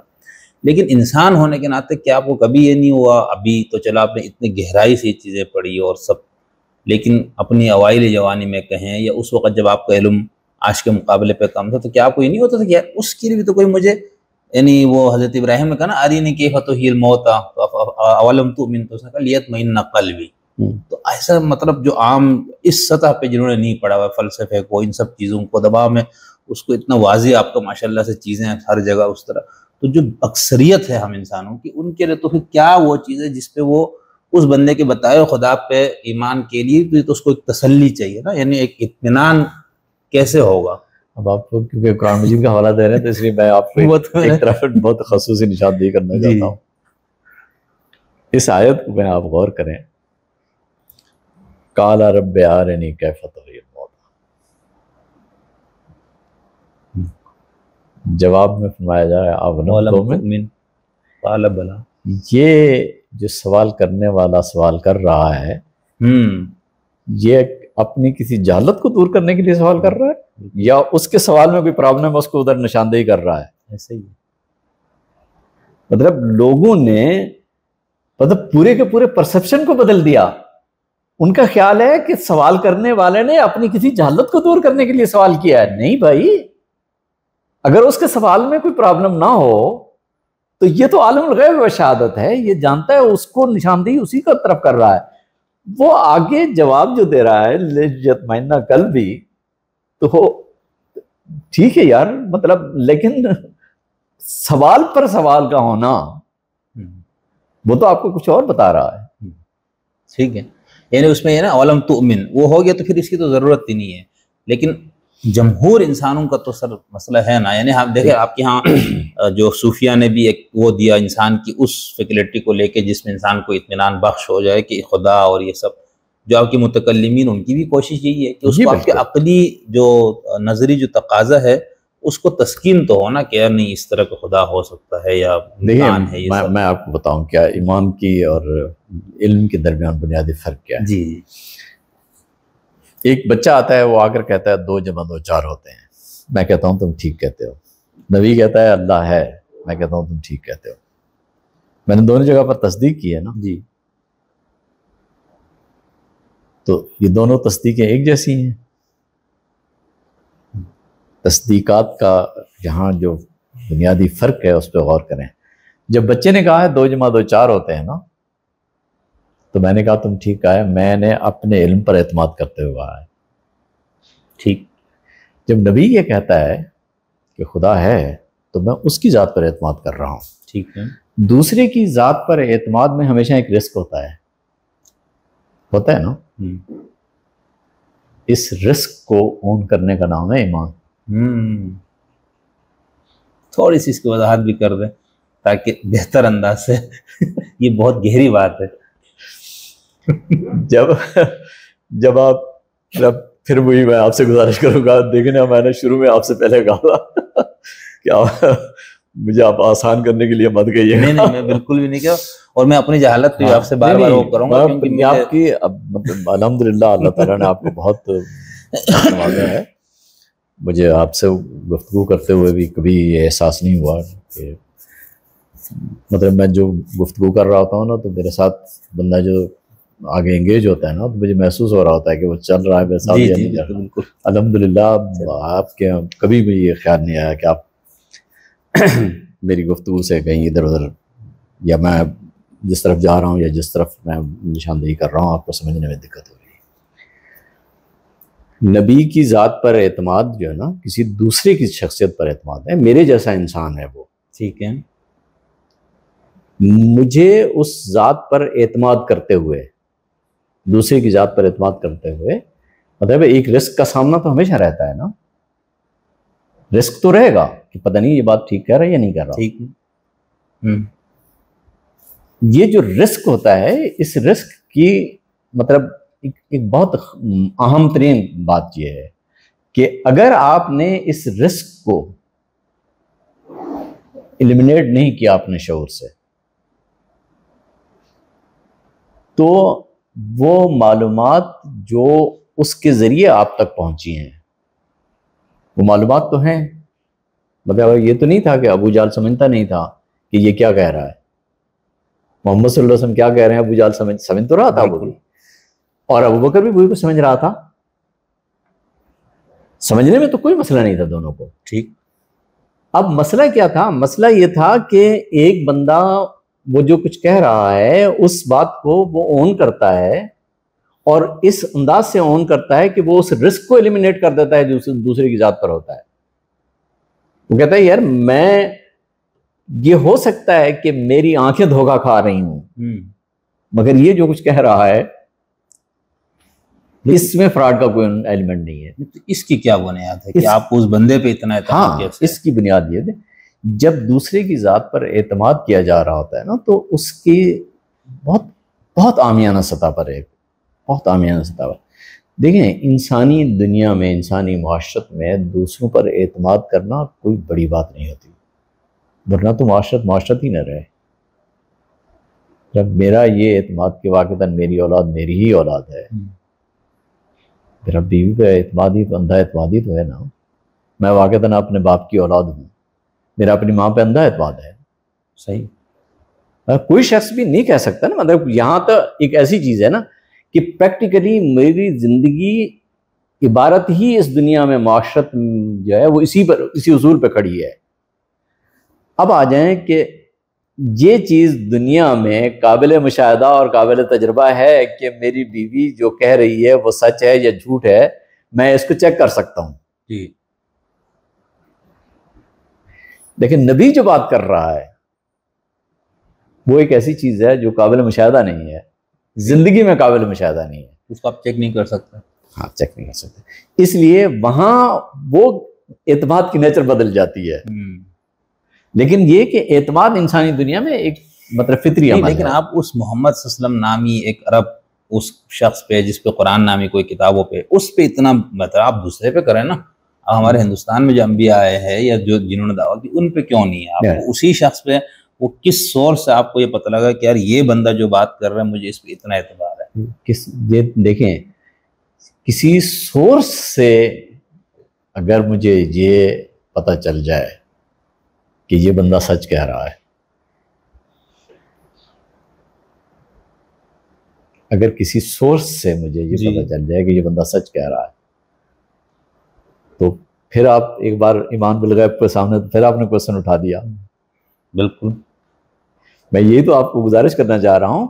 لیکن انسان ہونے کے ناطے کیا آپ کو کبھی یہ نہیں ہوا؟ ابھی تو چلا آپ نے اتنی گہرائی سے یہ چیزیں پڑھی اور سب، لیکن اپنی اوائل جوانی میں کہیں یا اس وقت جب آپ کا علم آج کے مقابلے پہ کم تھا، تو کیا آپ کو یہ نہیں ہوتا تھا کہ یار اس کے لیے بھی تو کوئی مجھے، یعنی وہ حضرت ابراہیم نے کہا نا ارینی کیف تحیی الموتی اولم تؤمن، تو اس نے کہا لیطمئن قلبی. تو ایسا مطلب جو عام اس سطح پہ جنہوں نے نہیں پڑھا ہوا فلسفے کو، ان سب چیزوں کو دباؤ میں، اس کو اتنا واضح آپ کو ماشاءاللہ سے چیزیں ہر جگہ اس طرح، تو جو اکثریت ہے ہم انسانوں کی، ان کے لیے تو پھر کیا وہ چیز ہے جس پہ وہ اس بندے کے بتائے خدا پہ ایمان کے لیے تو اس کو ایک تسلی چاہیے نا، یعنی ایک اطمینان کیسے ہوگا؟ اب آپ کو کیونکہ قرآن مجید کا حوالہ دے رہے ہیں تو اس لیے میں آپ کو ایک طرف بہت خصوصی نشاندہی کرنا چاہتا ہوں. اس آیت کو میں آپ غور کریں، قال رب ارنی کیف تحیی الموتی، جواب میں فرمایا جا رہا ہے اولم تؤمن قال بلا. یہ جو سوال کرنے والا سوال کر رہا ہے، یہ اپنی کسی جہالت کو دور کرنے کے لیے سوال کر رہا ہے یا اس کے سوال میں کوئی پرابلم ہے اس کو ادھر نشاندہی کر رہا ہے؟ ایسے ہی مطلب لوگوں نے مطلب پورے کے پورے پرسپشن کو بدل دیا. ان کا خیال ہے کہ سوال کرنے والے نے اپنی کسی جہالت کو دور کرنے کے لیے سوال کیا ہے. نہیں بھائی، اگر اس کے سوال میں کوئی پرابلم نہ ہو تو یہ تو عالم الغیب و شہادت ہے، یہ جانتا ہے، اس کو نشاندہی اسی کا طرف کر رہا ہے. وہ آگے جواب جو دے رہا ہے لیطمئن قلبی، تو ٹھیک ہے یار، مطلب لیکن سوال پر سوال کا ہونا وہ تو آپ کو کچھ اور بتا رہا ہے. ٹھیک ہے، یعنی اس میں یہ نا اولم تؤمن وہ ہو گیا تو پھر اس کی تو ضرورت ہی نہیں ہے، لیکن جمہور انسانوں کا تو سر مسئلہ ہے نا. یعنی آپ دیکھیں آپ کے ہاں جو صوفیہ نے بھی ایک وہ دیا انسان کی اس فیکلٹی کو لے کے جس میں انسان کو اطمینان بخش ہو جائے کہ خدا اور یہ سب، جو آپ کے متکلمین ان کی بھی کوشش یہی ہے کہ اس کو آپ کے عقلی جو نظری جو تقاضا ہے اس کو تسکین تو ہونا کہ یار نہیں اس طرح کا خدا ہو سکتا ہے یا امکان ہے. یہ میں آپ کو بتاؤں کیا ایمان کی اور علم کے درمیان بنیادی فرق کیا ہے. جی ایک بچہ آتا ہے، وہ آ کر کہتا ہے 2 + 2 4 ہوتے ہیں. میں کہتا ہوں تم ٹھیک کہتے ہو. نبی کہتا ہے اللہ ہے. میں کہتا ہوں تم ٹھیک کہتے ہو. میں نے دونوں جگہ پر تصدیق کی ہے نا. جی. تو یہ دونوں تصدیقیں ایک جیسی ہیں. تصدیقات کا یہاں جو بنیادی فرق ہے اس پہ غور کریں. جب بچے نے کہا ہے 2 + 2 4 ہوتے ہیں نا، تو میں نے کہا تم ٹھیک کہا ہے، میں نے اپنے علم پر اعتماد کرتے ہوئے کہا ہے. ٹھیک. جب نبی یہ کہتا ہے کہ خدا ہے تو میں اس کی ذات پر اعتماد کر رہا ہوں. ٹھیک ہے. دوسرے کی ذات پر اعتماد میں ہمیشہ ایک رسک ہوتا ہے نا. اس رسک کو اون کرنے کا نام ہے ایمان. تھوڑی سی اس کی وضاحت بھی کر دیں تاکہ بہتر انداز سے. یہ بہت گہری بات ہے. جب آپ پھر وہی میں آپ سے گزارش کروں گا، دیکھنا میں نے شروع میں آپ سے پہلے کہا تھا کہ مجھے آپ آسان کرنے کے لیے مت کہیے. نہیں میں بالکل بھی نہیں کہا، اور میں اپنی جہالت بھی آپ سے بار بار وہ کروں گا کیونکہ آپ کی مطلب الحمدللہ اللہ تعالیٰ نے آپ کو بہت نوازا ہے. مجھے آپ سے گفتگو کرتے ہوئے بھی کبھی یہ احساس نہیں ہوا کہ مطلب میں جو گفتگو کر رہا ہوتا ہوں نا تو میرے ساتھ بندہ جو آگے انگیج ہوتا ہے نا تو مجھے محسوس ہو رہا ہوتا ہے کہ وہ چل رہا ہے میرے ساتھ یا نہیں چل رہا. الحمدللہ آپ کے کبھی بھی یہ خیال نہیں آیا کہ آپ میری گفتگو سے کہیں ادھر ادھر، یا میں جس طرف جا رہا ہوں یا جس طرف میں نشاندہی کر رہا ہوں آپ کو سمجھنے میں دقت ہو رہی ہے. نبی کی ذات پر اعتماد جو ہے نا کسی دوسرے کی شخصیت پر اعتماد ہے. میرے جیسا انسان ہے وہ، ٹھیک ہے، مجھے اس ذات پر اعتماد کرتے ہوئے، دوسرے کی ذات پر اعتماد کرتے ہوئے مطلب ایک رسک کا سامنا تو ہمیشہ رہتا ہے نا. رسک تو رہے گا کہ پتہ نہیں یہ بات ٹھیک کہہ رہا ہے یا نہیں کہہ رہا. ٹھیک ہے. یہ جو رسک ہوتا ہے، اس رسک کی مطلب ایک بہت اہم ترین بات یہ ہے کہ اگر آپ نے اس رسک کو ایلیمنیٹ نہیں کیا اپنے شعور سے تو وہ معلومات جو اس کے ذریعے آپ تک پہنچی ہیں وہ معلومات تو ہیں. مطلب یہ تو نہیں تھا کہ ابو جہل سمجھتا نہیں تھا کہ یہ کیا کہہ رہا ہے، محمد صلی اللہ علیہ وسلم کیا کہہ رہے ہیں ابو جہل سمجھ تو رہا تھا وہ، اور ابو بکر بھی وہی کو سمجھ رہا تھا. سمجھنے میں تو کوئی مسئلہ نہیں تھا دونوں کو. ٹھیک. اب مسئلہ کیا تھا؟ مسئلہ یہ تھا کہ ایک بندہ وہ جو کچھ کہہ رہا ہے اس بات کو وہ اون کرتا ہے، اور اس انداز سے اون کرتا ہے کہ وہ اس رسک کو ایلیمنیٹ کر دیتا ہے جو دوسرے کی ذات پر ہوتا ہے. وہ کہتا ہے یار میں یہ ہو سکتا ہے کہ میری آنکھیں دھوکہ کھا رہی ہوں مگر یہ جو کچھ کہہ رہا ہے اس میں فراڈ کا کوئی ایلیمنٹ نہیں ہے. اس کی کیا بنیاد ہے کہ آپ اس بندے پہ اتنا اعتماد کیسے؟ اس کی بنیاد یہ ہے جب دوسرے کی ذات پر اعتماد کیا جا رہا ہوتا ہے نا تو اس کی بہت عامیانہ سطح پر ہے، بہت عامیانہ سطح پر. دیکھیں انسانی دنیا میں، انسانی معاشرت میں دوسروں پر اعتماد کرنا کوئی بڑی بات نہیں ہوتی، ورنہ تو معاشرت ہی نہ رہے. جب میرا یہ اعتماد کہ واقعتاً میری اولاد میری ہی اولاد ہے، میرا بیوی پہ اعتمادی تو اندھا اعتمادی تو ہے نا. میں واقعتاً اپنے باپ کی اولاد ہوں، میرا اپنی ماں پہ اندھا اعتماد ہے. صحیح، کوئی شخص بھی نہیں کہہ سکتا نا. مطلب یہاں تو ایک ایسی چیز ہے نا کہ پریکٹیکلی میری زندگی عبارت ہی اس دنیا میں معاشرت جو ہے وہ اسی اصول پہ کھڑی ہے. اب آ جائیں کہ یہ چیز دنیا میں قابل مشاہدہ اور قابل تجربہ ہے کہ میری بیوی جو کہہ رہی ہے وہ سچ ہے یا جھوٹ ہے، میں اس کو چیک کر سکتا ہوں. جی. لیکن نبی جو بات کر رہا ہے وہ ایک ایسی چیز ہے جو قابل مشاہدہ نہیں ہے، زندگی میں قابل مشاہدہ نہیں ہے. اس کو آپ چیک نہیں کر سکتے. ہاں چیک نہیں کر سکتے. اس لیے وہاں وہ اعتماد کی نیچر بدل جاتی ہے. لیکن یہ کہ اعتماد انسانی دنیا میں ایک مطلب فطری عمل ہے. لیکن آپ اس محمد صلی اللہ علیہ وسلم نامی ایک عرب اس شخص پہ جس پہ قرآن نامی کوئی کتابوں پہ اس پہ اتنا مطلب آپ دوسرے پہ کریں نا. اب ہمارے ہندوستان میں جو انبیاء آئے ہیں یا جو جنہوں نے دعوت دی ان پہ کیوں نہیں ہے؟ آپ اسی شخص پہ وہ کس سورس سے آپ کو یہ پتہ لگا کہ یار یہ بندہ جو بات کر رہا ہے مجھے اس پہ اتنا اعتبار ہے؟ دیکھیں کسی سورس سے اگر مجھے یہ پتہ چل جائے کہ یہ بندہ سچ کہہ رہا ہے، اگر کسی سورس سے مجھے یہ پتہ چل جائے کہ یہ بندہ سچ کہہ رہا ہے تو پھر آپ ایک بار ایمان بالغیب کے سامنے پھر آپ نے کوشچن اٹھا دیا. بالکل. میں یہی تو آپ کو گزارش کرنا چاہ رہا ہوں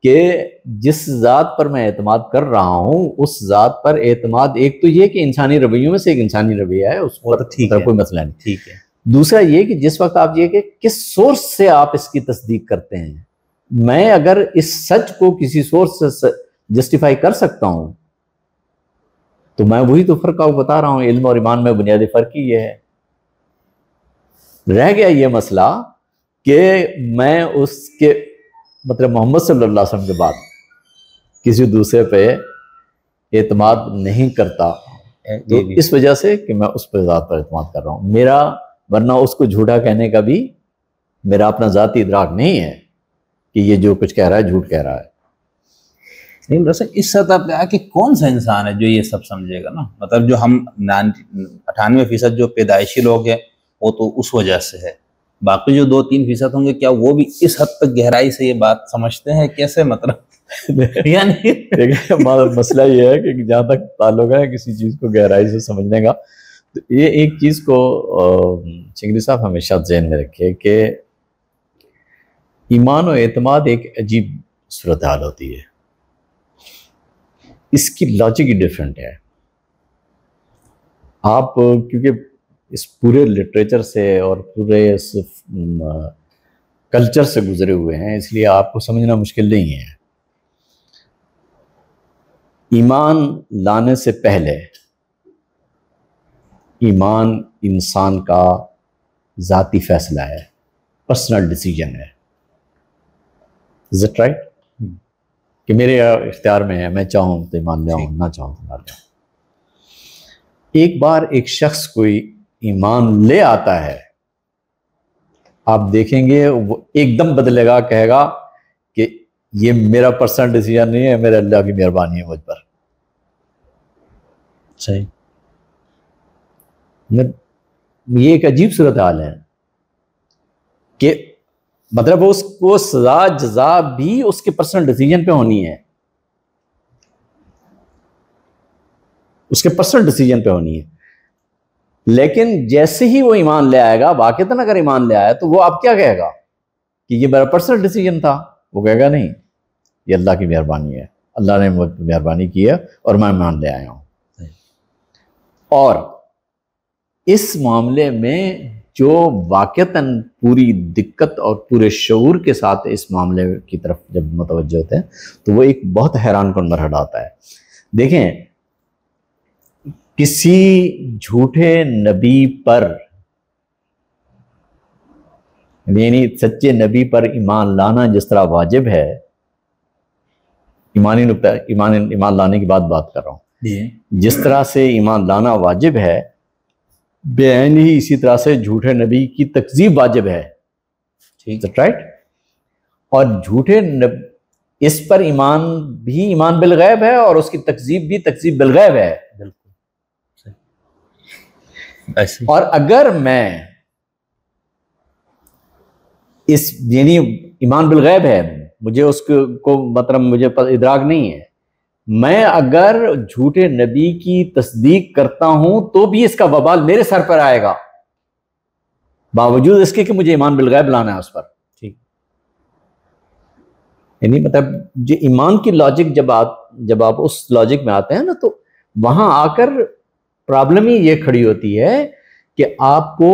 کہ جس ذات پر میں اعتماد کر رہا ہوں اس ذات پر اعتماد ایک تو یہ کہ انسانی رویوں میں سے ایک انسانی رویہ ہے، اس کو کوئی مسئلہ نہیں. ٹھیک ہے. دوسرا یہ کہ جس وقت آپ یہ کہ کس سورس سے آپ اس کی تصدیق کرتے ہیں. میں اگر اس سچ کو کسی سورس سے جسٹیفائی کر سکتا ہوں تو میں وہی تو فرق بتا رہا ہوں. علم اور ایمان میں بنیادی فرق ہی یہ ہے. رہ گیا یہ مسئلہ کہ میں اس کے مطلب محمد صلی اللہ علیہ وسلم کے بعد کسی دوسرے پہ اعتماد نہیں کرتا، تو اس وجہ سے کہ میں اس پہ ذات پر اعتماد کر رہا ہوں. میرا ورنہ اس کو جھوٹا کہنے کا بھی میرا اپنا ذاتی ادراک نہیں ہے کہ یہ جو کچھ کہہ رہا ہے جھوٹ کہہ رہا ہے. نہیں بس اس سطح پہ آ کے کون سا انسان ہے جو یہ سب سمجھے گا نا. مطلب جو ہم 98% جو پیدائشی لوگ ہیں وہ تو اس وجہ سے ہے. باقی جو 2-3% ہوں گے کیا وہ بھی اس حد تک گہرائی سے یہ بات سمجھتے ہیں؟ کیسے مطلب یعنی مسئلہ یہ ہے کہ جہاں تک تعلق ہے کسی چیز کو گہرائی سے سمجھنے کا، تو یہ ایک چیز کو چنگری صاحب ہمیشہ ذہن میں رکھے کہ ایمان و اعتماد ایک عجیب صورتحال ہوتی ہے. اس کی لاجک ہی ڈفرینٹ ہے. آپ کیونکہ اس پورے لٹریچر سے اور پورے اس کلچر سے گزرے ہوئے ہیں، اس لیے آپ کو سمجھنا مشکل نہیں ہے. ایمان لانے سے پہلے ایمان انسان کا ذاتی فیصلہ ہے، پرسنل ڈیسیجن ہے. Is it right؟ کہ میرے اختیار میں ہے، میں چاہوں تو ایمان لے آؤں، نہ چاہوں تو نہ لے آؤں. ایک بار ایک شخص کوئی ایمان لے آتا ہے، آپ دیکھیں گے وہ ایک دم بدلے گا، کہے گا کہ یہ میرا پرسنل ڈیسیجن نہیں ہے، میرے اللہ کی مہربانی ہے مجھ پر. صحیح. یہ ایک عجیب صورتحال ہے کہ مطلب اس کو سزا جزا بھی اس کے پرسنل ڈیسیجن پہ ہونی ہے، اس کے پرسنل ڈیسیجن پہ ہونی ہے. لیکن جیسے ہی وہ ایمان لے آئے گا، واقعتاً اگر ایمان لے آیا تو وہ اب کیا کہے گا کہ یہ میرا پرسنل ڈیسیجن تھا؟ وہ کہے گا نہیں، یہ اللہ کی مہربانی ہے، اللہ نے مجھ پہ مہربانی کی ہے اور میں ایمان لے آیا ہوں. اور اس معاملے میں جو واقعتاً پوری دقت اور پورے شعور کے ساتھ اس معاملے کی طرف جب متوجہ ہوتے ہیں تو وہ ایک بہت حیران کن مرحلہ آتا ہے. دیکھیں، کسی جھوٹے نبی پر یعنی سچے نبی پر ایمان لانا جس طرح واجب ہے، ایمانی نقطہ ایمان لانے کی بات کر رہا ہوں، جس طرح سے ایمان لانا واجب ہے، بے عین ہی اسی طرح سے جھوٹے نبی کی تکذیب واجب ہے. ٹھیک رائٹ؟ اور جھوٹے اس پر ایمان بھی ایمان بالغیب ہے اور اس کی تکذیب بھی تکذیب بالغیب ہے. اور اگر میں اس یعنی ایمان بالغیب ہے، مجھے اس کو مطلب مجھے ادراک نہیں ہے، میں اگر جھوٹے نبی کی تصدیق کرتا ہوں تو بھی اس کا وبال میرے سر پر آئے گا، باوجود اس کے کہ مجھے ایمان بالغیب لانا ہے اس پر. ٹھیک، یعنی مطلب جو ایمان کی لاجک جب آپ اس لاجک میں آتے ہیں نا، تو وہاں آ کر پرابلم ہی یہ کھڑی ہوتی ہے کہ آپ کو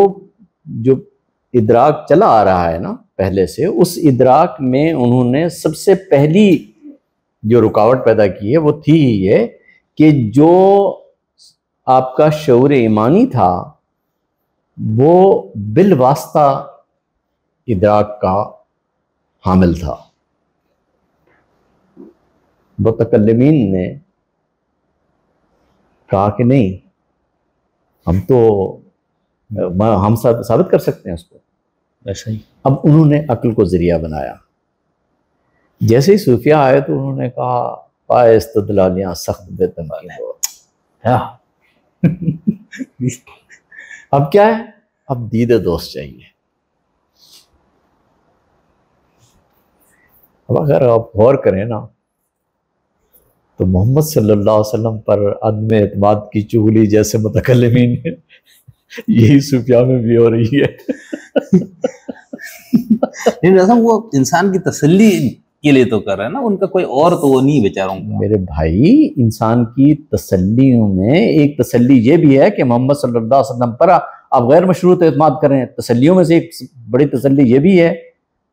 جو ادراک چلا آ رہا ہے نا پہلے سے، اس ادراک میں انہوں نے سب سے پہلی جو رکاوٹ پیدا کی ہے وہ تھی یہ کہ جو آپ کا شعور ایمانی تھا وہ بالواسطہ ادراک کا حامل تھا. متکلمین نے کہا کہ نہیں، ہم ثابت کر سکتے ہیں اس کو. ایسا ہی اب انہوں نے عقل کو ذریعہ بنایا. جیسے ہی صوفیہ آئے تو انہوں نے کہا پائے استدلالیاں سخت بے تمکین ہو. اب کیا ہے؟ اب دید دوست چاہیے. اب اگر آپ غور کریں نا تو محمد صلی اللہ علیہ وسلم پر عدم اعتماد کی چغلی جیسے متکلمین ہیں، یہی صوفیہ میں بھی ہو رہی ہے. وہ انسان کی تسلی کے لیے تو کر رہے ہیں نا، ان کا کوئی اور تو وہ نہیں بیچاروں کا. میرے بھائی، انسان کی تسلیوں میں ایک تسلی یہ بھی ہے کہ محمد صلی اللہ علیہ وسلم پر آپ غیر مشروط اعتماد کریں، تسلیوں میں سے ایک بڑی تسلی یہ بھی ہے،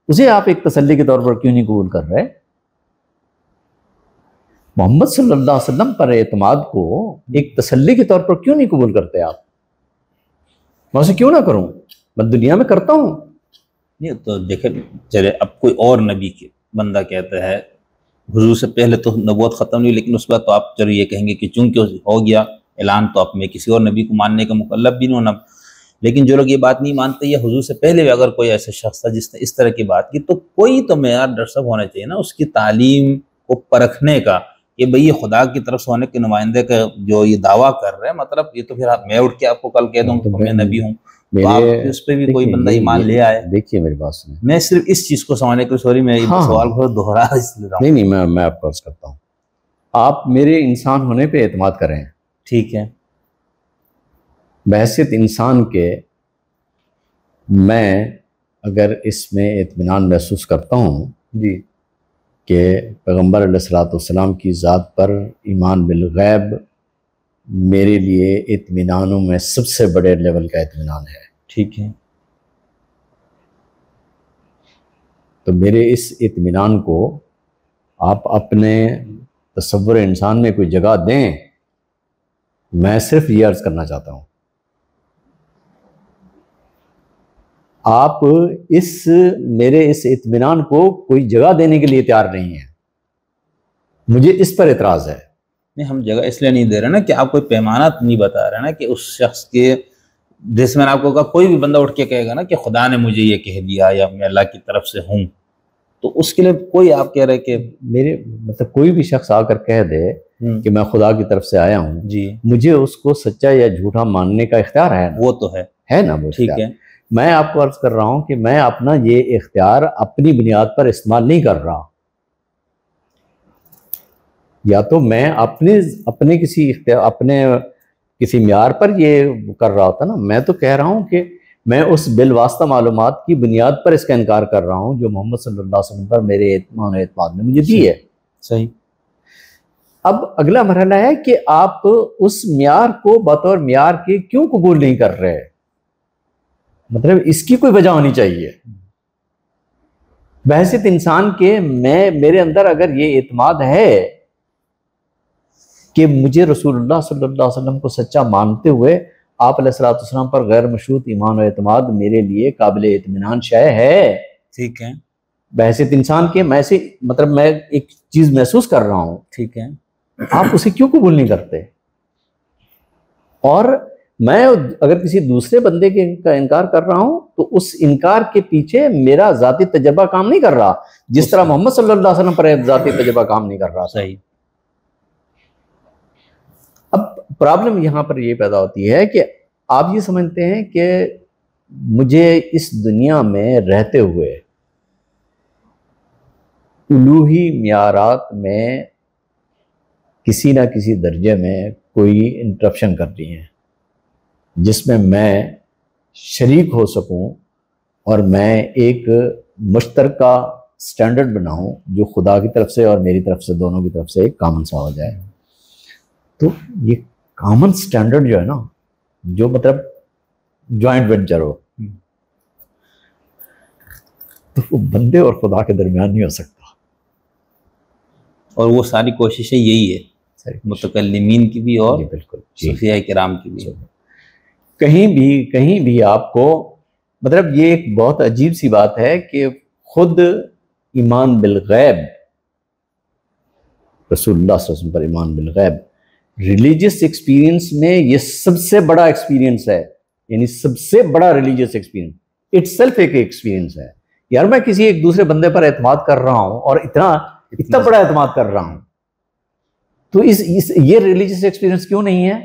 اسے آپ ایک تسلی کے طور پر کیوں نہیں قبول کر رہے؟ محمد صلی اللہ علیہ وسلم پر اعتماد کو ایک تسلی کے طور پر کیوں نہیں قبول کرتے آپ؟ میں اسے کیوں نہ کروں؟ میں دنیا میں کرتا ہوں. نہیں تو دیکھیں، چلے اب کوئی اور نبی کے بندہ کہتا ہے حضور سے پہلے تو نبوت ختم نہیں، لیکن اس کے بعد تو آپ چلو یہ کہیں گے کہ چونکہ ہو گیا اعلان تو اب میں کسی اور نبی کو ماننے کا مکلف بھی نہیں ہونا. لیکن جو لوگ یہ بات نہیں مانتے، یا حضور سے پہلے بھی اگر کوئی ایسا شخص تھا جس نے اس طرح کی بات کی، تو کوئی تو معیار ڈاکٹر صاحب ہونا چاہیے نا اس کی تعلیم کو پرکھنے کا، کہ بھئی یہ خدا کی طرف سے ہونے کے نمائندے کا جو یہ دعویٰ کر رہے ہیں، مطلب یہ تو پھر میں اٹھ کے آپ کو کل کہہ دوں کہ میں نبی ہوں، تو آپ اس پہ بھی کوئی بندہ ایمان لے آئے. دیکھیے میری بات سنیں، میں صرف اس چیز کو سمجھنے کے، سوری میں سوال کو دوہرا اس لیے رہا ہوں. نہیں میں آپ کو عرض کرتا ہوں، آپ میرے انسان ہونے پہ اعتماد کریں، ٹھیک ہے، بحیثیت انسان کے میں اگر اس میں اطمینان محسوس کرتا ہوں جی کہ پیغمبر علیہ الصلوۃ والسلام کی ذات پر ایمان بالغیب میرے لیے اطمینانوں میں سب سے بڑے لیول کا اطمینان ہے، ٹھیک ہے، تو میرے اس اطمینان کو آپ اپنے تصور انسان میں کوئی جگہ دیں. میں صرف یہ عرض کرنا چاہتا ہوں، آپ میرے اس اطمینان کو کوئی جگہ دینے کے لیے تیار نہیں ہیں. مجھے اس پر اعتراض ہے. نہیں ہم جگہ اس لیے نہیں دے رہے نا کہ آپ کوئی پیمانہ نہیں بتا رہے نا کہ اس شخص کے، جیسے میں نے آپ کو کہا کوئی بھی بندہ اٹھ کے کہے گا نا کہ خدا نے مجھے یہ کہہ دیا یا میں اللہ کی طرف سے ہوں، تو اس کے لیے کوئی آپ کہہ رہے کہ میرے مطلب کوئی بھی شخص آ کر کہہ دے کہ میں خدا کی طرف سے آیا ہوں، جی مجھے اس کو سچا یا جھوٹا ماننے کا اختیار ہے نا؟ وہ تو ہے نا وہ ٹھیک اختیار. ہے. میں آپ کو عرض کر رہا ہوں کہ میں اپنا یہ اختیار اپنی بنیاد پر استعمال نہیں کر رہا، یا تو میں اپنے کسی معیار پر یہ کر رہا ہوتا نا. میں تو کہہ رہا ہوں کہ میں اس بالواسطہ معلومات کی بنیاد پر اس کا انکار کر رہا ہوں جو محمد صلی اللہ علیہ وسلم پر میرے اعتماد نے مجھے دی ہے. صحیح. اب اگلا مرحلہ ہے کہ آپ اس معیار کو بطور معیار کے کیوں قبول نہیں کر رہے؟ مطلب اس کی کوئی وجہ ہونی چاہیے. بحیثیت انسان کے میرے اندر اگر یہ اعتماد ہے کہ مجھے رسول اللہ صلی اللہ علیہ وسلم کو سچا مانتے ہوئے آپ علیہ الصلوۃ والسلام پر غیر مشروط ایمان و اعتماد میرے لیے قابل اطمینان شے ہے، ٹھیک ہے، بحیثیت انسان کے میں ایک چیز محسوس کر رہا ہوں، ٹھیک ہے، آپ اسے کیوں قبول نہیں کرتے؟ اور میں اگر کسی دوسرے بندے کا انکار کر رہا ہوں تو اس انکار کے پیچھے میرا ذاتی تجربہ کام نہیں کر رہا، جس طرح محمد صلی اللہ علیہ وسلم پر ذاتی تجربہ کام نہیں کر رہا. صحیح. اب پرابلم یہاں پر یہ پیدا ہوتی ہے کہ آپ یہ سمجھتے ہیں کہ مجھے اس دنیا میں رہتے ہوئے الوہی معیارات میں کسی نہ کسی درجے میں کوئی انٹرپشن کر رہی ہیں جس میں شریک ہو سکوں اور میں ایک مشترکہ سٹینڈرڈ بناؤں جو خدا کی طرف سے اور میری طرف سے دونوں کی طرف سے ایک کامن سا ہو جائے. تو یہ کامن سٹینڈرڈ جو ہے نا، جو مطلب جوائنٹ وینچر ہو، تو وہ بندے اور خدا کے درمیان نہیں ہو سکتا. اور وہ ساری کوششیں یہی ہے متکلمین کی بھی اور بالکل صوفیاء کرام کی بھی. کہیں بھی آپ کو مطلب یہ ایک بہت عجیب سی بات ہے کہ خود ایمان بالغیب، رسول اللہ صلی اللہ علیہ وسلم پر ایمان بالغیب ریلیجس ایکسپیرینس میں یہ سب سے بڑا ایکسپیرینس ہے، یعنی سب سے بڑا ریلیجس ایکسپیرینس اٹ سیلف ایک ایکسپیرینس ہے. یار میں کسی ایک دوسرے بندے پر اعتماد کر رہا ہوں اور اتنا بڑا اعتماد کر رہا ہوں، تو یہ ریلیجس ایکسپیرینس کیوں نہیں ہے؟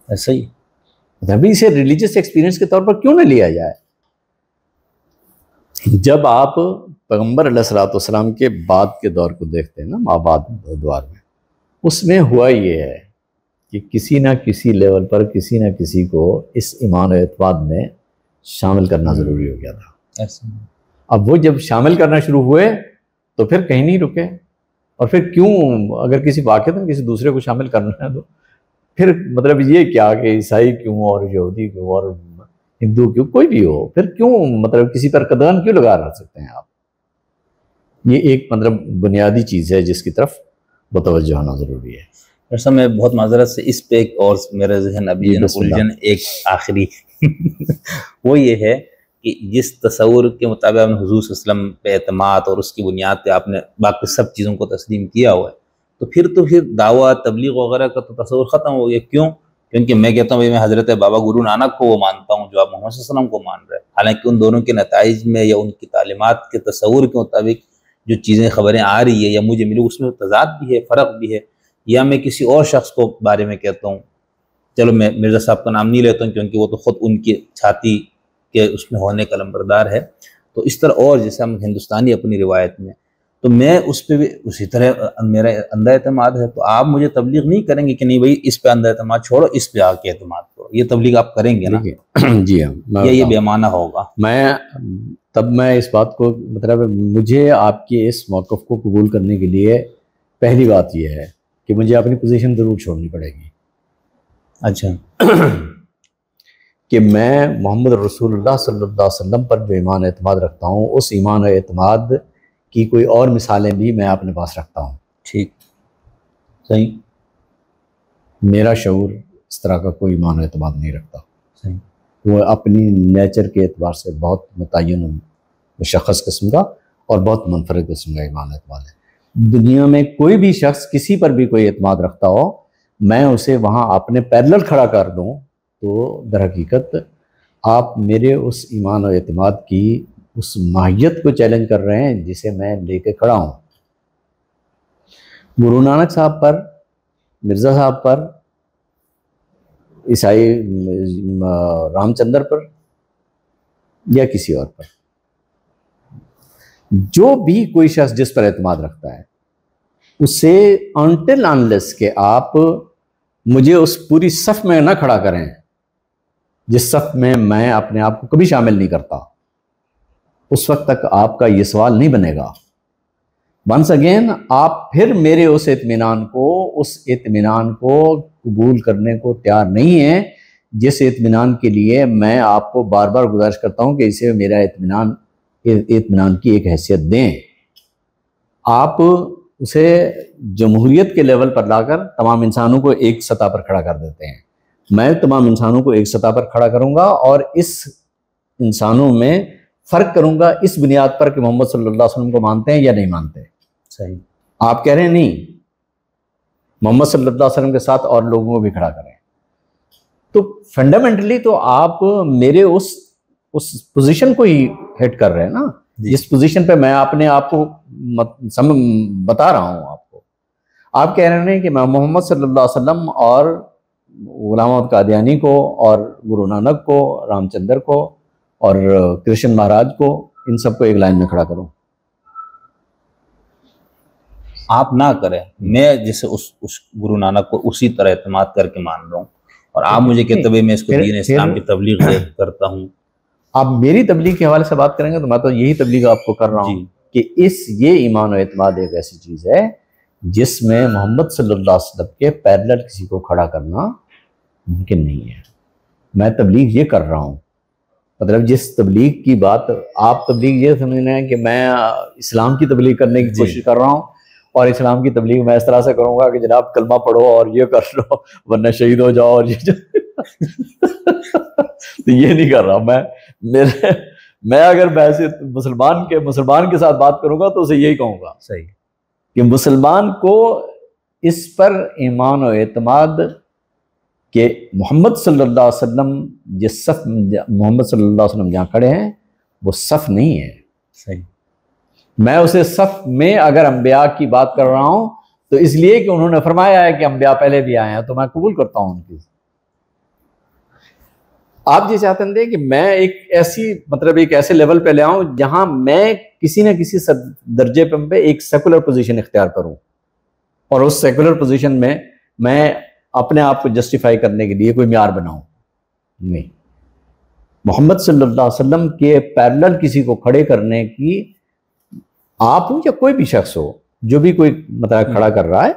ایسا ہی ابھی اسے ریلیجس ایکسپیرینس کے طور پر کیوں نہ لیا جائے؟ جب آپ پیغمبر علیہ الصلوۃ والسلام کے بعد کے دور کو دیکھتے ہیں نا، مابعد دور میں، اس میں ہوا یہ ہے کہ کسی نہ کسی لیول پر کسی نہ کسی کو اس ایمان و اعتماد میں شامل کرنا ضروری ہو گیا تھا. اب وہ جب شامل کرنا شروع ہوئے تو پھر کہیں نہیں رکے. اور پھر کیوں، اگر کسی واقعہ میں کسی دوسرے کو شامل کرنا ہے تو پھر مطلب یہ کیا کہ عیسائی کیوں اور یہودی کیوں اور ہندو کیوں، کوئی بھی ہو، پھر کیوں مطلب کسی پر قدغن کیوں لگا رہ سکتے ہیں آپ؟ یہ ایک مطلب بنیادی چیز ہے جس کی طرف متوجہ ہونا ضروری ہے۔ ایسا میں بہت معذرت سے اس پہ ایک اور میرے ذہن ابھی الجھن ایک آخری وہ یہ ہے کہ جس تصور کے مطابق آپ نے حضور صلی اللہ علیہ وسلم پہ اعتماد اور اس کی بنیاد پہ آپ نے باقی سب چیزوں کو تسلیم کیا ہوا ہے، تو پھر دعویٰ تبلیغ وغیرہ کا تو تصور ختم ہو گیا۔ کیوں؟ کیونکہ میں کہتا ہوں میں حضرت بابا گرو نانک کو وہ مانتا ہوں جو آپ محمد صلی اللہ علیہ وسلم کو مان رہے ہیں، حالانکہ ان دونوں کے نتائج میں یا ان کی تعلیمات کے تصور کے مطابق جو چیزیں خبریں آ رہی ہے یا مجھے ملی اس میں تضاد بھی ہے، فرق بھی ہے۔ یا میں کسی اور شخص کو بارے میں کہتا ہوں، چلو میں مرزا صاحب کا نام نہیں لیتا ہوں کیونکہ وہ تو خود ان کی چھاتی کے اس میں ہونے کا لمبردار ہے، تو اس طرح اور جیسے ہم ہندوستانی اپنی روایت میں، تو میں اس پہ بھی اسی طرح میرا اندھا اعتماد ہے۔ تو آپ مجھے تبلیغ نہیں کریں گے کہ نہیں بھائی اس پہ اندھا اعتماد چھوڑو، اس پہ آ کے اعتماد کرو، یہ تبلیغ آپ کریں گے نا؟ جی ہاں، یہ بے معنی ہوگا۔ میں اس بات کو مطلب مجھے آپ کے اس موقف کو قبول کرنے کے لیے پہلی بات یہ ہے کہ مجھے اپنی پوزیشن ضرور چھوڑنی پڑے گی۔ اچھا، کہ میں محمد رسول اللہ صلی اللہ علیہ وسلم پر جو ایمان اعتماد رکھتا ہوں، اس ایمان و اعتماد کی کوئی اور مثالیں بھی میں اپنے پاس رکھتا ہوں۔ ٹھیک، صحیح۔ میرا شعور اس طرح کا کوئی ایمان و اعتماد نہیں رکھتا، صحیح۔ وہ اپنی نیچر کے اعتبار سے بہت متعین مشخص قسم کا اور بہت منفرد قسم کا ایمان و اعتماد ہے۔ دنیا میں کوئی بھی شخص کسی پر بھی کوئی اعتماد رکھتا ہو، میں اسے وہاں اپنے پیرلل کھڑا کر دوں تو در حقیقت آپ میرے اس ایمان و اعتماد کی اس ماہیت کو چیلنج کر رہے ہیں جسے میں لے کے کھڑا ہوں۔ گرو نانک صاحب پر، مرزا صاحب پر، عیسائی رام چندر پر یا کسی اور پر، جو بھی کوئی شخص جس پر اعتماد رکھتا ہے، اسے انٹل انلیس کہ آپ مجھے اس پوری صف میں نہ کھڑا کریں جس صف میں میں اپنے آپ کو کبھی شامل نہیں کرتا، اس وقت تک آپ کا یہ سوال نہیں بنے گا۔ ونس اگین آپ پھر میرے اس اطمینان کو قبول کرنے کو تیار نہیں ہیں، جس اطمینان کے لیے میں آپ کو بار بار گزارش کرتا ہوں کہ اسے میرا اطمینان کی ایک حیثیت دیں۔ آپ اسے جمہوریت کے لیول پر لا کر تمام انسانوں کو ایک سطح پر کھڑا کر دیتے ہیں۔ میں تمام انسانوں کو ایک سطح پر کھڑا کروں گا اور اس انسانوں میں فرق کروں گا اس بنیاد پر کہ محمد صلی اللہ علیہ وسلم کو مانتے ہیں یا نہیں مانتے۔ صحیح۔ آپ کہہ رہے ہیں نہیں، محمد صلی اللہ علیہ وسلم کے ساتھ اور لوگوں کو بھی کھڑا کریں، تو فنڈامنٹلی تو آپ میرے اس پوزیشن کو ہی ہٹ کر رہے ہیں نا، جس پوزیشن پہ میں اپنے آپ کو بتا رہا ہوں آپ کو۔ آپ کہہ رہے ہیں کہ میں محمد صلی اللہ علیہ وسلم اور غلام احمد قادیانی کو اور گرو نانک کو، رام چندر کو اور کرشن مہاراج کو، ان سب کو ایک لائن میں کھڑا کروں۔ آپ نہ کریں، میں جیسے اس گرو نانک کو اسی طرح اعتماد کر کے مان رہا ہوں، اور آپ مجھے کہتے ہوئے میں اس کو دین اسلام کی تبلیغ کرتا ہوں۔ آپ میری تبلیغ کے حوالے سے بات کریں گے تو میں تو یہی تبلیغ آپ کو کر رہا ہوں کہ یہ ایمان و اعتماد ایک ایسی چیز ہے جس میں محمد صلی اللہ علیہ وسلم کے پیرلل کسی کو کھڑا کرنا ممکن نہیں ہے۔ میں تبلیغ یہ کر رہا ہوں، مطلب جس تبلیغ کی بات آپ تبلیغ یہ سمجھنا ہے کہ میں اسلام کی تبلیغ کرنے کی کوشش کر رہا ہوں، اور اسلام کی تبلیغ میں اس طرح سے کروں گا کہ جناب کلمہ پڑھو اور یہ کر لو ورنہ شہید ہو جاؤ، اور تو یہ نہیں کر رہا میں اگر ویسے مسلمان کے ساتھ بات کروں گا تو اسے یہی کہوں گا صحیح کہ مسلمان کو اس پر ایمان و اعتماد کہ محمد صلی اللہ علیہ وسلم جس صف محمد صلی اللہ علیہ وسلم جہاں کھڑے ہیں وہ صف نہیں ہے۔ صحیح۔ میں اسے صف میں اگر انبیاء کی بات کر رہا ہوں تو اس لیے کہ انہوں نے فرمایا ہے کہ انبیاء پہلے بھی آئے ہیں، تو میں قبول کرتا ہوں ان کی۔ آپ یہ چاہتے ہیں کہ میں ایک ایسے لیول پہ لے آؤں جہاں میں کسی نہ کسی درجے پہ ایک سیکولر پوزیشن اختیار کروں، اور اس سیکولر پوزیشن میں میں اپنے آپ کو جسٹیفائی کرنے کے لیے کوئی معیار بناؤں؟ نہیں۔ محمد صلی اللہ علیہ وسلم کے پیرلل کسی کو کھڑے کرنے کی، آپ ہو یا کوئی بھی شخص ہو جو بھی کوئی مطلب کھڑا کر رہا ہے،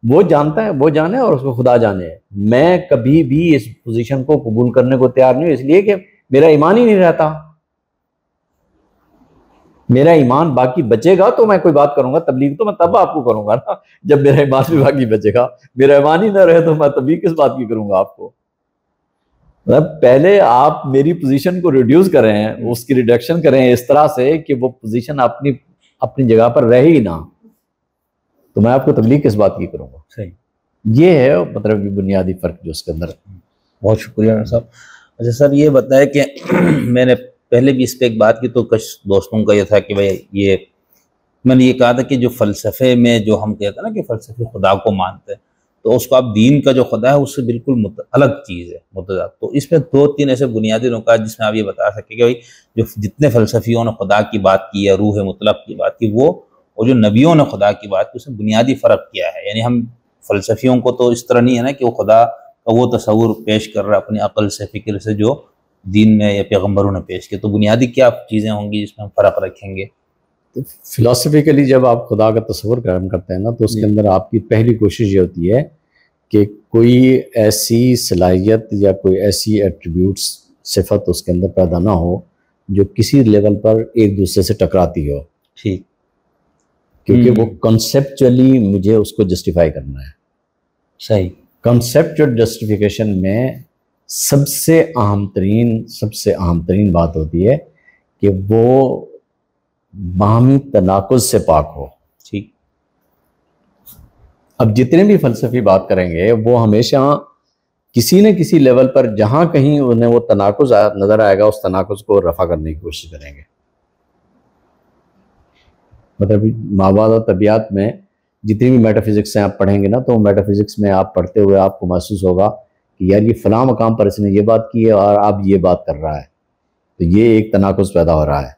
وہ جانتا ہے، وہ جانے اور اس کو خدا جانے. میں کبھی بھی اس پوزیشن کو قبول کرنے کو تیار نہیں ہوں، اس لیے کہ میرا ایمان ہی نہیں رہتا. میرا ایمان باقی بچے گا تو میں کوئی بات کروں گا. تبلیغ تو میں تب آپ کو کروں گا نا جب میرا ایمان بھی باقی بچے گا. میرا ایمان ہی نہ رہے تو میں تبلیغ کس بات کی کروں گا آپ کو. پہلے آپ میری پوزیشن کو ریڈیوس کریں، اس کی ریڈکشن کریں اس طرح سے کہ وہ پوزیشن اپنی جگہ پر رہے ہی نہ، تو میں آپ کو تبلیغ کس بات کی کروں گا. صحیح. یہ ہے مطلب بنیادی فرق جو اس کے اندر. بہت شکریہ ڈاکٹر صاحب. اچھا سر یہ بتائے کہ میں نے پہلے بھی اس پہ ایک بات کی تو کچھ دوستوں کا یہ تھا کہ بھائی یہ میں نے یہ کہا تھا کہ جو فلسفے میں جو ہم کہتے ہیں نا کہ فلسفی خدا کو مانتے ہیں تو اس کو آپ دین کا جو خدا ہے اس سے بالکل الگ چیز ہے متضاد. تو اس میں 2-3 ایسے بنیادی نکات جس میں آپ یہ بتا سکیں کہ بھائی جو جتنے فلسفیوں نے خدا کی بات کی یا روح مطلق کی بات کی وہ جو نبیوں نے خدا کی بات کی اس میں بنیادی فرق کیا ہے. یعنی ہم فلسفیوں کو تو اس طرح نہیں ہے نا کہ وہ خدا کا وہ تصور پیش کر رہا ہے اپنی عقل سے فکر سے جو دین میں یا پیغمبروں نے پیش کیا. تو بنیادی کیا چیزیں ہوں گی جس میں ہم فرق رکھیں گے؟ فلسفیکلی جب آپ خدا کا تصور کرتے ہیں نا تو اس کے اندر آپ کی پہلی کوشش یہ ہوتی ہے کہ کوئی ایسی صلاحیت یا کوئی ایسی ایٹریبیوٹس صفت اس کے اندر پیدا نہ ہو جو کسی لیول پر ایک دوسرے سے ٹکراتی ہو. ٹھیک. کیونکہ وہ کنسیپچولی مجھے اس کو جسٹیفائی کرنا ہے. صحیح. کنسیپچول جسٹیفیکیشن میں سب سے اہم ترین بات ہوتی ہے کہ وہ باہمی تناقض سے پاک ہو. ٹھیک. اب جتنے بھی فلسفی بات کریں گے وہ ہمیشہ کسی نہ کسی لیول پر جہاں کہیں انہیں وہ تناقض نظر آئے گا اس تناقض کو رفع کرنے کی کوشش کریں گے. مطلب ماواد و طبیعت میں جتنی بھی میٹا فزکس ہیں آپ پڑھیں گے نا تو میٹا فزکس میں آپ پڑھتے ہوئے آپ کو محسوس ہوگا کہ یار یہ فلاں مقام پر اس نے یہ بات کی ہے اور اب یہ بات کر رہا ہے تو یہ ایک تناقض پیدا ہو رہا ہے.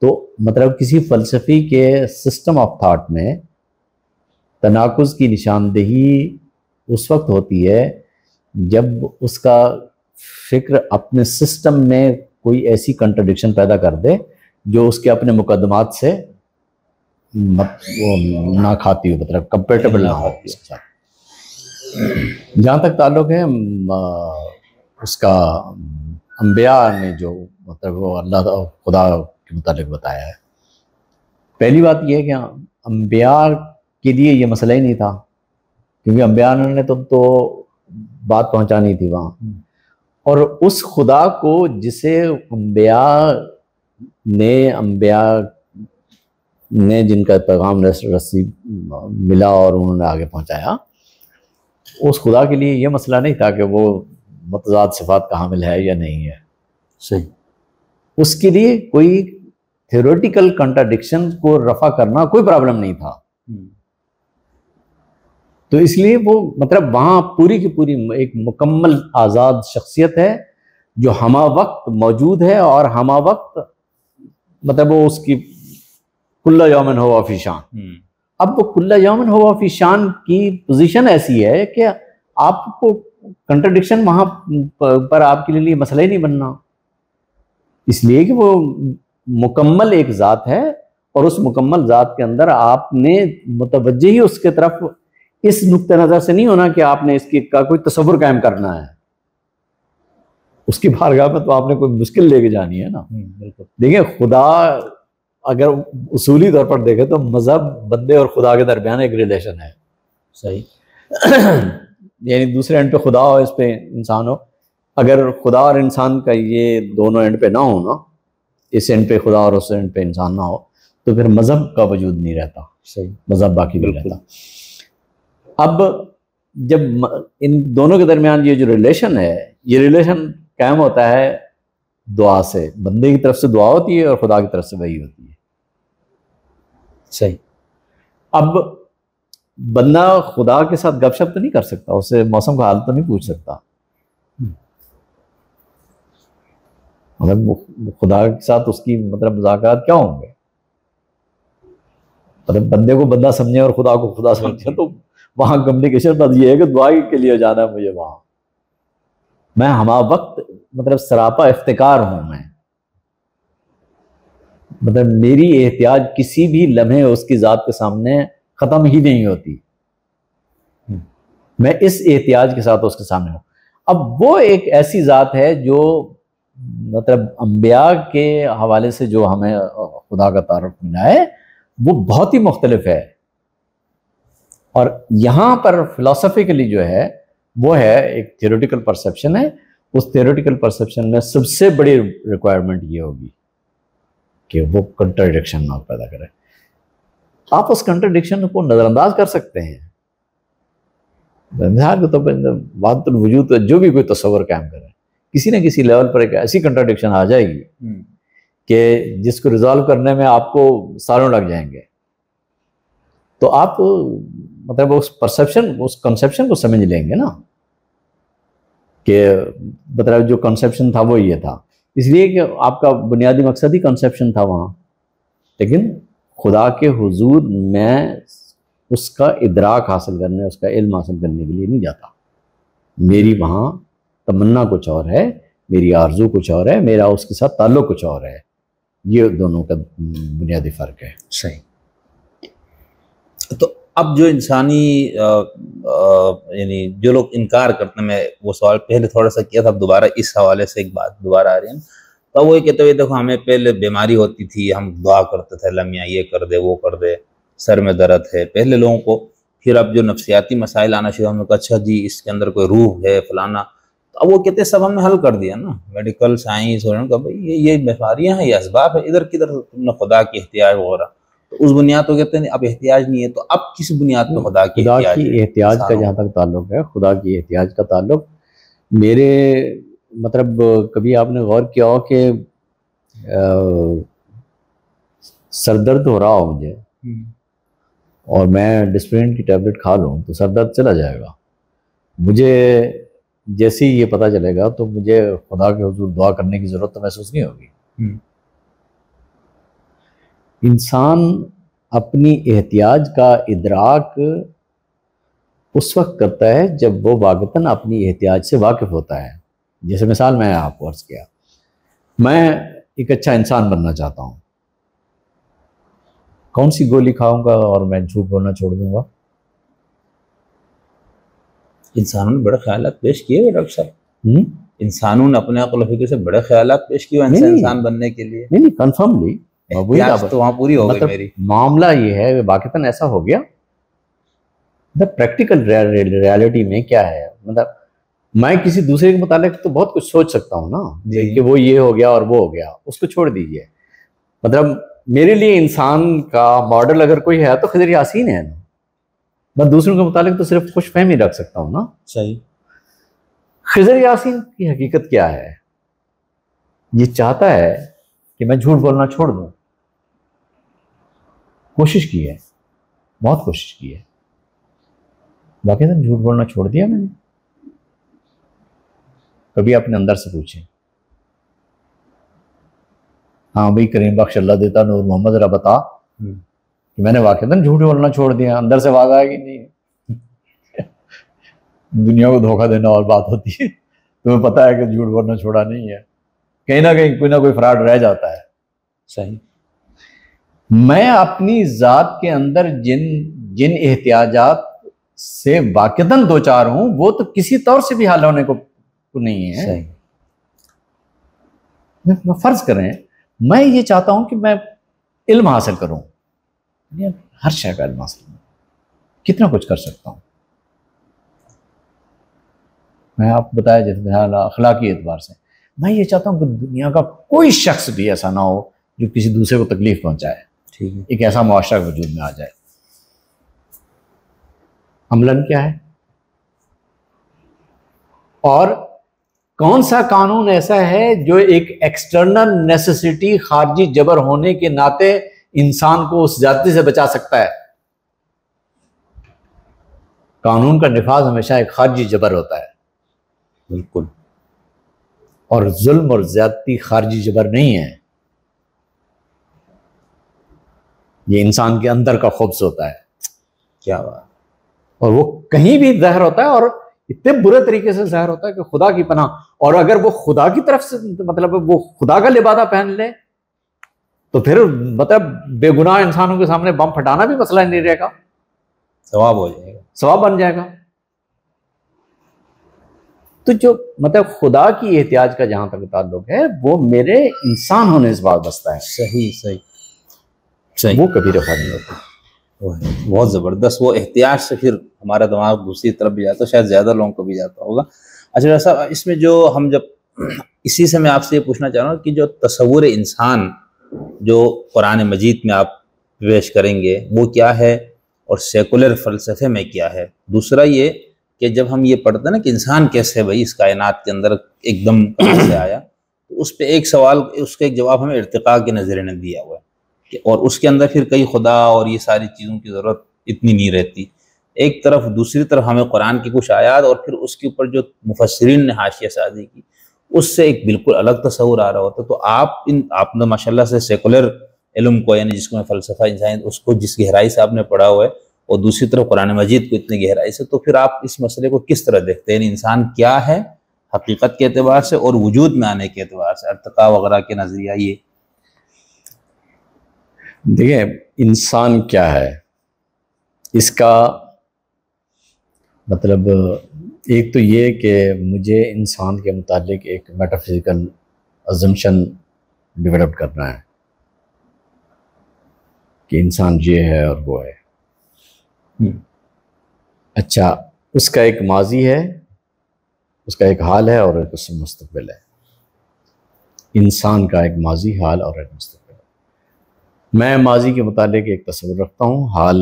تو مطلب کسی فلسفی کے سسٹم آف تھاٹ میں تناقض کی نشاندہی اس وقت ہوتی ہے جب اس کا فکر اپنے سسٹم میں کوئی ایسی کنٹرڈکشن پیدا کر دے جو اس کے اپنے مقدمات سے نہ کھاتی ہو، مطلب کمپیٹیبل نہ ہو اس کے ساتھ. جہاں تک تعلق ہے اس کا انبیاء نے جو مطلب وہ اللہ خدا کے متعلق بتایا ہے، پہلی بات یہ ہے کہ انبیاء کے لیے یہ مسئلہ ہی نہیں تھا کیونکہ انبیاء نے تو بات پہنچانی تھی وہاں. اور اس خدا کو جسے انبیاء نے جن کا پیغام رسی ملا اور انہوں نے آگے پہنچایا، اس خدا کے لیے یہ مسئلہ نہیں تھا کہ وہ متضاد صفات کا حامل ہے یا نہیں ہے. صحیح. اس کے لیے کوئی تھیوریٹیکل کنٹراڈکشن کو رفع کرنا کوئی پرابلم نہیں تھا. تو اس لیے وہ مطلب وہاں پوری کی پوری ایک مکمل آزاد شخصیت ہے جو ہمہ وقت موجود ہے اور ہمہ وقت مطلب وہ اس کی کل یومن ہوا فی شان. اب وہ کل یومن ہوا فی شان کی پوزیشن ایسی ہے کہ آپ کو کنٹرڈکشن وہاں پر آپ کے لیے مسئلہ ہی نہیں بننا، اس لیے کہ وہ مکمل ایک ذات ہے اور اس مکمل ذات کے اندر آپ نے متوجہ ہی اس کے طرف اس نقطہ نظر سے نہیں ہونا کہ آپ نے اس کی کا کوئی تصور قائم کرنا ہے. اس کی بارگاہ میں تو آپ نے کوئی مشکل لے کے جانی ہے نا. دیکھیں خدا اگر اصولی طور پر دیکھیں تو مذہب بندے اور خدا کے درمیان ایک ریلیشن ہے. صحیح. یعنی دوسرے اینڈ پہ خدا ہو اس پہ انسان ہو. اگر خدا اور انسان کا یہ دونوں اینڈ پہ نہ ہو نا، اس اینڈ پہ خدا اور اس اینڈ پہ انسان نہ ہو تو پھر مذہب کا وجود نہیں رہتا. صحیح. مذہب باقی نہیں رہتا. اب جب ان دونوں کے درمیان یہ جو ریلیشن ہے، یہ ریلیشن قائم ہوتا ہے دعا سے. بندے کی طرف سے دعا ہوتی ہے اور خدا کی طرف سے وحی ہوتی ہے. صحیح. اب بندہ خدا کے ساتھ گپ شپ تو نہیں کر سکتا، اسے موسم کا حال تو نہیں پوچھ سکتا. مطلب خدا کے ساتھ اس کی مطلب مذاکرات کیا ہوں گے؟ مطلب بندے کو بندہ سمجھے اور خدا کو خدا سمجھے تو وہاں کمیونیکیشن بس یہ ہے کہ دعا کے لیے جانا ہے مجھے وہاں. میں ہمہ وقت مطلب سراپا افتقار ہوں. میں مطلب میری احتیاج کسی بھی لمحے اس کی ذات کے سامنے ختم ہی نہیں ہوتی. میں اس احتیاج کے ساتھ اس کے سامنے ہوں. اب وہ ایک ایسی ذات ہے جو مطلب انبیاء کے حوالے سے جو ہمیں خدا کا تعارف ملا ہے وہ بہت ہی مختلف ہے. اور یہاں پر فلسفیکلی جو ہے وہ ہے ایک تھیوریٹیکل پرسیپشن ہے. اس تھیوریٹیکل پرسیپشن میں سب سے بڑی ریکوائرمنٹ یہ ہوگی کہ وہ کنٹراڈکشن نہ پیدا کرے. آپ اس کنٹراڈکشن کو نظر انداز کر سکتے ہیں. مثال کے طور پر وحدت الوجود جو بھی کوئی تصور قائم کرے کسی نہ کسی لیول پر ایک ایسی کنٹراڈکشن آ جائے گی کہ جس کو ریزالو کرنے میں آپ کو سالوں لگ جائیں گے. تو آپ مطلب اس پرسیپشن اس کنسیپشن کو سمجھ لیں گے نا کہ مطلب جو کنسیپشن تھا وہ یہ تھا، اس لیے کہ آپ کا بنیادی مقصد ہی کنسیپشن تھا وہاں. لیکن خدا کے حضور میں اس کا ادراک حاصل کرنے، اس کا علم حاصل کرنے کے لیے نہیں جاتا. میری وہاں تمنا کچھ اور ہے، میری آرزو کچھ اور ہے، میرا اس کے ساتھ تعلق کچھ اور ہے. یہ دونوں کا بنیادی فرق ہے. صحیح. تو اب جو انسانی یعنی جو لوگ انکار کرتے ہیں، میں وہ سوال پہلے تھوڑا سا کیا تھا، اب دوبارہ اس حوالے سے ایک بات دوبارہ آ رہی ہے. تو وہ یہ کہتے ہوئے دیکھو ہمیں پہلے بیماری ہوتی تھی، ہم دعا کرتے تھے اللہ میاں یہ کر دے وہ کر دے، سر میں درد ہے پہلے لوگوں کو. پھر اب جو نفسیاتی مسائل آنا شروع، ہم نے کہا اچھا جی اس کے اندر کوئی روح ہے فلانا. اب وہ کہتے ہیں سب ہم نے حل کر دیا نا، میڈیکل سائنس اور کہ بھائی یہ بیماریاں ہیں، یہ اسباب ہے، ادھر کدھر تم نے خدا کی احتیاج وغیرہ. تو اس بنیاد کو کہتے ہیں اب احتیاج نہیں ہے. تو اب کس بنیاد پہ خدا کی احتیاج کا جہاں تک تعلق ہے، خدا کی احتیاج کا تعلق میرے مطلب کبھی آپ نے غور کیا ہو کہ سر درد ہو رہا ہو مجھے اور میں ڈسپرین کی ٹیبلٹ کھا لوں تو سر درد چلا جائے گا. مجھے جیسے ہی یہ پتہ چلے گا تو مجھے خدا کے حضور دعا کرنے کی ضرورت تو محسوس نہیں ہوگی. انسان اپنی احتیاج کا ادراک اس وقت کرتا ہے جب وہ واقعتاً اپنی احتیاج سے واقف ہوتا ہے. جیسے مثال میں آپ کو عرض کیا، میں ایک اچھا انسان بننا چاہتا ہوں، کون سی گولی کھاؤں گا اور میں جھوٹ بولنا چھوڑ دوں گا؟ انسانوں نے بڑے خیالات پیش کیے ہوئے ڈاکٹر صاحب، انسانوں نے اپنے عقل و فکر سے بڑے خیالات پیش کیے ہوئے انسان بننے کے لیے. نہیں کنفرملی تو وہاں پوری ہو گئی میری. معاملہ یہ ہے واقعتاً ایسا ہو گیا. پریکٹیکل ریالٹی میں کیا ہے، مطلب میں کسی دوسرے کے متعلق تو بہت کچھ سوچ سکتا ہوں نا کہ وہ یہ ہو گیا اور وہ ہو گیا، اس کو چھوڑ دیجیے. مطلب میرے لیے انسان کا ماڈل اگر کوئی ہے تو خضر یاسین ہے نا. میں دوسروں کے متعلق تو صرف خوش فہمی رکھ سکتا ہوں نا. صحیح. خضر یاسین کی حقیقت کیا ہے؟ یہ چاہتا ہے کہ میں جھوٹ بولنا چھوڑ دوں. کوشش کی ہے، بہت کوشش کی ہے، باقی جھوٹ بولنا چھوڑ دیا میں نے. کبھی اپنے اندر سے پوچھیں، ہاں بھائی کریم بخش اللہ دیتا نور محمد ذرا بتا کہ میں نے واقعتاً جھوٹ بولنا چھوڑ دیا. اندر سے آواز آئے گی نہیں. دنیا کو دھوکہ دینا اور بات ہوتی ہے، تمہیں پتہ ہے کہ جھوٹ بولنا چھوڑا نہیں ہے، کہیں نہ کوئی فراڈ رہ جاتا ہے. صحیح. میں اپنی ذات کے اندر جن احتیاجات سے واقعتاً دو چار ہوں وہ تو کسی طور سے بھی حل ہونے کو نہیں ہے. صحیح. فرض کریں میں یہ چاہتا ہوں کہ میں علم حاصل کروں، ہر شے کا علم حاصل کروں، کتنا کچھ کر سکتا ہوں. میں آپ کو بتایا جیسے اخلاقی اعتبار سے میں یہ چاہتا ہوں کہ دنیا کا کوئی شخص بھی ایسا نہ ہو جو کسی دوسرے کو تکلیف پہنچائے. ٹھیک ہے، ایک ایسا معاشرہ وجود میں آ جائے. عملاً کیا ہے اور کون سا قانون ایسا ہے جو ایک ایکسٹرنل نیسیسٹی خارجی جبر ہونے کے ناطے انسان کو اس زیادتی سے بچا سکتا ہے؟ قانون کا نفاذ ہمیشہ ایک خارجی جبر ہوتا ہے. بالکل. اور ظلم اور زیادتی خارجی جبر نہیں ہے، یہ انسان کے اندر کا خبث ہوتا ہے. کیا بات. اور وہ کہیں بھی ظاہر ہوتا ہے اور اتنے برے طریقے سے ظاہر ہوتا ہے کہ خدا کی پناہ. اور اگر وہ خدا کی طرف سے مطلب وہ خدا کا لبادہ پہن لے تو پھر مطلب بے گناہ انسانوں کے سامنے بم پھٹانا بھی مسئلہ نہیں رہے گا، ثواب ہو جائے گا، ثواب بن جائے گا. تو جو مطلب خدا کی احتیاج کا جہاں تک تعلق ہے وہ میرے انسان ہونے سے وابستہ ہے. صحیح صحیح صحیح. وہ کبھی رفع نہیں ہوتی. بہت زبردست. وہ احتیاط سے پھر ہمارا دماغ دوسری طرف بھی جاتا ہے، شاید زیادہ لوگوں کو بھی جاتا ہوگا. اچھا ڈاکٹر صاحب، اس میں جو ہم جب اسی سے میں آپ سے یہ پوچھنا چاہ رہا ہوں کہ جو تصور انسان جو قرآن مجید میں آپ پیش کریں گے وہ کیا ہے اور سیکولر فلسفے میں کیا ہے؟ دوسرا یہ کہ جب ہم یہ پڑھتے ہیں نا کہ انسان کیسے بھائی اس کائنات کے اندر ایک دم کہاں سے آیا، تو اس پہ ایک سوال، اس کا ایک جواب ہمیں ارتقاء کے نظریے نے دیا ہوا ہے، اور اس کے اندر پھر کئی خدا اور یہ ساری چیزوں کی ضرورت اتنی نہیں رہتی. ایک طرف دوسری طرف ہمیں قرآن کی کچھ آیات اور پھر اس کے اوپر جو مفسرین نے حاشیہ سازی کی اس سے ایک بالکل الگ تصور آ رہا ہوتا. تو آپ نے ماشاء اللہ سے سیکولر علم کو، یعنی جس کو میں فلسفہ انسانیت، اس کو جس گہرائی سے آپ نے پڑھا ہوا ہے، اور دوسری طرف قرآن مجید کو اتنی گہرائی سے، تو پھر آپ اس مسئلے کو کس طرح دیکھتے ہیں؟ یعنی انسان کیا ہے حقیقت کے اعتبار سے اور وجود میں آنے کے اعتبار سے، ارتقاء وغیرہ کے نظریہ. یہ دیکھیں انسان کیا ہے، اس کا مطلب ایک تو یہ کہ مجھے انسان کے متعلق ایک میٹافزیکل ازمپشن ڈیولپ کرنا ہے کہ انسان یہ ہے اور وہ ہے. اچھا، اس کا ایک ماضی ہے، اس کا ایک حال ہے اور ایک اس کا مستقبل ہے. انسان کا ایک ماضی، حال اور ایک مستقبل ہے. میں ماضی کے متعلق ایک تصور رکھتا ہوں، حال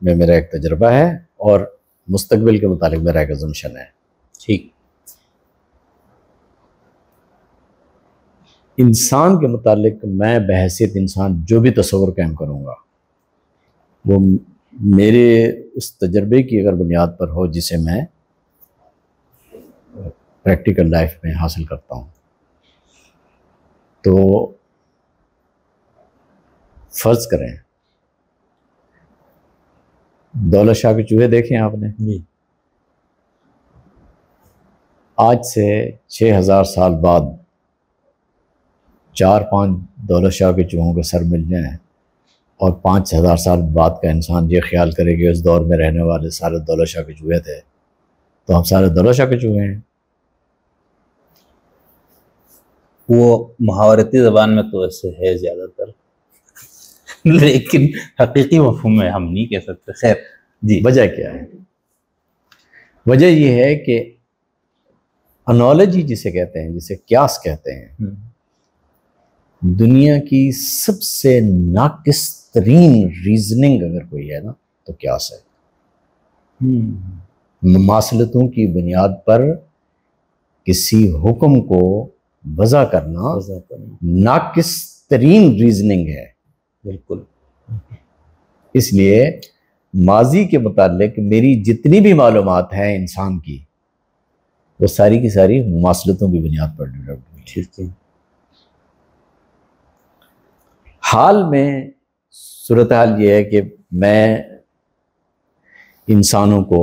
میں میرا ایک تجربہ ہے اور مستقبل کے متعلق میرا ایک ازمپشن ہے. ٹھیک. انسان کے متعلق میں بحیثیت انسان جو بھی تصور قائم کروں گا وہ میرے اس تجربے کی اگر بنیاد پر ہو جسے میں پریکٹیکل لائف میں حاصل کرتا ہوں. تو فرض کریں دولت شاہ کے چوہے دیکھیں آپ نے؟ جی. آج سے 6000 سال بعد 4-5 دولت شاہ کے چوہوں کے سر مل جائیں اور 5000 سال بعد کا انسان یہ خیال کرے کہ اس دور میں رہنے والے سارے دولت شاہ کے چوہے تھے، تو ہم سارے دولت شاہ کے چوہے ہیں. وہ محاورتی زبان میں تو ایسے ہے زیادہ تر، لیکن حقیقی مفہوم میں ہم نہیں کہہ سکتے. خیر جی. وجہ کیا ہے؟ وجہ یہ ہے کہ انالوجی جسے کہتے ہیں، جسے قیاس کہتے ہیں، دنیا کی سب سے ناقص ترین ریزننگ اگر کوئی ہے نا تو قیاس ہے. مماثلتوں کی بنیاد پر کسی حکم کو وضع کرنا ناقص ترین ریزننگ ہے. بالکل. اس لیے ماضی کے متعلق میری جتنی بھی معلومات ہیں انسان کی وہ ساری کی ساری مماثلتوں کی بنیاد پر ڈیولپ ہوئی. ٹھیک ہے. حال میں صورتحال یہ ہے کہ میں انسانوں کو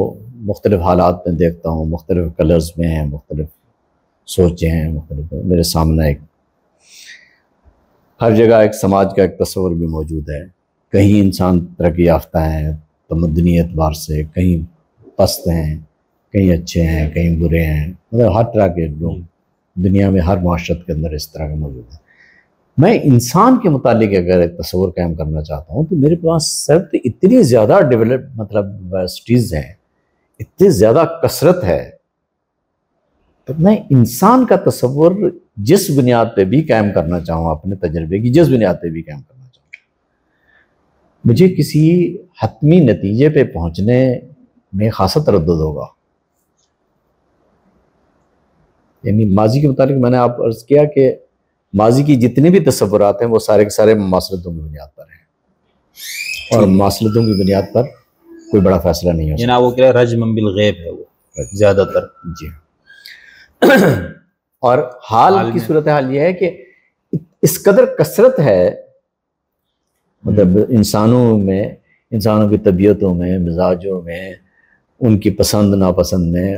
مختلف حالات میں دیکھتا ہوں، مختلف کلرز میں ہیں، مختلف سوچیں ہیں، مختلف میرے سامنے ایک ہر جگہ ایک سماج کا ایک تصور بھی موجود ہے. کہیں انسان ترقی یافتہ ہیں تمدنی اعتبار سے، کہیں پست ہیں، کہیں اچھے ہیں، کہیں برے ہیں، مطلب ہر طرح کے لوگ دنیا میں ہر معاشرت کے اندر اس طرح کا موجود ہے. میں انسان کے متعلق اگر ایک تصور قائم کرنا چاہتا ہوں تو میرے پاس صرف اتنی زیادہ ڈیولپ مطلب سٹیز ہیں، اتنی زیادہ کثرت ہے، تو میں انسان کا تصور جس بنیاد پہ بھی قائم کرنا چاہوں، اپنے تجربے کی جس بنیاد پہ بھی قائم کرنا چاہوں، مجھے کسی حتمی نتیجے پہ پہنچنے میں خاصا تردد ہوگا. یعنی ماضی کے متعلق میں نے آپ عرض کیا کہ ماضی کی جتنے بھی تصورات ہیں وہ سارے کے سارے مماثلتوں کی بنیاد پر ہیں، اور مماثلتوں کی بنیاد پر کوئی بڑا فیصلہ نہیں ہو سکتا. جناب وہ کہہ رہے رجم بالغیب ہے وہ زیادہ تر. جی. اور حال کی صورتحال یہ ہے کہ اس قدر کثرت ہے مطلب انسانوں میں، انسانوں کی طبیعتوں میں، مزاجوں میں، ان کی پسند ناپسند میں،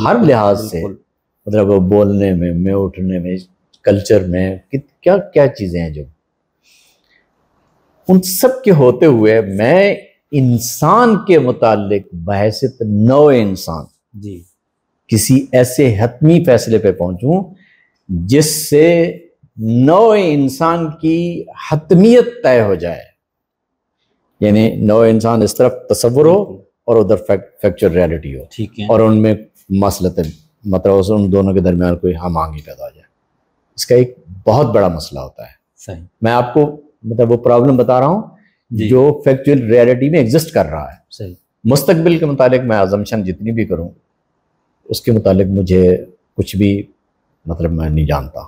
ہر لحاظ سے، مطلب وہ بولنے میں اٹھنے میں، کلچر میں، کیا کیا چیزیں ہیں جو ان سب کے ہوتے ہوئے میں انسان کے متعلق بحیثیت نوع انسان جی کسی ایسے حتمی فیصلے پہ پہنچوں جس سے نوع انسان کی حتمیت طے ہو جائے، یعنی نوع انسان اس طرف تصور ہو اور ادھر فیکچر ریالٹی ہو، ٹھیک ہے، اور ان میں مسئلہ مطلب ان دونوں کے درمیان کوئی ہم آہنگی پیدا ہو جائے. اس کا ایک بہت بڑا مسئلہ ہوتا ہے. صحیح. میں آپ کو مطلب وہ پرابلم بتا رہا ہوں جو فیکچوئل ریالٹی میں ایگزسٹ کر رہا ہے. صحیح. مستقبل کے متعلق میں ازمپشن جتنی بھی کروں اس کے متعلق مجھے کچھ بھی مطلب میں نہیں جانتا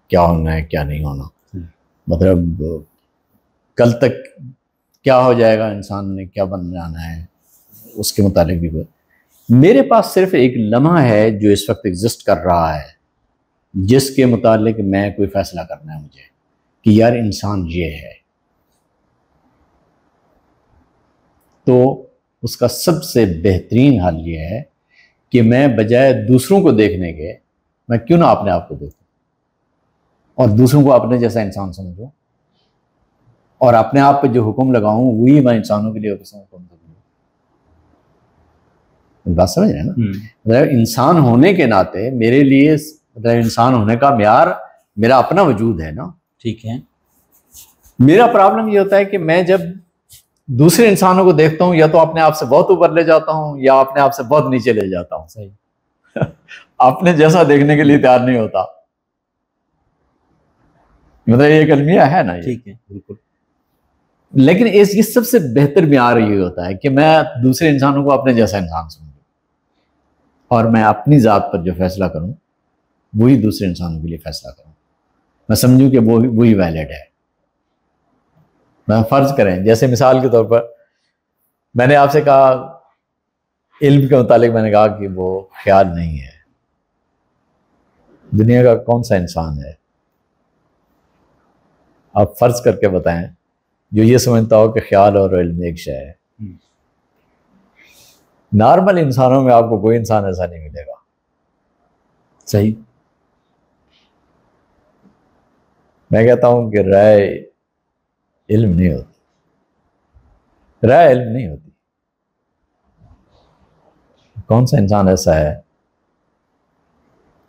کیا ہونا ہے کیا نہیں ہونا. مطلب کل تک کیا ہو جائے گا، انسان نے کیا بن جانا ہے، اس کے متعلق بھی میرے پاس صرف ایک لمحہ ہے جو اس وقت ایگزسٹ کر رہا ہے، جس کے متعلق میں کوئی فیصلہ کرنا ہے مجھے کہ یار انسان یہ ہے. تو اس کا سب سے بہترین حل یہ ہے کہ میں بجائے دوسروں کو دیکھنے کے میں کیوں نہ اپنے آپ کو دیکھوں اور دوسروں کو اپنے جیسا انسان سمجھوں، اور اپنے آپ پہ جو حکم لگاؤں وہی میں انسانوں کے لیے حکم کروں. بات سمجھ رہے ہیں نا؟ مطلب انسان ہونے کے ناطے میرے لیے مطلب انسان ہونے کا معیار میرا اپنا وجود ہے نا. ٹھیک ہے. میرا پرابلم یہ ہوتا ہے کہ میں جب دوسرے انسانوں کو دیکھتا ہوں یا تو اپنے آپ سے بہت اوپر لے جاتا ہوں یا اپنے آپ سے بہت نیچے لے جاتا ہوں. صحیح. اپنے جیسا دیکھنے کے لیے تیار نہیں ہوتا. مطلب یہ ایک المیہ ہے نا. ٹھیک ہے، بالکل. لیکن یہ سب سے بہتر معیار یہ ہوتا ہے کہ میں دوسرے انسانوں کو اپنے جیسا انسان سمجھوں اور میں اپنی ذات پر جو فیصلہ کروں وہی دوسرے انسانوں کے لیے فیصلہ کروں. میں سمجھوں کہ وہی ویلڈ ہے. میں فرض کریں جیسے مثال کے طور پر میں نے آپ سے کہا علم کے متعلق، میں نے کہا کہ وہ خیال نہیں ہے. دنیا کا کون سا انسان ہے آپ فرض کر کے بتائیں جو یہ سمجھتا ہو کہ خیال اور علم ایک شے ہے؟ نارمل انسانوں میں آپ کو کوئی انسان ایسا نہیں ملے گا. صحیح. میں کہتا ہوں کہ رائے علم نہیں ہوتی، رائے علم نہیں ہوتی. کون سا انسان ایسا ہے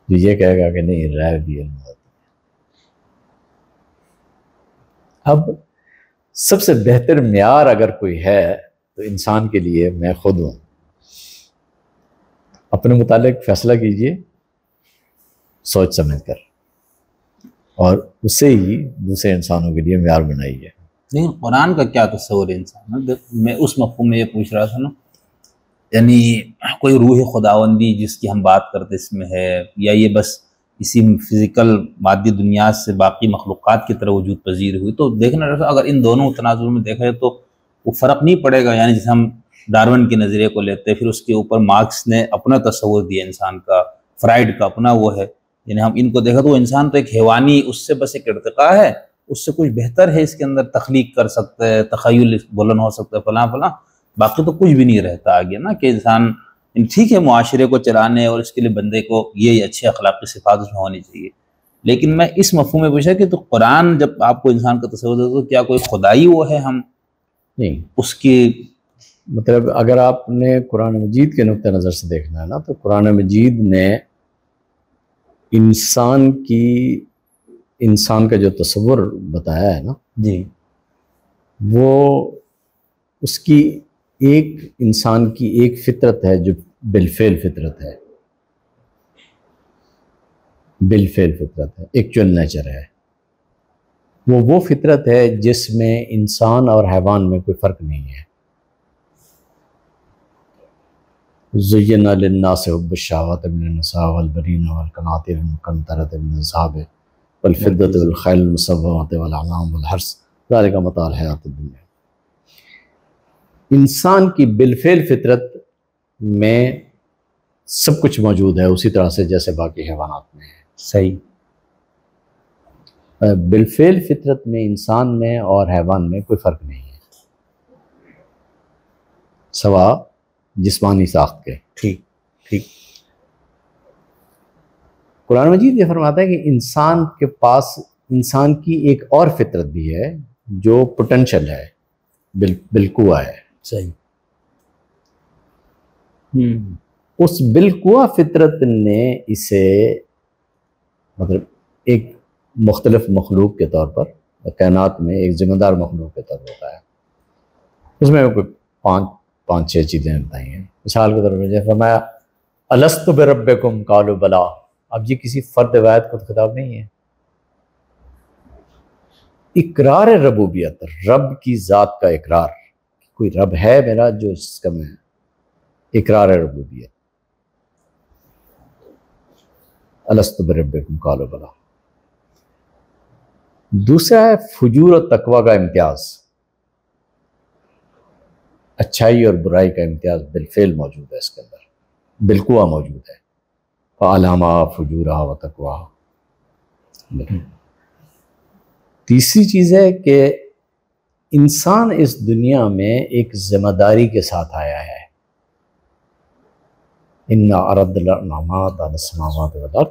جو یہ کہے گا کہ نہیں رائے بھی علم ہوتی؟ اب سب سے بہتر معیار اگر کوئی ہے تو انسان کے لیے میں خود ہوں. اپنے متعلق فیصلہ کیجئے سوچ سمجھ کر، اور اسے ہی دوسرے انسانوں کے لیے معیار بنائیے. لیکن قرآن کا کیا تصور ہے انسان؟ میں اس مفہوم میں یہ پوچھ رہا تھا نا، یعنی کوئی روح خداوندی جس کی ہم بات کرتے اس میں ہے، یا یہ بس اسی فزیکل مادی دنیا سے باقی مخلوقات کی طرح وجود پذیر ہوئی؟ تو دیکھنا رہا اگر ان دونوں تناظر میں دیکھا جائے تو وہ فرق نہیں پڑے گا. یعنی جیسے ہم ڈارون کے نظریے کو لیتے، پھر اس کے اوپر مارکس نے اپنا تصور دیا انسان کا، فرائیڈ کا اپنا وہ ہے. یعنی ہم ان کو دیکھا تو وہ انسان تو ایک حیوانی، اس سے بس ایک ارتقاء ہے، اس سے کچھ بہتر ہے، اس کے اندر تخلیق کر سکتا ہے، تخیل بلند ہو سکتا ہے، فلاں فلاں. باقی تو کچھ بھی نہیں رہتا آگے نا کہ انسان ٹھیک ہے معاشرے کو چلانے اور اس کے لیے بندے کو یہ اچھے اخلاقی صفات اس میں ہونی چاہیے. لیکن میں اس مفہوم میں پوچھا کہ تو قرآن جب آپ کو انسان کا تصور دیتا تو کیا کوئی خدائی وہ ہے ہم نہیں؟ اس کی مطلب اگر آپ نے قرآن مجید کے نقطہ نظر سے دیکھنا ہے نا تو قرآن مجید نے انسان کا جو تصور بتایا ہے نا، جی، وہ اس کی ایک انسان کی ایک فطرت ہے جو بالفعل فطرت ہے، بالفعل فطرت ہے، ایکچوئل نیچر ہے. وہ فطرت ہے جس میں انسان اور حیوان میں کوئی فرق نہیں ہے. زین للناس حب الشہوات من النساء والبنین والقناطیر المقنطرۃ من الذهب والفضة والخیل المسومۃ والانعام والحرث ذلک متاع الحیاۃ الدنیا. انسان کی بالفعل فطرت میں سب کچھ موجود ہے اسی طرح سے جیسے باقی حیوانات میں ہے. صحیح. بالفعل فطرت میں انسان میں اور حیوان میں کوئی فرق نہیں ہے سوا جسمانی ساخت کے. ٹھیک ٹھیک. قرآن مجید یہ فرماتا ہے کہ انسان کے پاس انسان کی ایک اور فطرت بھی ہے جو پوٹینشل ہے، بالقوہ ہے. صحیح. اس بالقوا فطرت نے اسے مطلب ایک مختلف مخلوق کے طور پر کائنات میں ایک ذمہ دار مخلوق کے طور پر ہوتا ہے. اس میں کوئی پانچ چھ چیزیں بتائی ہیں. مثال کے طور پر جیسے فرمایا الست بربکم قالوا بلا. اب یہ کسی فرد واحد خود خطاب نہیں ہے، اقرار ربوبیت، رب کی ذات کا اقرار، کوئی رب ہے میرا جو اس کا میں اقرار ربوبیت. الست بربکم قالوا بلا. دوسرا ہے فجور اور تقوی کا امتیاز، اچھائی اور برائی کا امتیاز بالفعل موجود ہے اس کے اندر، بالقوا موجود ہے. فَأَلْهَمَهَا فُجُورَهَا وَتَقْوَاهَا. تیسری چیز ہے کہ انسان اس دنیا میں ایک ذمہ داری کے ساتھ آیا ہے. إِنَّا عَرَضْنَا الْأَمَانَةَ عَلَى السَّمَاوَاتِ وَالْأَرْضِ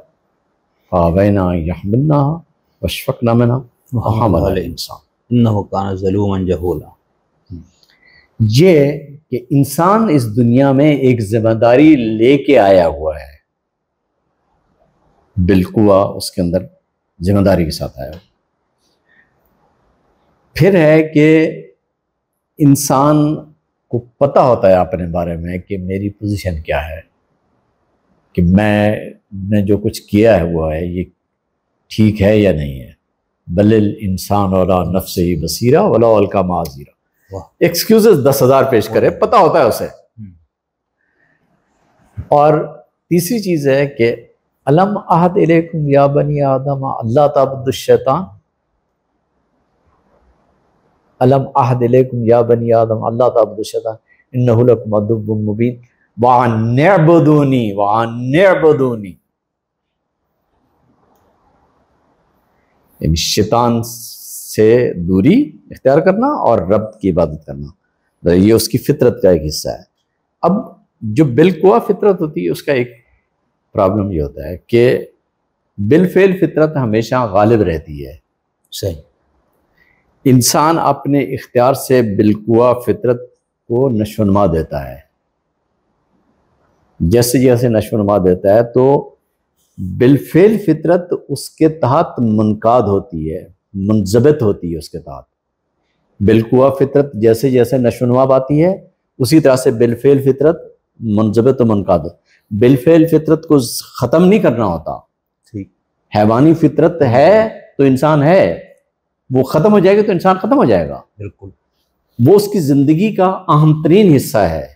فَأَبَيْنَ أَن يَحْمِلْنَهَا وَأَشْفَقْنَ مِنْهَا وَحَمَلَهَا الْإِنسَانُ انه كان ظلوما جهولا. یہ کہ انسان اس دنیا میں ایک ذمہ داری لے کے آیا ہوا ہے، بالقوا اس کے اندر ذمہ داری کے ساتھ آیا. پھر ہے کہ انسان کو پتہ ہوتا ہے اپنے بارے میں کہ میری پوزیشن کیا ہے، کہ میں نے جو کچھ کیا ہے وہ ہے یہ ٹھیک ہے یا نہیں ہے. بل الانسان علی نفسہ بصیرہ ولو القی معاذیرہ. ایکسکیوزز 10,000 پیش کرے، پتہ ہوتا ہے اسے. اور تیسری چیز ہے کہ الم عہد الیکم یا بنی آدم اللہ تعبدوا الشیطان. الم عہد الیکم یا بنی آدم اللہ تعبدوا الشیطان انہ لکم عدو مبین وان اعبدونی. یعنی شیطان سے دوری اختیار کرنا اور رب کی عبادت کرنا، یہ اس کی فطرت کا ایک حصہ ہے. اب جو بالقوا فطرت ہوتی ہے اس کا ایک پرابلم یہ ہوتا ہے کہ بالفعل فطرت ہمیشہ غالب رہتی ہے. صحیح. انسان اپنے اختیار سے بالقوا فطرت کو نشو و نما دیتا ہے. جیسے جیسے نشو و نما دیتا ہے تو بالفعل فطرت اس کے تحت منقاد ہوتی ہے، منضبط ہوتی ہے اس کے تحت. بالقوا فطرت جیسے جیسے نشو و نما پاتی ہے اسی طرح سے بالفعل فطرت منضبط و منقاد ہوتی ہے. بالفعل فطرت کو ختم نہیں کرنا ہوتا. حیوانی فطرت ہے تو انسان ہے، وہ ختم ہو جائے گا تو انسان ختم ہو جائے گا. بالکل. وہ اس کی زندگی کا اہم ترین حصہ ہے.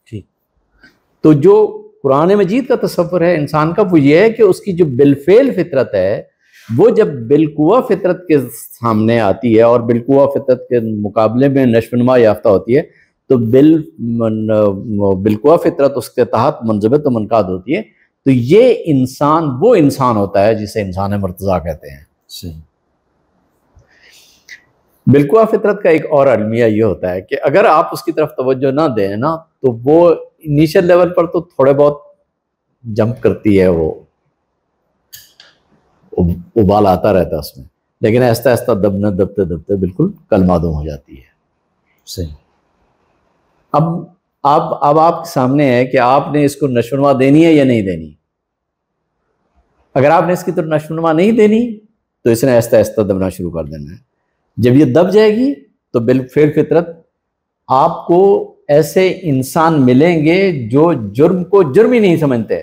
ٹھیک. تو جو قرآن مجید کا تصور ہے انسان کا وہ یہ ہے کہ اس کی جو بالفعل فطرت ہے وہ جب بالقوا فطرت کے سامنے آتی ہے اور بالقوا فطرت کے مقابلے میں نشو و نما یافتہ ہوتی ہے تو بالقوا فطرت اس کے تحت منضبط و منقاد ہوتی ہے. تو یہ انسان وہ انسان ہوتا ہے جسے انسان مرتضیٰ کہتے ہیں. صحیح. بالقوا فطرت کا ایک اور المیہ یہ ہوتا ہے کہ اگر آپ اس کی طرف توجہ نہ دیں نا تو وہ انیشل لیول پر تو تھوڑے بہت جمپ کرتی ہے، وہ ابال آتا رہتا ہے اس میں، لیکن آہستہ آہستہ دبنے دبتے دبتے بالکل کل معدوم ہو جاتی ہے. صحیح. اب آپ کے سامنے ہے کہ آپ نے اس کو نشو و نما دینی ہے یا نہیں دینی. اگر آپ نے اس کی طرف نشو و نما نہیں دینی تو اس نے آہستہ آہستہ دبنا شروع کر دینا ہے. جب یہ دب جائے گی تو بالفعل فطرت آپ کو ایسے انسان ملیں گے جو جرم کو جرم ہی نہیں سمجھتے.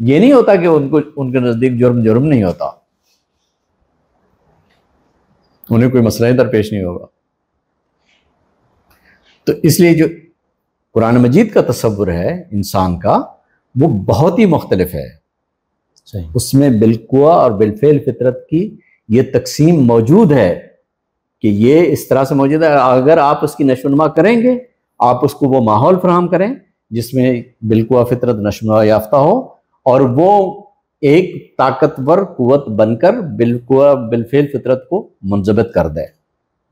یہ نہیں ہوتا کہ ان کے نزدیک جرم نہیں ہوتا، انہیں کوئی مسئلہ درپیش نہیں ہوگا. تو اس لیے جو قرآن مجید کا تصور ہے انسان کا وہ بہت ہی مختلف ہے. اس میں بالقوا اور بالفعل فطرت کی یہ تقسیم موجود ہے کہ یہ اس طرح سے موجود ہے. اگر آپ اس کی نشو و نما کریں گے، آپ اس کو وہ ماحول فراہم کریں جس میں بالقوا فطرت نشو و نما یافتہ ہو اور وہ ایک طاقتور قوت بن کر بالقوا بالفعل فطرت کو منضبط کر دے،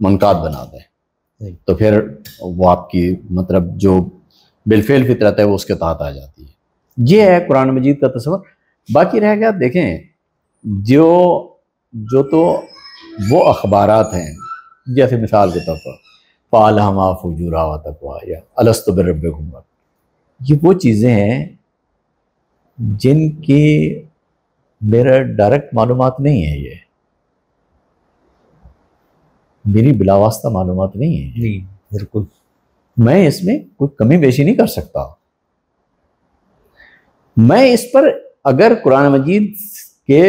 منقاد بنا دے، تو پھر وہ آپ کی مطلب جو بالفعل فطرت ہے وہ اس کے تحت آ جاتی ہے. یہ ہے قرآن مجید کا تصور. باقی رہ گیا دیکھیں جو تو وہ اخبارات ہیں جیسے مثال کے طور پر فَأَلْهَمَهَا فُجُورَهَا وَتَقْوَاهَا یا الست بربکم، یہ وہ چیزیں ہیں جن کی میرا ڈائریکٹ معلومات نہیں ہے، یہ میری بلا واسطہ معلومات نہیں ہے، جی بالکل، میں اس میں کوئی کمی بیشی نہیں کر سکتا. میں اس پر اگر قرآن مجید کے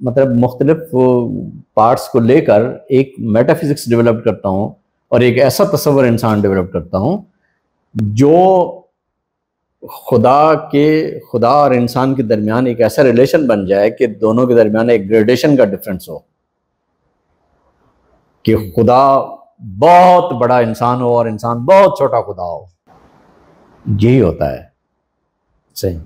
مطلب مختلف پارٹس کو لے کر ایک میٹا فزکس ڈیولپ کرتا ہوں اور ایک ایسا تصور انسان ڈیولپ کرتا ہوں جو خدا اور انسان کے درمیان ایک ایسا ریلیشن بن جائے کہ دونوں کے درمیان ایک گریڈیشن کا ڈفرنس ہو، کہ خدا بہت بڑا انسان ہو اور انسان بہت چھوٹا خدا ہو. یہی ہوتا ہے صحیح،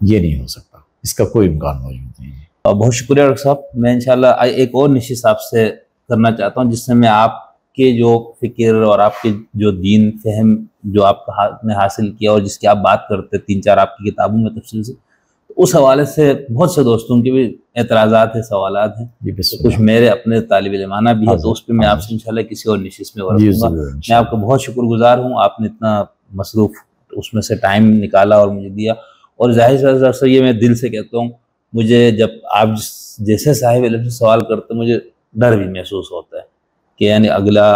یہ نہیں ہو سکتا، اس کا کوئی امکان موجود نہیں ہے. بہت شکریہ ڈاکٹر صاحب. میں انشاءاللہ ایک اور نشست آپ سے کرنا چاہتا ہوں، جس سے میں آپ کے جو فکر اور آپ کے جو دین فہم جو آپ نے حاصل کیا اور جس کی آپ بات کرتے 3-4 آپ کی کتابوں میں تفصیل سے، اس حوالے سے بہت سے دوستوں کے بھی اعتراضات ہیں، سوالات ہیں، کچھ میرے اپنے طالب علمانہ بھی ہے، تو اس پہ میں آپ سے انشاءاللہ کسی اور نشست میں ورثوں گا. میں آپ کا بہت شکر گزار ہوں، آپ نے اتنا مصروف اس میں سے ٹائم نکالا اور مجھے دیا. اور ظاہر سے یہ میں دل سے کہتا ہوں، مجھے جب آپ جیسے صاحب علم سے سوال کرتے مجھے ڈر بھی محسوس ہوتا ہے کہ یعنی اگلا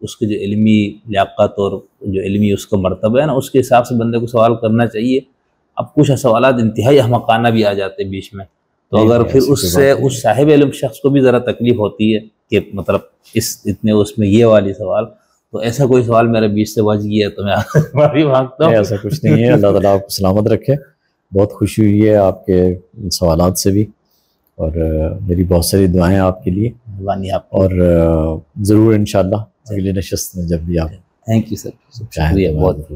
اس کے جو علمی لیاقت اور جو علمی اس کا مرتبہ ہے نا، اس کے حساب سے بندے کو سوال کرنا چاہیے. اب کچھ سوالات انتہائی احمقانہ بھی آ جاتے ہیں بیچ میں، تو اگر پھر اس سے اس صاحب علم شخص کو بھی ذرا تکلیف ہوتی ہے کہ مطلب اس میں یہ والی سوال، تو ایسا کوئی سوال میرے بیچ سے بچ گیا تو میں معافی مانگتا ہوں. ایسا کچھ نہیں ہے، اللہ تعالیٰ آپ کو سلامت رکھے. بہت خوشی ہوئی ہے آپ کے سوالات سے بھی، اور میری بہت ساری دعائیں آپ کے لیے، اور ضرور انشاءاللہ اگلی نشست میں جب بھی آپ. تھینک یو سر، شکریہ بہت.